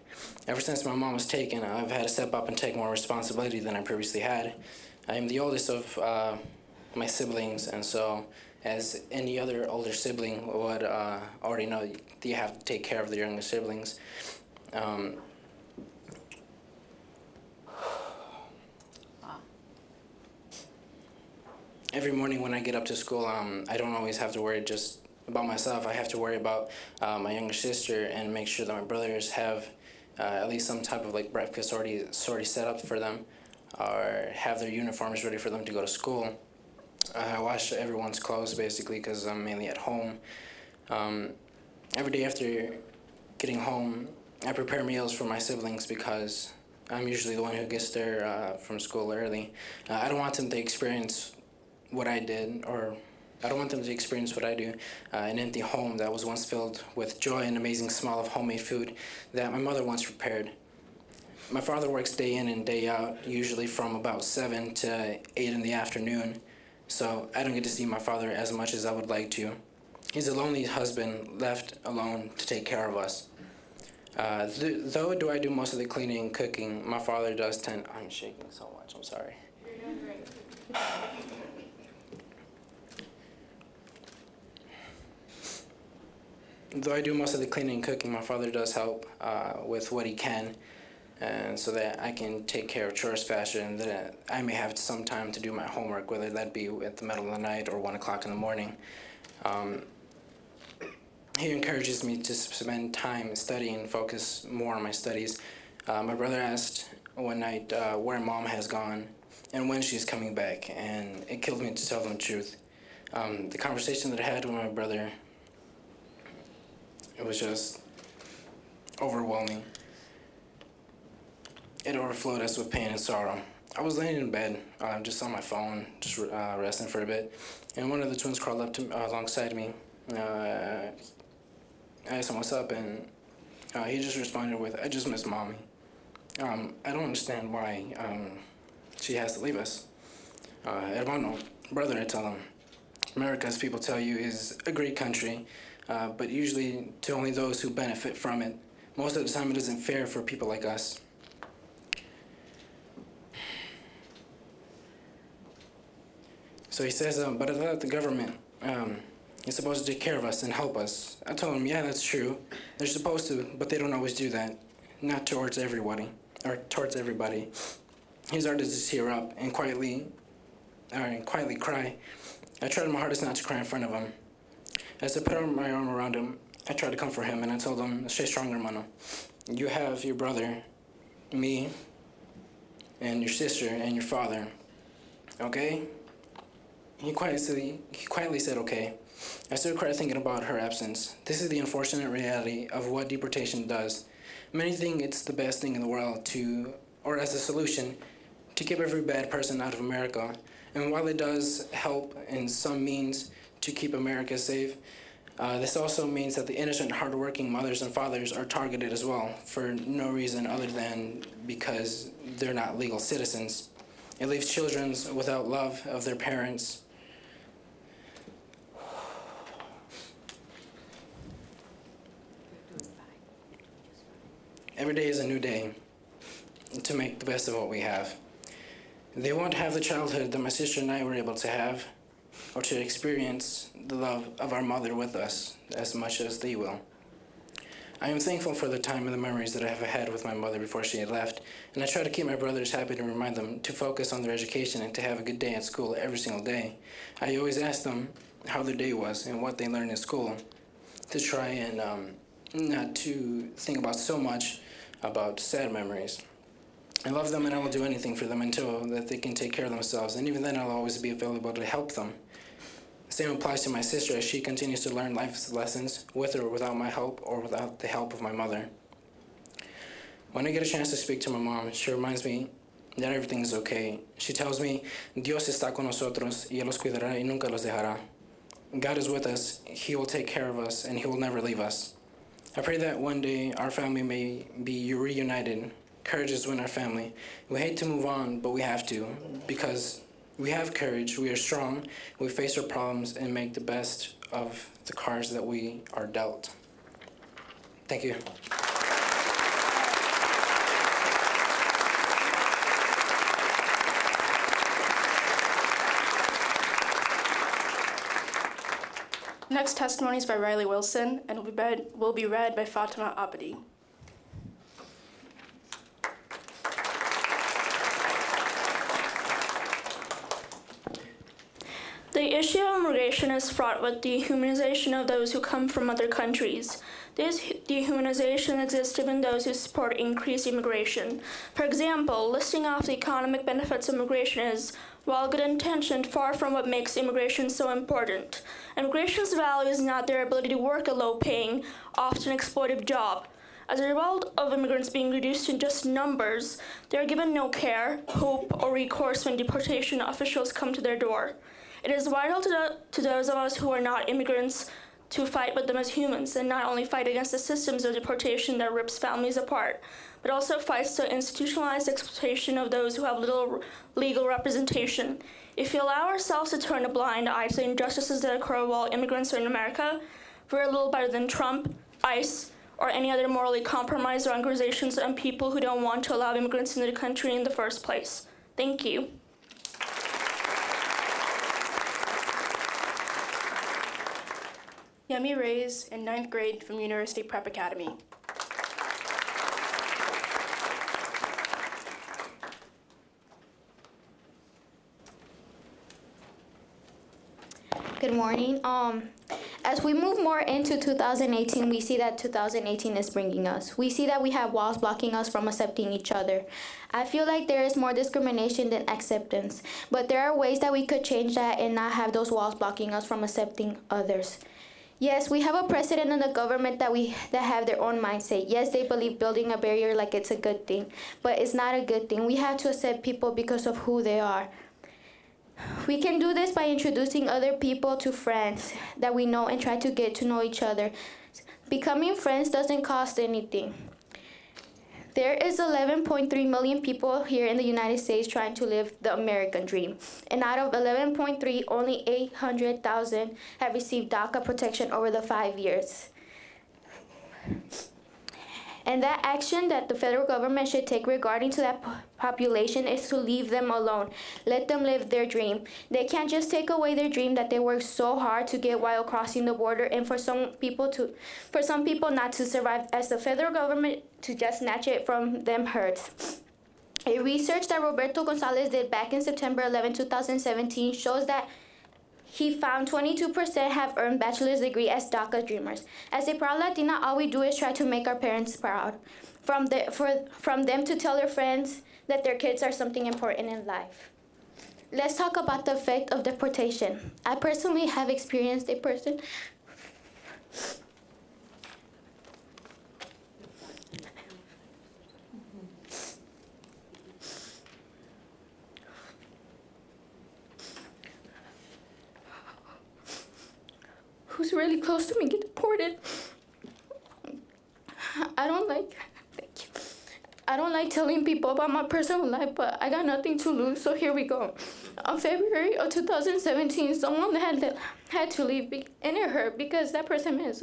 Ever since my mom was taken, I've had to step up and take more responsibility than I previously had. I am the oldest of my siblings, and so, as any other older sibling would already know, you have to take care of the younger siblings. Every morning when I get up to school, I don't always have to worry just about myself. I have to worry about my younger sister and make sure that my brothers have at least some type of like breakfast already set up for them, or have their uniforms ready for them to go to school. I wash everyone's clothes basically because I'm mainly at home. Every day after getting home, I prepare meals for my siblings because I'm usually the one who gets there from school early. I don't want them to experience what I did, or I don't want them to experience what I do, an empty home that was once filled with joy and amazing smell of homemade food that my mother once prepared. My father works day in and day out, usually from about 7 to 8 in the afternoon, so I don't get to see my father as much as I would like to. He's a lonely husband left alone to take care of us. Though do I do most of the cleaning and cooking, my father does tend... I'm shaking so much, I'm sorry. You're doing great. Though I do most of the cleaning and cooking, my father does help with what he can, and so that I can take care of chores faster, and that I may have some time to do my homework, whether that be at the middle of the night or 1 o'clock in the morning. He encourages me to spend time studying and focus more on my studies. My brother asked one night where Mom has gone and when she's coming back, and it killed me to tell them the truth. The conversation that I had with my brother, it was just overwhelming. It overflowed us with pain and sorrow. I was laying in bed, just on my phone, just resting for a bit, and one of the twins crawled up to alongside me. I asked him what's up, and he just responded with, "I just miss Mommy. I don't understand why she has to leave us." Hermano, brother, I tell him, America, as people tell you, is a great country, but usually to only those who benefit from it. Most of the time, it isn't fair for people like us. So he says, but I thought the government is supposed to take care of us and help us. I told him, yeah, that's true. They're supposed to, but they don't always do that. Not towards everybody, or towards everybody. He started to tear up and quietly cry. I tried my hardest not to cry in front of him. As I put my arm around him, I tried to comfort him, and I told him, stay strong, hermano. You have your brother, me, and your sister, and your father, okay? He quietly said, okay. I still cried thinking about her absence. This is the unfortunate reality of what deportation does. Many think it's the best thing in the world to, or as a solution, to keep every bad person out of America. And while it does help in some means to keep America safe. This also means that the innocent, hardworking mothers and fathers are targeted as well for no reason other than because they're not legal citizens. It leaves children without love of their parents. Every day is a new day to make the best of what we have. They won't have the childhood that my sister and I were able to have, or to experience the love of our mother with us as much as they will. I am thankful for the time and the memories that I have had with my mother before she had left, and I try to keep my brothers happy and remind them to focus on their education and to have a good day at school every single day. I always ask them how their day was and what they learned in school, to try and not to think about so much about sad memories. I love them and I will do anything for them until that they can take care of themselves, and even then I'll always be available to help them. The same applies to my sister as she continues to learn life's lessons with or without my help or without the help of my mother. When I get a chance to speak to my mom, she reminds me that everything is okay. She tells me, Dios está con nosotros y Él los cuidará y nunca los dejará. God is with us, He will take care of us, and He will never leave us. I pray that one day our family may be reunited. Courage is in our family. We hate to move on, but we have to, because we have courage, we are strong, we face our problems and make the best of the cards that we are dealt. Thank you. Next testimony is by Riley Wilson and will be read by Fatima Abadi. The issue of immigration is fraught with dehumanization of those who come from other countries. This dehumanization exists even those who support increased immigration. For example, listing off the economic benefits of immigration is, while good-intentioned, far from what makes immigration so important. Immigration's value is not their ability to work a low-paying, often exploitive job. As a result of immigrants being reduced to just numbers, they are given no care, hope, or recourse when deportation officials come to their door. It is vital to those of us who are not immigrants to fight with them as humans, and not only fight against the systems of deportation that rips families apart, but also fights the institutionalized exploitation of those who have little legal representation. If we allow ourselves to turn a blind eye to the injustices that occur while immigrants are in America, we're a little better than Trump, ICE, or any other morally compromised organizations and people who don't want to allow immigrants into the country in the first place. Thank you. Yemi Reyes in 9th grade from University Prep Academy. Good morning. As we move more into 2018, we see that 2018 is bringing us. We see that we have walls blocking us from accepting each other. I feel like there is more discrimination than acceptance, but there are ways that we could change that and not have those walls blocking us from accepting others. Yes, we have a president and a government that have their own mindset. Yes, they believe building a barrier like it's a good thing, but it's not a good thing. We have to accept people because of who they are. We can do this by introducing other people to friends that we know and try to get to know each other. Becoming friends doesn't cost anything. There is 11.3 million people here in the United States trying to live the American dream. And out of 11.3, only 800,000 have received DACA protection over the 5 years. And that action that the federal government should take regarding to that population is to leave them alone. Let them live their dream. They can't just take away their dream that they worked so hard to get while crossing the border, and for some people not to survive, as the federal government to just snatch it from them hurts. A research that Roberto Gonzalez did back in September 11, 2017 shows that he found 22% have earned bachelor's degree as DACA dreamers. As a proud Latina, all we do is try to make our parents proud. From them to tell their friends that their kids are something important in life. Let's talk about the effect of deportation. I personally have experienced a person who's really close to me get deported. I don't like telling people about my personal life, but I got nothing to lose, so here we go. On February of 2017, someone had to leave, and it hurt because that person meant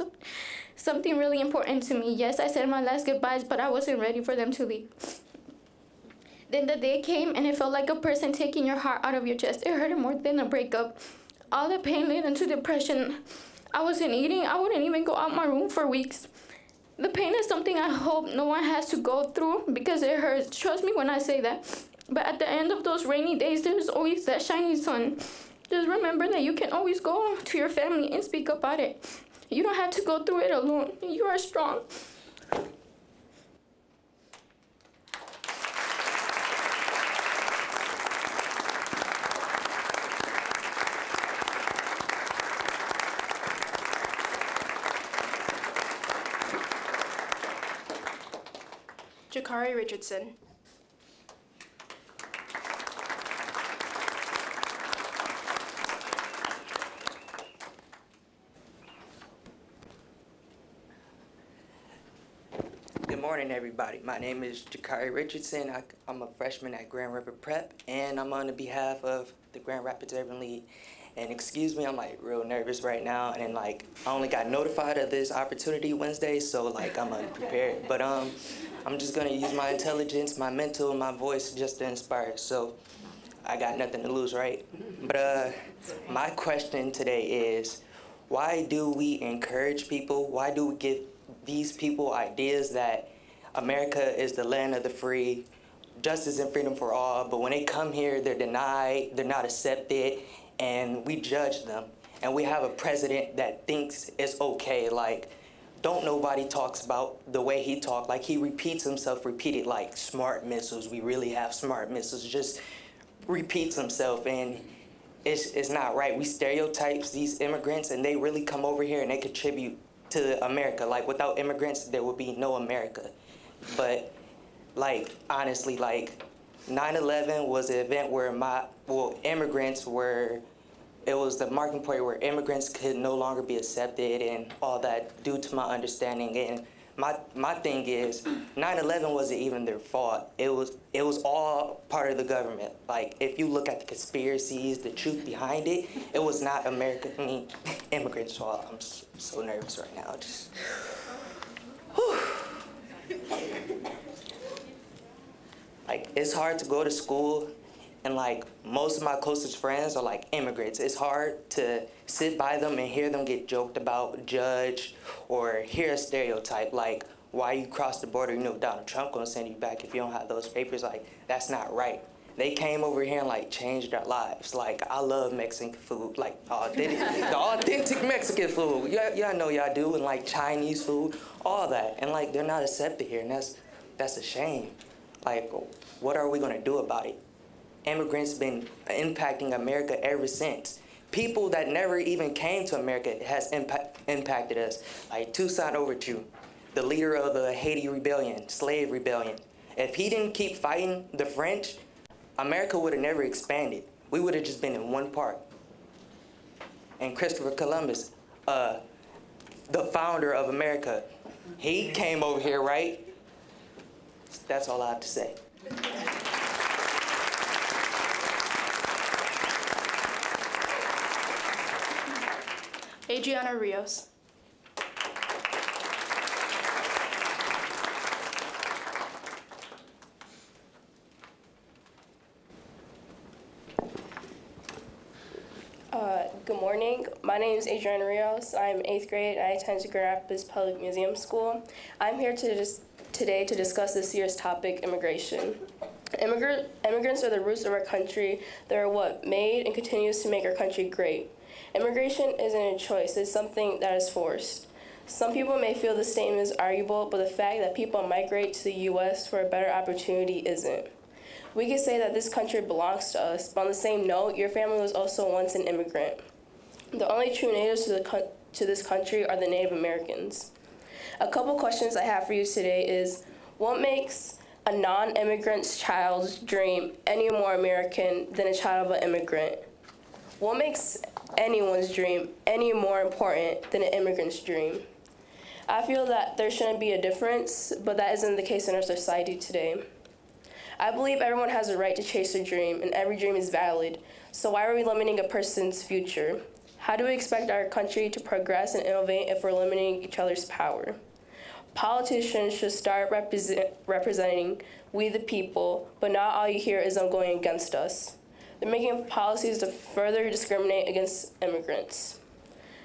something really important to me. Yes, I said my last goodbyes, but I wasn't ready for them to leave. Then the day came, and it felt like a person taking your heart out of your chest. It hurted more than a breakup. All the pain led into depression. I wasn't eating. I wouldn't even go out my room for weeks. The pain is something I hope no one has to go through because it hurts. Trust me when I say that. But at the end of those rainy days, there's always that shiny sun. Just remember that you can always go to your family and speak about it. You don't have to go through it alone. You are strong. Jakari Richardson. Good morning, everybody. My name is Jakari Richardson. I'm a freshman at Grand Rapids Prep, and I'm on the behalf of the Grand Rapids Urban League. And excuse me, I'm like real nervous right now, and like I only got notified of this opportunity Wednesday, so like I'm unprepared. But I'm just gonna use my intelligence, my mental, and my voice just to inspire. So I got nothing to lose, right? But my question today is, why do we encourage people? Why do we give these people ideas that America is the land of the free, justice and freedom for all, but when they come here, they're denied, they're not accepted, and we judge them. And we have a president that thinks it's okay. Like, don't nobody talks about the way he talked. Like, he repeats himself, repeated, like, smart missiles. We really have smart missiles. Just repeats himself, and it's not right. We stereotypes these immigrants, and they really come over here and they contribute to America. Like, without immigrants, there would be no America. But, like, honestly, like, 9/11 was an event where immigrants were, it was the marking point where immigrants could no longer be accepted and all that due to my understanding. And my thing is, 9/11 wasn't even their fault. It was all part of the government. Like, if you look at the conspiracies, the truth behind it, it was not immigrants' fault. I'm so nervous right now. Just, whew. Like, it's hard to go to school, and like most of my closest friends are like immigrants. It's hard to sit by them and hear them get joked about, judged, or hear a stereotype like, why you cross the border, you know Donald Trump gonna send you back if you don't have those papers. Like, that's not right. They came over here and like changed their lives. Like, I love Mexican food, like the authentic Mexican food. Y'all know y'all do, and like Chinese food, all that. And like, they're not accepted here, and that's a shame. Like, what are we gonna do about it? Immigrants been impacting America ever since. People that never even came to America has impacted us. Like Toussaint Louverture, the leader of the Haiti rebellion, slave rebellion. If he didn't keep fighting the French, America would have never expanded. We would have just been in one part. And Christopher Columbus, the founder of America, he came over here, right? That's all I have to say. Adriana Rios. Good morning. My name is Adriana Rios. I'm 8th grade. I attend Grand Rapids Public Museum School. I'm here today to discuss this year's topic, immigration. Immigrants are the roots of our country. They're what made and continues to make our country great. Immigration isn't a choice. It's something that is forced. Some people may feel the statement is arguable, but the fact that people migrate to the U.S. for a better opportunity isn't. We can say that this country belongs to us, but on the same note, your family was also once an immigrant. The only true natives to this country are the Native Americans. A couple questions I have for you today is, what makes a non-immigrant's child's dream any more American than a child of an immigrant? What makes anyone's dream any more important than an immigrant's dream. I feel that there shouldn't be a difference, but that isn't the case in our society today. I believe everyone has a right to chase their dream, and every dream is valid. So why are we limiting a person's future? How do we expect our country to progress and innovate if we're limiting each other's power? Politicians should start representing we the people, but not all you hear is them going against us. They're making policies to further discriminate against immigrants.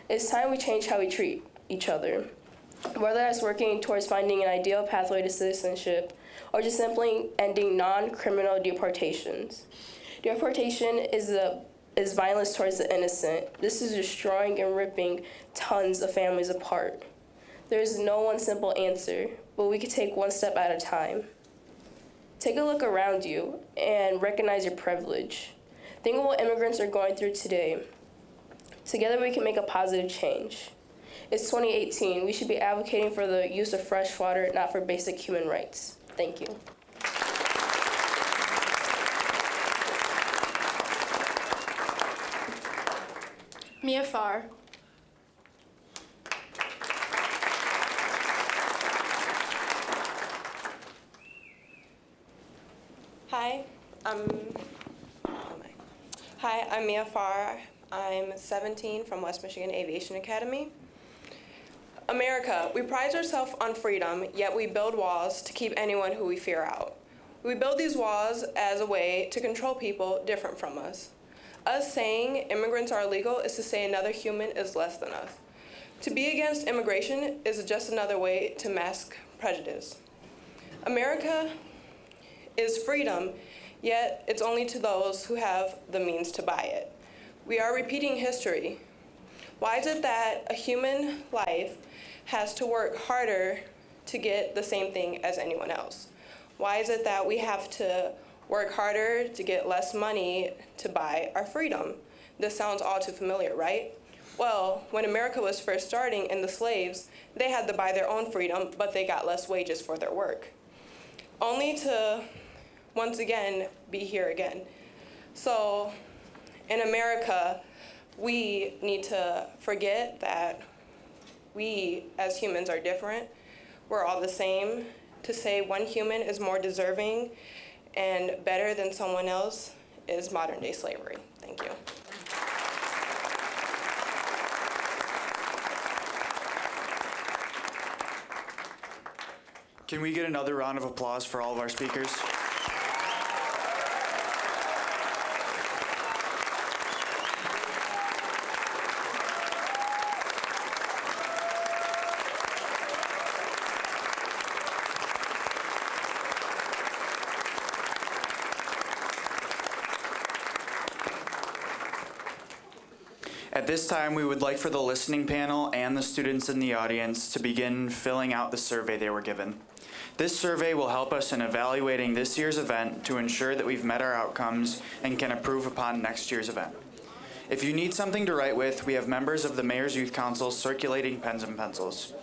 It's time we change how we treat each other, whether that's working towards finding an ideal pathway to citizenship or just simply ending non-criminal deportations. Deportation is violence towards the innocent. This is destroying and ripping tons of families apart. There is no one simple answer, but we can take one step at a time. Take a look around you and recognize your privilege. Think of what immigrants are going through today. Together we can make a positive change. It's 2018. We should be advocating for the use of fresh water, not for basic human rights. Thank you. Mia Farr. Hi, I'm Mia Farr. I'm 17 from West Michigan Aviation Academy. America, we pride ourselves on freedom, yet we build walls to keep anyone who we fear out. We build these walls as a way to control people different from us. Us saying immigrants are illegal is to say another human is less than us. To be against immigration is just another way to mask prejudice. America is freedom, yet it's only to those who have the means to buy it. We are repeating history. Why is it that a human life has to work harder to get the same thing as anyone else? Why is it that we have to work harder to get less money to buy our freedom? This sounds all too familiar, right? Well, when America was first starting and the slaves, they had to buy their own freedom, but they got less wages for their work. Only to, once again, be here again. So, in America, we need to forget that we, as humans, are different. We're all the same. To say one human is more deserving and better than someone else is modern-day slavery. Thank you. Can we get another round of applause for all of our speakers? At this time, we would like for the listening panel and the students in the audience to begin filling out the survey they were given. This survey will help us in evaluating this year's event to ensure that we've met our outcomes and can improve upon next year's event. If you need something to write with, we have members of the Mayor's Youth Council circulating pens and pencils.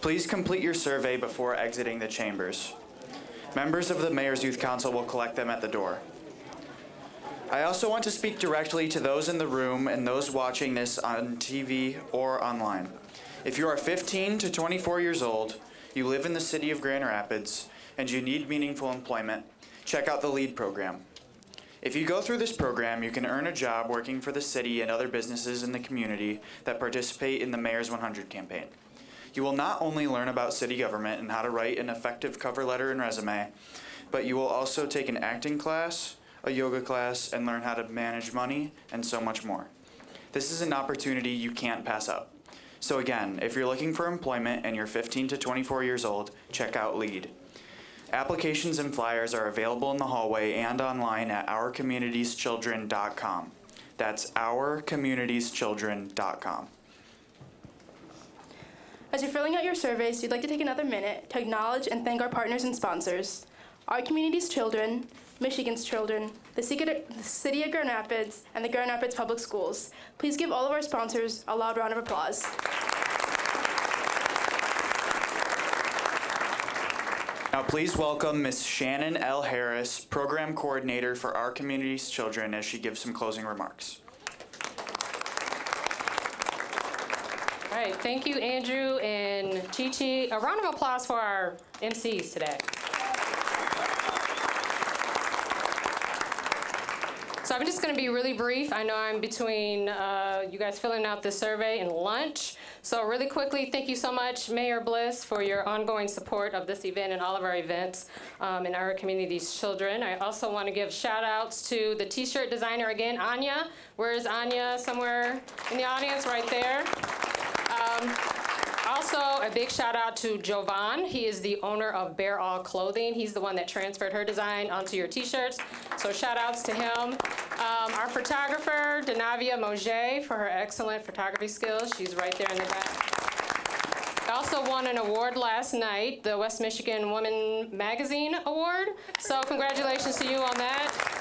Please complete your survey before exiting the chambers. Members of the Mayor's Youth Council will collect them at the door. I also want to speak directly to those in the room and those watching this on TV or online. If you are 15 to 24 years old, you live in the city of Grand Rapids, and you need meaningful employment, check out the LEAD program. If you go through this program, you can earn a job working for the city and other businesses in the community that participate in the Mayor's 100 campaign. You will not only learn about city government and how to write an effective cover letter and resume, but you will also take an acting class, a yoga class, and learn how to manage money, and so much more. This is an opportunity you can't pass up. So again, if you're looking for employment and you're 15 to 24 years old, check out LEAD. Applications and flyers are available in the hallway and online at ourcommunitieschildren.com. That's ourcommunitieschildren.com. As you're filling out your surveys, we'd like to take another minute to acknowledge and thank our partners and sponsors. Our Community's Children, Michigan's Children, the City of Grand Rapids, and the Grand Rapids Public Schools. Please give all of our sponsors a loud round of applause. Now please welcome Ms. Shannon L. Harris, Program Coordinator for Our Community's Children, as she gives some closing remarks. All right, thank you, Andrew and Chi-Chi. A round of applause for our MCs today. So I'm just going to be really brief. I know I'm between you guys filling out the survey and lunch. So really quickly, thank you so much, Mayor Bliss, for your ongoing support of this event and all of our events in our community's children. I also want to give shout outs to the t-shirt designer again, Anya. Where is Anya? Somewhere in the audience right there. Also, a big shout out to Jovan. He is the owner of Bear All Clothing. He's the one that transferred her design onto your t-shirts. So shout outs to him. Our photographer, Denavia Moget, for her excellent photography skills. She's right there in the back. I also won an award last night, the West Michigan Woman Magazine Award. So congratulations to you on that.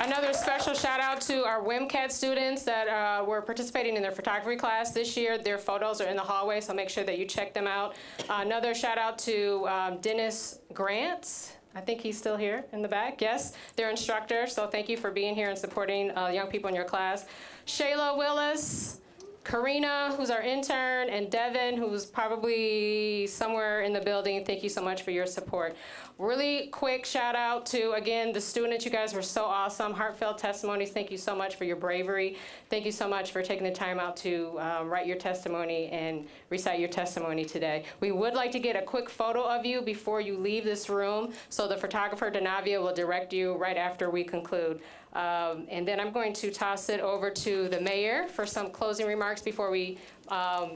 Another special shout out to our WMCAT students that were participating in their photography class this year. Their photos are in the hallway, so make sure that you check them out. Another shout out to Dennis Grants. I think he's still here in the back. Yes, their instructor. So thank you for being here and supporting young people in your class. Shayla Willis, Karina, who's our intern, and Devin, who's probably somewhere in the building. Thank you so much for your support. Really quick shout out to, again, the students. You guys were so awesome. Heartfelt testimonies. Thank you so much for your bravery. Thank you so much for taking the time out to write your testimony and recite your testimony today. We would like to get a quick photo of you before you leave this room, so the photographer, Denavia, will direct you right after we conclude. And then I'm going to toss it over to the mayor for some closing remarks before we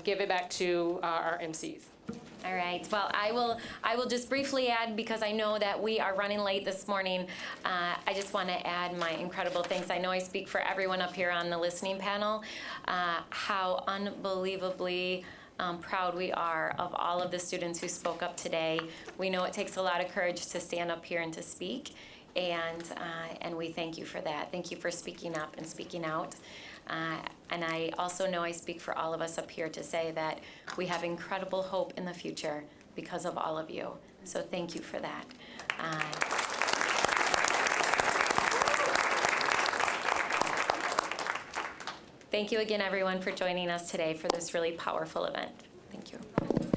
give it back to our MCs. All right. Well, I will just briefly add, because I know that we are running late this morning. I just want to add my incredible thanks. I know I speak for everyone up here on the listening panel. How unbelievably proud we are of all of the students who spoke up today. We know it takes a lot of courage to stand up here and to speak. And we thank you for that. Thank you for speaking up and speaking out. And I also know I speak for all of us up here to say that we have incredible hope in the future because of all of you. So thank you for that. Thank you again, everyone, for joining us today for this really powerful event. Thank you.